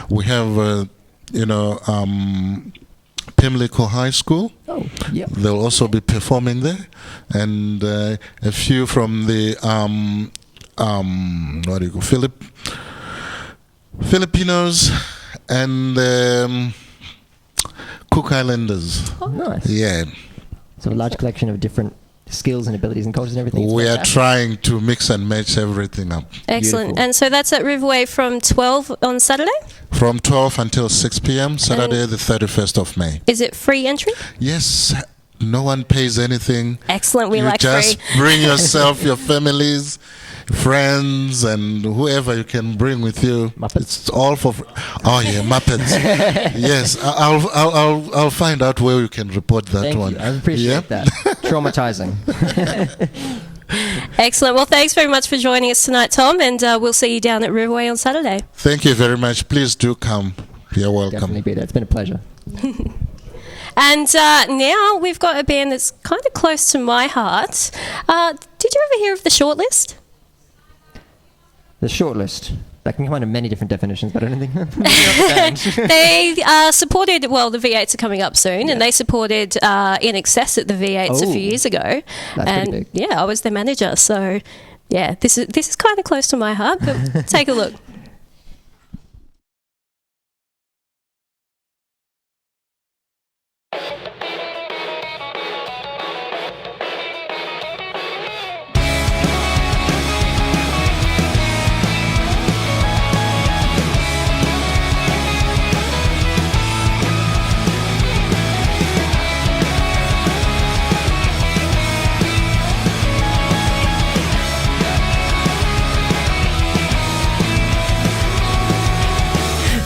we have Pimlico High School. Oh, yeah. They'll also be performing there, and a few from the Filipinos and Cook Islanders. Oh, nice. Yeah. So a large collection of different skills and abilities and cultures and everything. We are trying to mix and match everything up. Excellent. Beautiful. And so that's at Riverway from 12 on Saturday? From 12 until 6 p.m. Saturday, the 31st of May. Is it free entry? Yes. No one pays anything. Excellent. We like free. You just bring yourself, your families, friends, and whoever you can bring with you. Muppets. It's all for Muppets. Yes, I'll find out where you can report that. Thank one. You. I appreciate that. Traumatizing. Excellent. Well, thanks very much for joining us tonight, Tom, and we'll see you down at Riverway on Saturday. Thank you very much. Please do come. You're welcome. Definitely be there. It's been a pleasure. And now we've got a band that's kind of close to my heart. Did you ever hear of the Shortlist? The Shortlist. That can come under many different definitions, but I don't think... They supported, well, the V8s are coming up soon, and they supported In Excess at the V8s a few years ago. That's and pretty big. yeah, I was their manager, so yeah, this is kind of close to my heart, but take a look.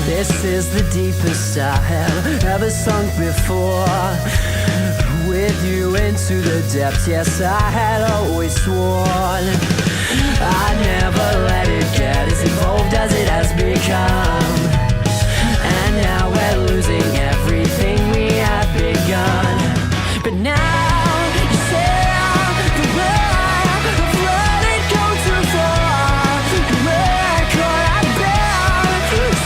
This is the deepest I have ever sunk before. With you into the depths, yes, I had always sworn I'd never let it get as involved as it has become. And now we're losing everything we had begun. But now you say the way I've let it go too far. Where could I be?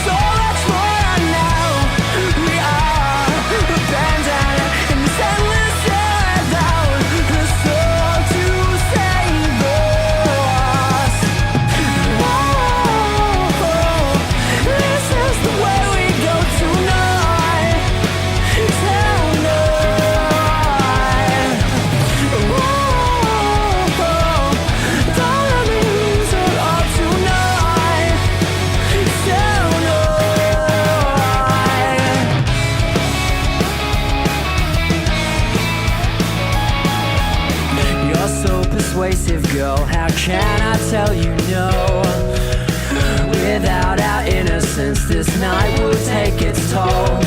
So much more I know. We are abandoned in this endless shadow. The soul to save us. Oh, this is the way we go tonight. Tonight. Oh, don't let me lose it all tonight. Tonight. You're so persuasive, girl. How can I tell you no? Without our innocence, this night will take its toll.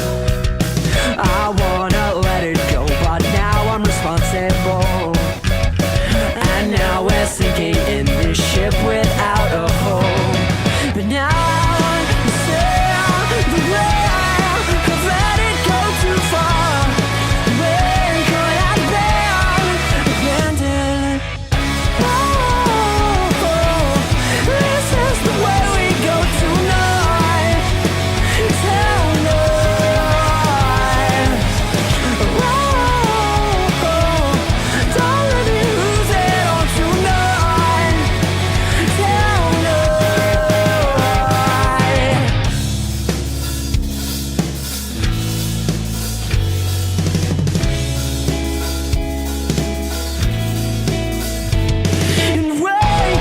I wanna let it go, but now I'm responsible. And now we're sinking in this ship without a home. But now you say the way I've let it go too far. Where could I be? Abandoned. Oh, this is the way we go tonight. Tonight. Oh, don't let me lose it all tonight. And we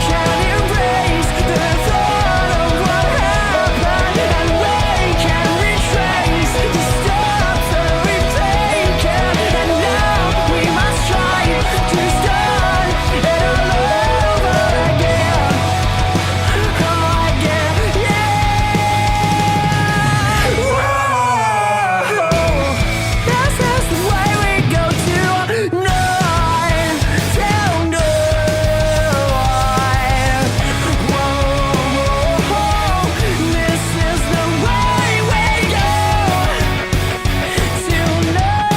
can erase the thought of what happened, and we can retrace the steps that we've taken, and now we must try to start it all over again. Again, yeah. Whoa, this is the way we go tonight. Tonight. Whoa, this is the way we go tonight.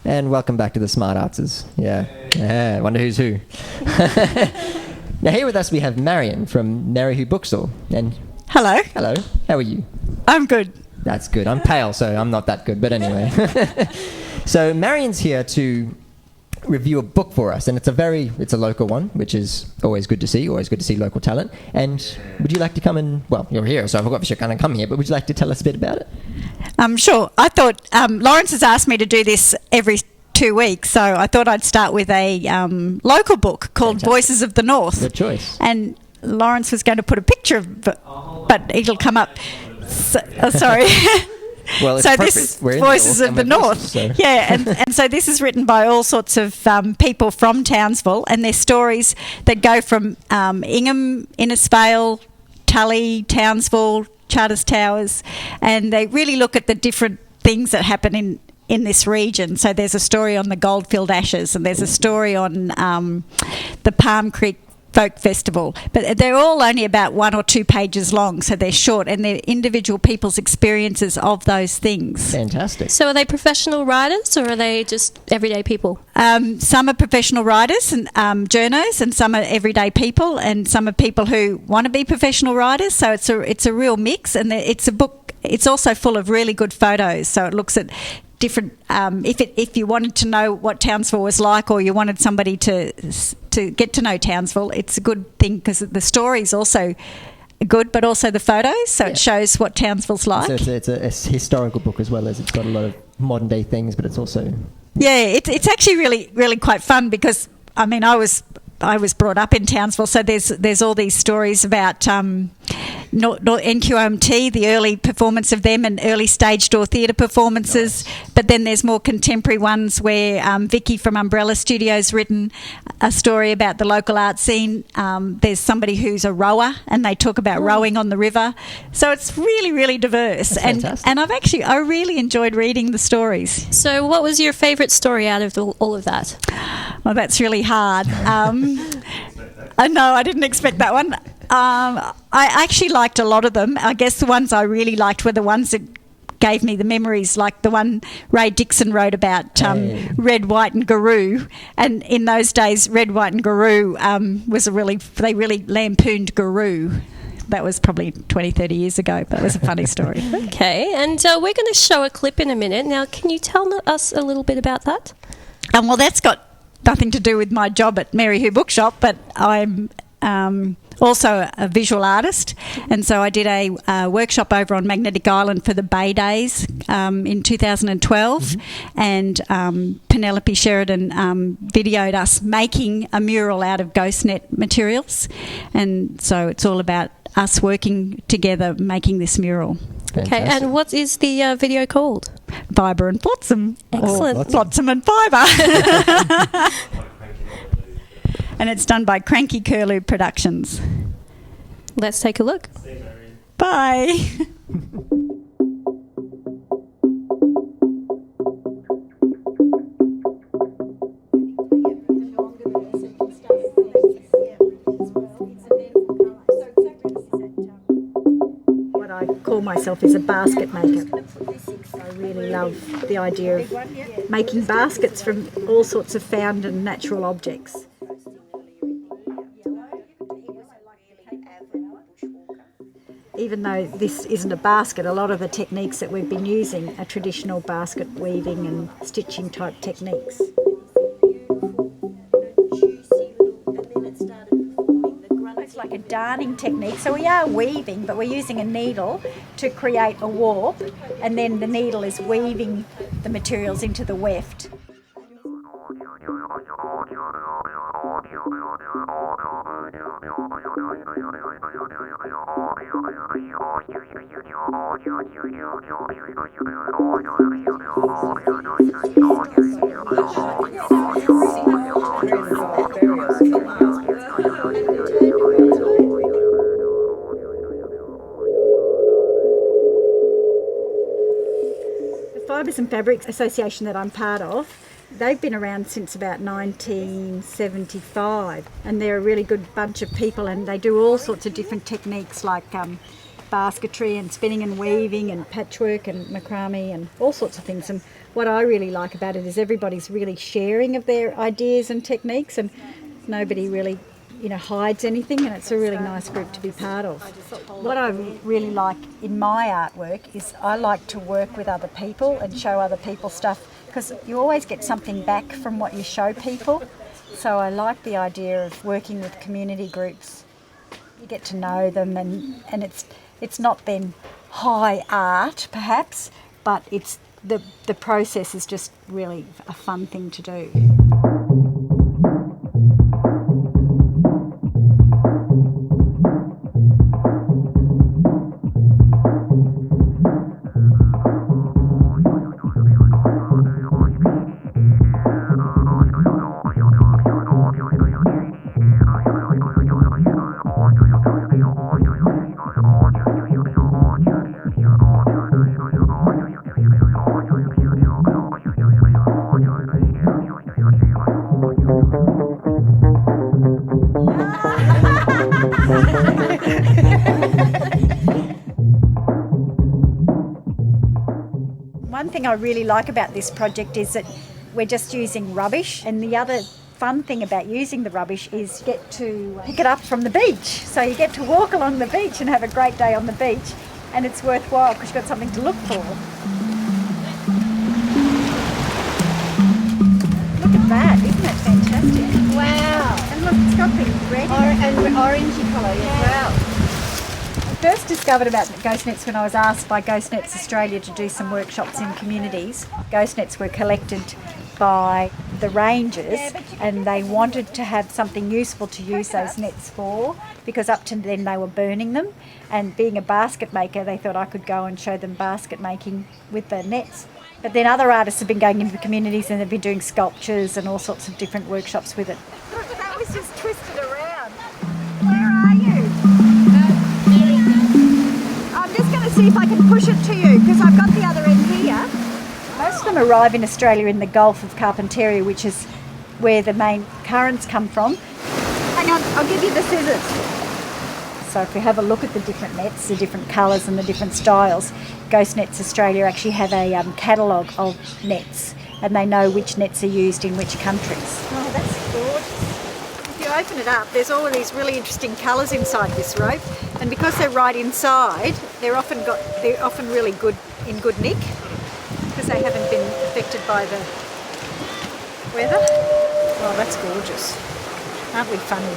And welcome back to the Smart Artsers. Yeah, wonder who's who. Now here with us we have Marion from Mary Who Bookstall. And Hello. hello, how are you? I'm good. That's good. I'm pale, so I'm not that good, but anyway. So Marion's here to review a book for us, and it's a local one, which is always good to see local talent. And would you like to come and, well, you're here, so I've obviously kind of come here, but would you like to tell us a bit about it? Sure. I thought Lawrence has asked me to do this every 2 weeks, so I thought I'd start with a local book called Voices of the North. Good choice. And Lawrence was going to put a picture of it, but it'll come up. Sorry. Well, it's so perfect. this is We're in Voices the of the North, North. so- Yeah, and so this is written by all sorts of people from Townsville, and their stories that go from Ingham, Innisfail, Tully, Townsville, Charters Towers, and they really look at the different things that happen in this region. So there's a story on the Goldfield Ashes, and there's a story on the Palm Creek Folk Festival, but they're all only about 1 or 2 pages long, so they're short, and they're individual people's experiences of those things. Fantastic. So are they professional writers, or are they just everyday people? Some are professional writers and journos, and some are everyday people, and some are people who want to be professional writers. So it's a real mix, and it's a book. It's also full of really good photos, so it looks at different. If you wanted to know what Townsville was like, or you wanted somebody to get to know Townsville, it's a good thing because the story's also good, but also the photos, so it shows what Townsville's like. So it's a historical book as well as it's got a lot of modern day things, but it's also it's actually really quite fun because I mean I was brought up in Townsville, so there's all these stories about NQOMT, the early performance of them, and early stage door theatre performances. Nice. But then there's more contemporary ones where Vicky from Umbrella Studios written a story about the local art scene. There's somebody who's a rower, and they talk about rowing on the river. So it's really diverse. That's fantastic. And I really enjoyed reading the stories. So what was your favourite story out of all of that? Well, that's really hard. No, I didn't expect that one. I actually liked a lot of them. I guess the ones I really liked were the ones that gave me the memories, like the one Ray Dixon wrote about Red, White and Garoo. And in those days, Red, White and Garoo they really lampooned Garoo. That was probably 20, 30 years ago, but it was a funny story. Okay, and we're going to show a clip in a minute. Now, can you tell us a little bit about that? Well, that's got nothing to do with my job at Mary Who Bookshop, but I'm also a visual artist, and so I did a workshop over on Magnetic Island for the Bay Days in 2012, and Penelope Sheridan videoed us making a mural out of GhostNet materials, and so it's all about us working together making this mural. Okay, and what is the video called? Fibre and Flotsam. Excellent. Or Flotsam and Fibre. And it's done by Cranky Curlew Productions. Let's take a look. Bye. What I call myself is a basket maker. I really love the idea of making baskets from all sorts of found and natural objects. Even though this isn't a basket, a lot of the techniques that we've been using are traditional basket weaving and stitching type techniques. It's like a darning technique. So we are weaving, but we're using a needle to create a warp, and then the needle is weaving the materials into the weft. The Fibres and Fabrics Association that I'm part of, they've been around since about 1975, and they're a really good bunch of people, and they do all sorts of different techniques like basketry and spinning and weaving and patchwork and macrame and all sorts of things. And what I really like about it is everybody's really sharing of their ideas and techniques, and nobody really hides anything, and it's a really nice group to be part of. What I really like in my artwork is I like to work with other people and show other people stuff, because you always get something back from what you show people. So I like the idea of working with community groups. You get to know them, and it's not then high art perhaps, but it's the process is just really a fun thing to do. One thing I really like about this project is that we're just using rubbish, and the other fun thing about using the rubbish is you get to pick it up from the beach. So you get to walk along the beach and have a great day on the beach, and it's worthwhile because you've got something to look for. Look at that, isn't that fantastic? Wow. And look, it's got the red and orangey colour as well. I first discovered about ghost nets when I was asked by Ghost Nets Australia to do some workshops in communities. Ghost nets were collected by the rangers, and they wanted to have something useful to use those nets for, because up to then they were burning them, and being a basket maker they thought I could go and show them basket making with the nets. But then other artists have been going into the communities and they've been doing sculptures and all sorts of different workshops with it. Look, that was just twisted around. Where are you? I'm just going to see if I can push it to you, because I've got the other end here. Most of them arrive in Australia in the Gulf of Carpentaria, which is where the main currents come from. Hang on, I'll give you the scissors. So if we have a look at the different nets, the different colours and the different styles, Ghost Nets Australia actually have a catalogue of nets, and they know which nets are used in which countries. Oh, that's gorgeous. If you open it up, there's all of these really interesting colours inside this rope, and because they're right inside, they're often really good in good nick, because they haven't been affected by the weather. Oh, that's gorgeous. Aren't we funny?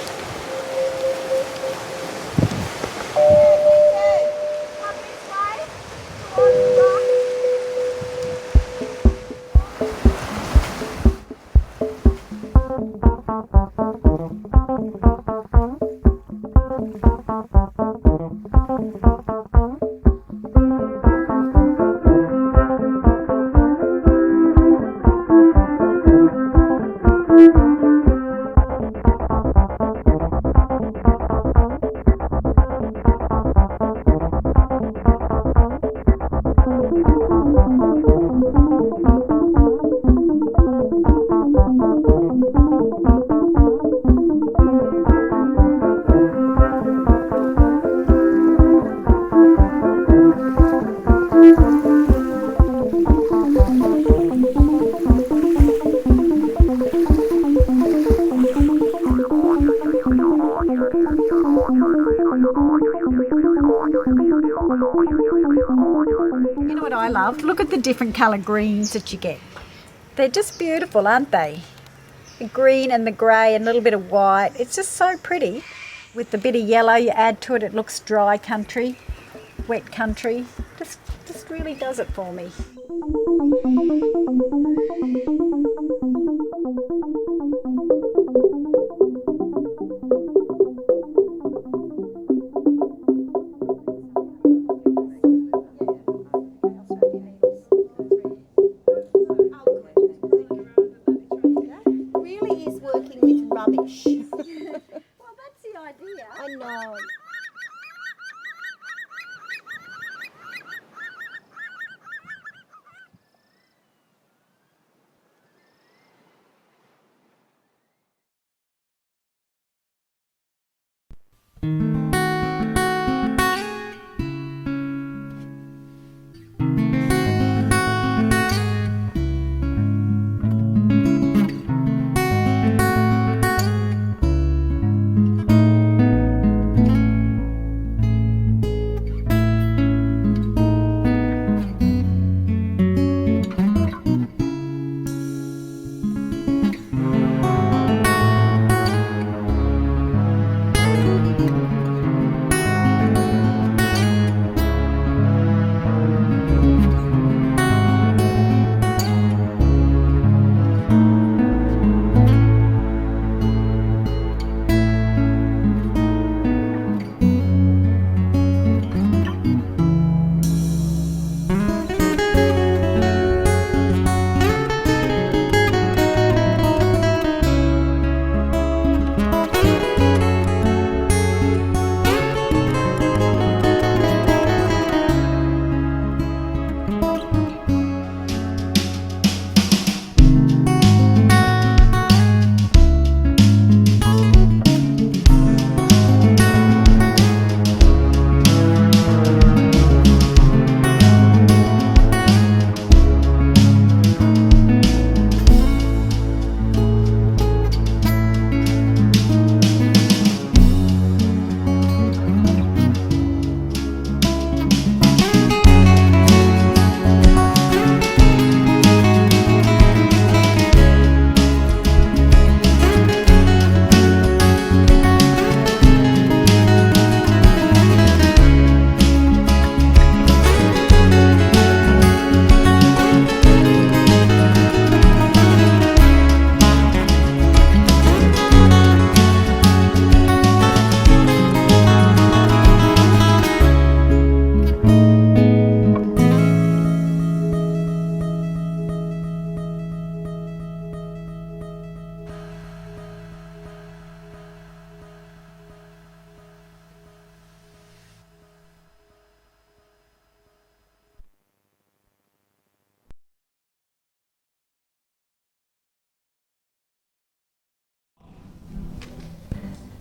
You know what I love? Look at the different colour greens that you get. They're just beautiful, aren't they? The green and the grey and a little bit of white. It's just so pretty. With the bit of yellow you add to it, it looks dry country, wet country. Just really does it for me. Rubbish. Well, that's the idea. I know.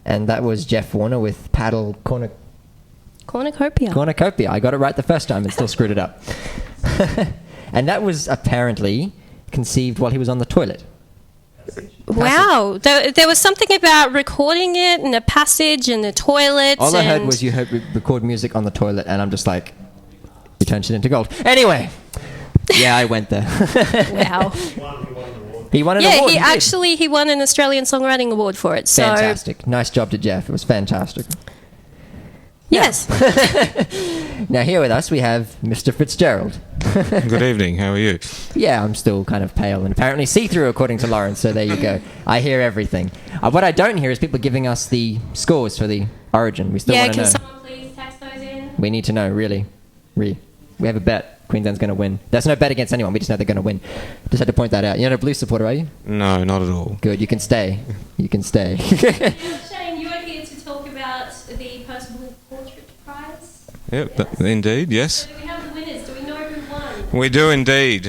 And that was Jeff Warner with Paddle Cornucopia. I got it right the first time and still screwed it up. And that was apparently conceived while he was on the toilet. Wow. There was something about recording it in a passage in the toilet. All I heard was you record music on the toilet, and I'm just like, you turned shit into gold. Anyway, yeah, I went there. Wow. He won an award. He won an Australian Songwriting Award for it. So fantastic. Nice job to Jeff. It was fantastic. Yes. Now here with us we have Mr. Fitzgerald. Good evening. How are you? Yeah, I'm still kind of pale and apparently see-through according to Lawrence, so there you go. I hear everything. What I don't hear is people giving us the scores for the Origin. We still want to know. Yeah, can someone please text those in? We need to know, really. We have a bet. Queensland's going to win. There's no bet against anyone. We just know they're going to win. Just had to point that out. You're not a Blues supporter, are you? No, not at all. Good. You can stay. You can stay. Shane, you are here to talk about the Personal Portrait Prize. Yep, indeed, yes. So do we have the winners? Do we know who won? We do indeed.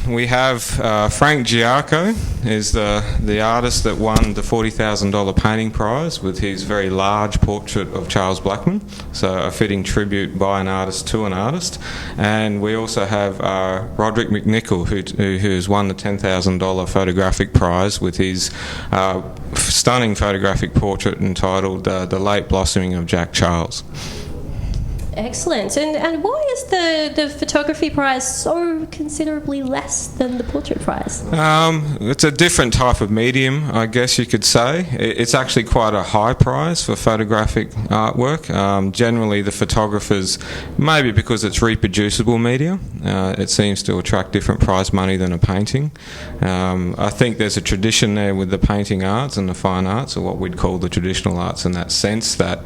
We have Frank Giaco is the artist that won the $40,000 painting prize with his very large portrait of Charles Blackman. So a fitting tribute by an artist to an artist. And we also have Roderick McNichol who's won the $10,000 photographic prize with his stunning photographic portrait entitled The Late Blossoming of Jack Charles. Excellent. And why is the photography prize so considerably less than the portrait prize? It's a different type of medium, I guess you could say. It's actually quite a high prize for photographic artwork. Generally, the photographers, maybe because it's reproducible media, it seems to attract different prize money than a painting. I think there's a tradition there with the painting arts and the fine arts, or what we'd call the traditional arts, in that sense that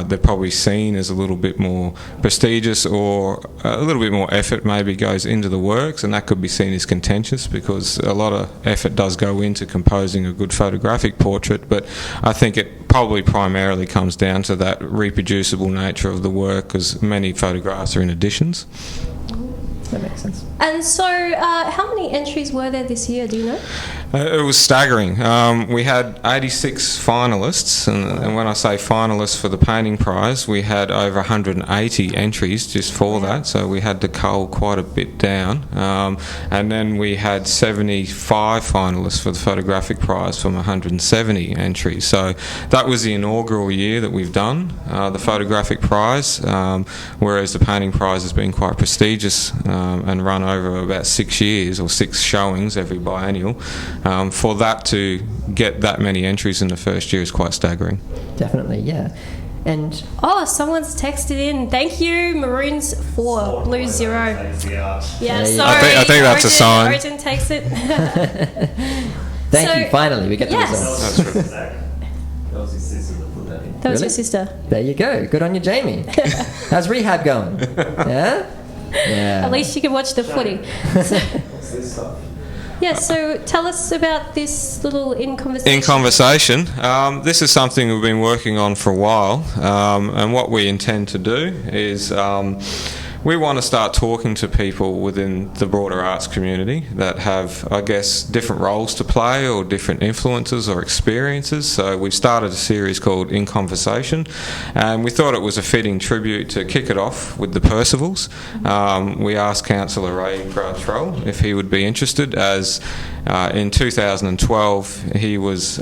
they're probably seen as a little bit more prestigious, or a little bit more effort maybe goes into the works, and that could be seen as contentious because a lot of effort does go into composing a good photographic portrait. But I think it probably primarily comes down to that reproducible nature of the work, because many photographs are in editions. That makes sense. And so, how many entries were there this year? Do you know? It was staggering. We had 86 finalists, and when I say finalists for the painting prize, we had over 180 entries just for that, so we had to cull quite a bit down. And then we had 75 finalists for the photographic prize from 170 entries. So that was the inaugural year that we've done the photographic prize, whereas the painting prize has been quite prestigious and run over about 6 years, or 6 showings every biennial. For that to get that many entries in the first year is quite staggering. Definitely, yeah. And someone's texted in. Thank you, Maroons 4, Blues 0. Yeah, sorry. I think that's a sign. Origin takes it. Thank you. Finally, we get the results. That was your sister. There you go. Good on you, Jamie. How's rehab going? Yeah? Yeah. At least you can watch the footy. What's this stuff? Yeah, so tell us about this little In Conversation. In Conversation. This is something we've been working on for a while, and what we intend to do is we want to start talking to people within the broader arts community that have, I guess, different roles to play or different influences or experiences. So we started a series called In Conversation, and we thought it was a fitting tribute to kick it off with the Percivals. We asked Councillor Ray Gartrell if he would be interested, as in 2012 he was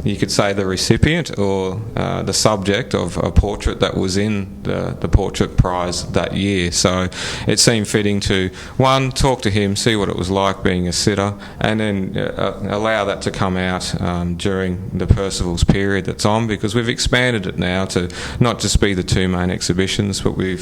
you could say the recipient or the subject of a portrait that was in the portrait prize that year. So it seemed fitting to, one, talk to him, see what it was like being a sitter, and then allow that to come out during the Percival's period that's on, because we've expanded it now to not just be the 2 main exhibitions, but we've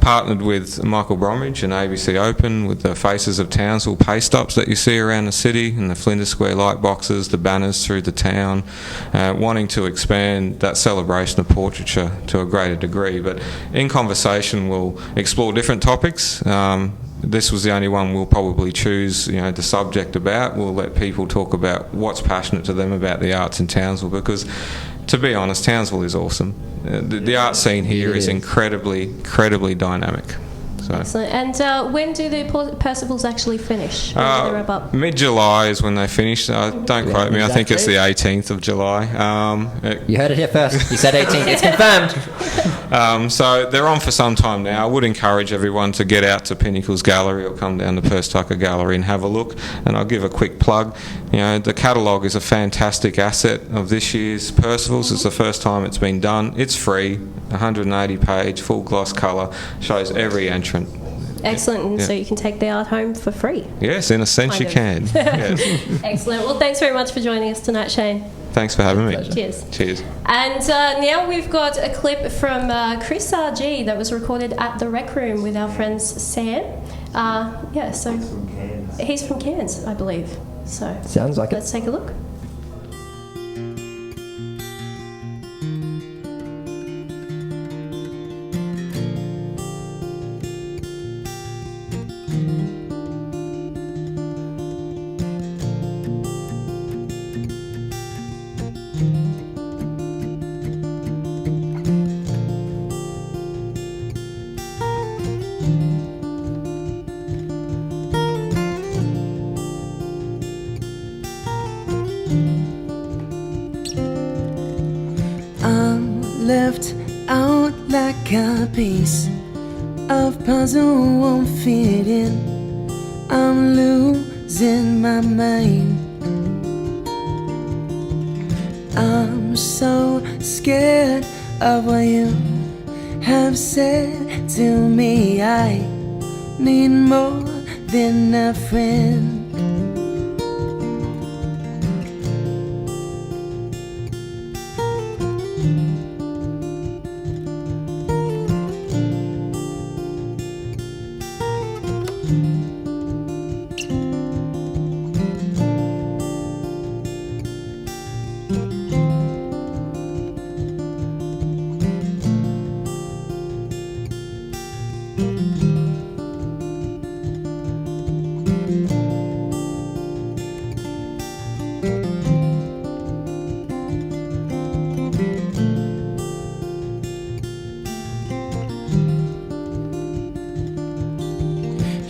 partnered with Michael Bromwich and ABC Open with the Faces of Townsville paste ups that you see around the city, and the Flinders Square light boxes, the banners through the town, wanting to expand that celebration of portraiture to a greater degree. But In Conversation we'll explore different topics. This was the only one we'll probably choose, the subject about. We'll let people talk about what's passionate to them about the arts in Townsville, because, to be honest, Townsville is awesome. The art scene here is incredibly dynamic. So. Excellent. And when do the Percivals actually finish? When do they wrap up? Mid-July is when they finish. Don't quote me. I think it's the 18th of July. You heard it here first. You said 18th. It's confirmed. So they're on for some time now. I would encourage everyone to get out to Pinnacles Gallery or come down to Perth Tucker Gallery and have a look. And I'll give a quick plug. You know, the catalogue is a fantastic asset of this year's Percivals. It's the first time it's been done. It's free, 180-page, full gloss colour, shows every entrant. Excellent. And Yeah. so you can take the art home for free. Yes, in a sense you can. Yes. Excellent. Well, thanks very much for joining us tonight, Shane. Thanks for having me. Cheers. Cheers. And now we've got a clip from Chris RG that was recorded at the Rec Room with our friends Sam. So he's from Cairns, I believe. So sounds like let's take a look. Left out like a piece of puzzle won't fit in. I'm losing my mind. I'm so scared of what you have said to me. I need more than a friend.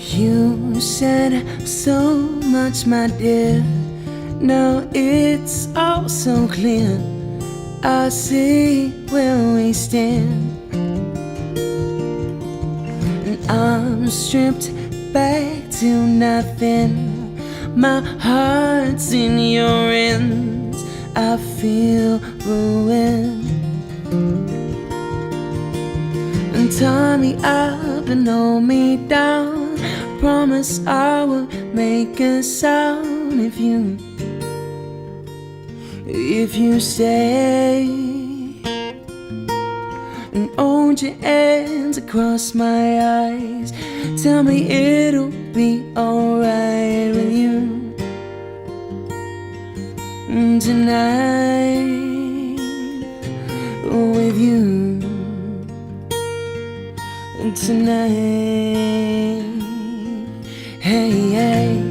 You said so much, my dear. Now it's all so clear. I see where we stand. And I'm stripped back to nothing. My heart's in your hands. I feel ruined. And tie me up and hold me down. Promise I will make a sound if you stay. And hold your hands across my eyes. Tell me it'll be alright with you tonight. With you tonight. Hey, hey.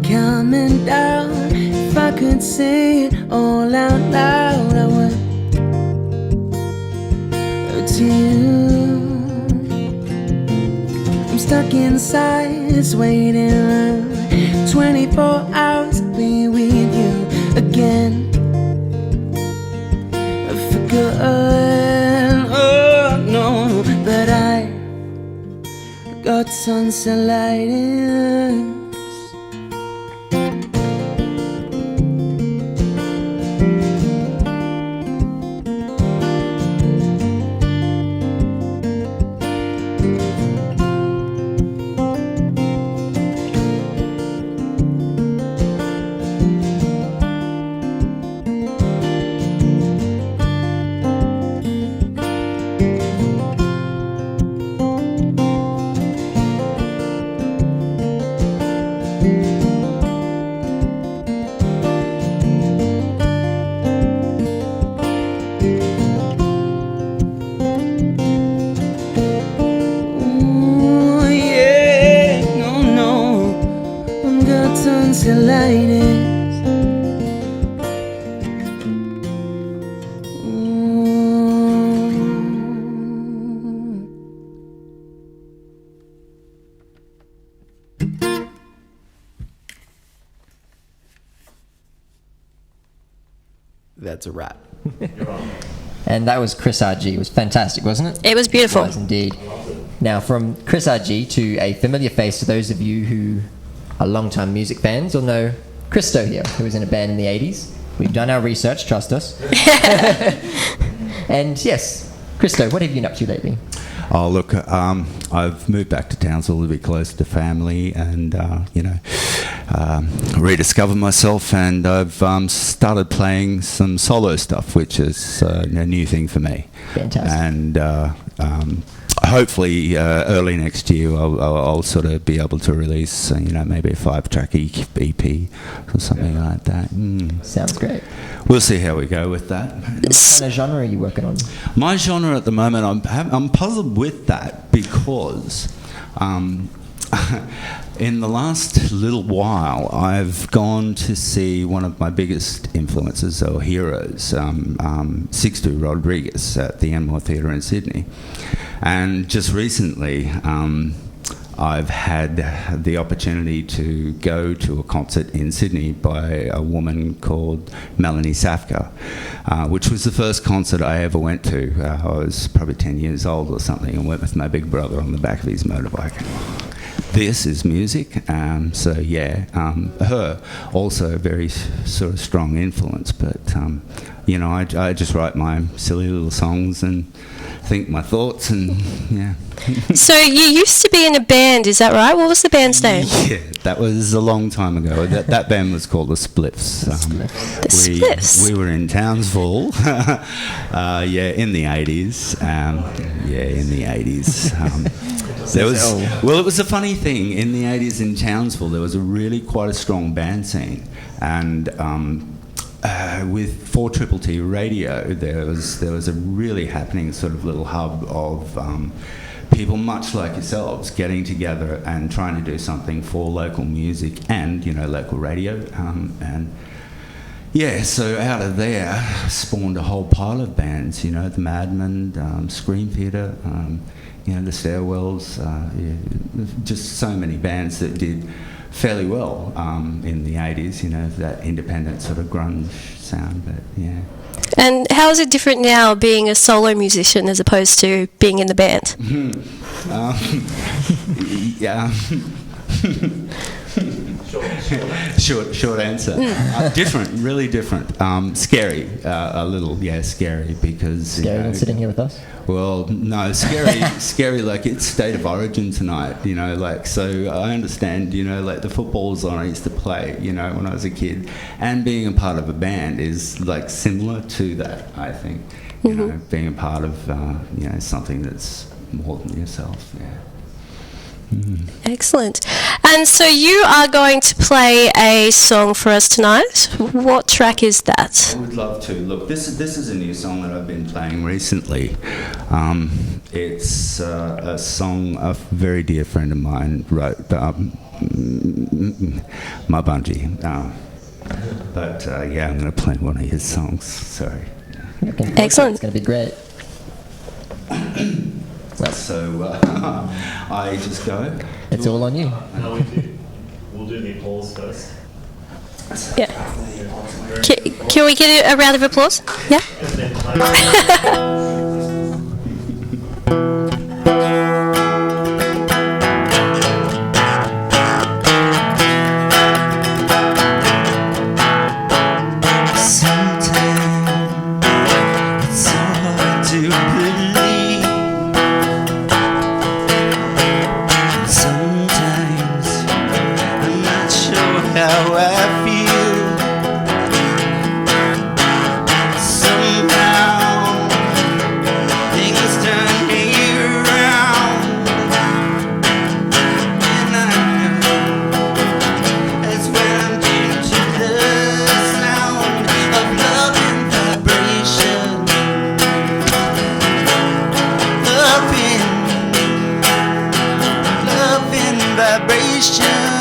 Coming down. If I could say it all out loud, I would. To you, I'm stuck inside this waiting room. 24 hours to be with again. I've forgotten, oh no, but I got tonsillitis. That's a wrap. And that was Chris RG. It was fantastic, wasn't it? It was beautiful. It was indeed. Now, from Chris RG to a familiar face to those of you who are long-time music fans, you'll know Christo here, who was in a band in the 80s. We've done our research, trust us. And yes, Christo, what have you been up to lately? Oh, look, I've moved back to Townsville to be closer to family and, rediscovered myself, and I've started playing some solo stuff, which is a new thing for me. Fantastic. And hopefully early next year I'll sort of be able to release, maybe a 5-track EP or something like that. Sounds great. We'll see how we go with that. What kind of genre are you working on? My genre at the moment, I'm puzzled with that because in the last little while I've gone to see one of my biggest influences or heroes, Sixto Rodriguez at the Enmore Theatre in Sydney. And just recently I've had the opportunity to go to a concert in Sydney by a woman called Melanie Safka, which was the first concert I ever went to. I was probably 10 years old or something, and went with my big brother on the back of his motorbike. This is music, so yeah, her also a very sort of strong influence, but I just write my silly little songs and think my thoughts, and yeah. So you used to be in a band, is that right? What was the band's name? Yeah, that was a long time ago. That band was called the Spliffs. The Spliffs. We were in Townsville, in the 80s. In the 80s. It was a funny thing. In the 80s in Townsville, there was quite a strong band scene, and with 4TTT radio, there was a really happening sort of little hub of people much like yourselves getting together and trying to do something for local music and local radio, so out of there spawned a whole pile of bands, the Madmen, Scream Theatre, the Stairwells, just so many bands that did fairly well in the 80s, that independent sort of grunge sound, but yeah. And how is it different now being a solo musician as opposed to being in the band? Short answer. Different, really different. Scary, a little, scary because... Scary than sitting here with us? Well, no, scary like it's State of Origin tonight, so I understand, the footballs I used to play, when I was a kid, and being a part of a band is similar to that, I think, being a part of, something that's more than yourself, yeah. Excellent. And so you are going to play a song for us tonight. What track is that? I would love to. Look, this is a new song that I've been playing recently. It's a song a very dear friend of mine wrote, my Bungie. But I'm going to play one of his songs. Sorry. Excellent. It's going to be great. So I just go. It's all on you. No, we do. We'll do the applause first. Yeah. Can we get a round of applause? Yeah. vibration.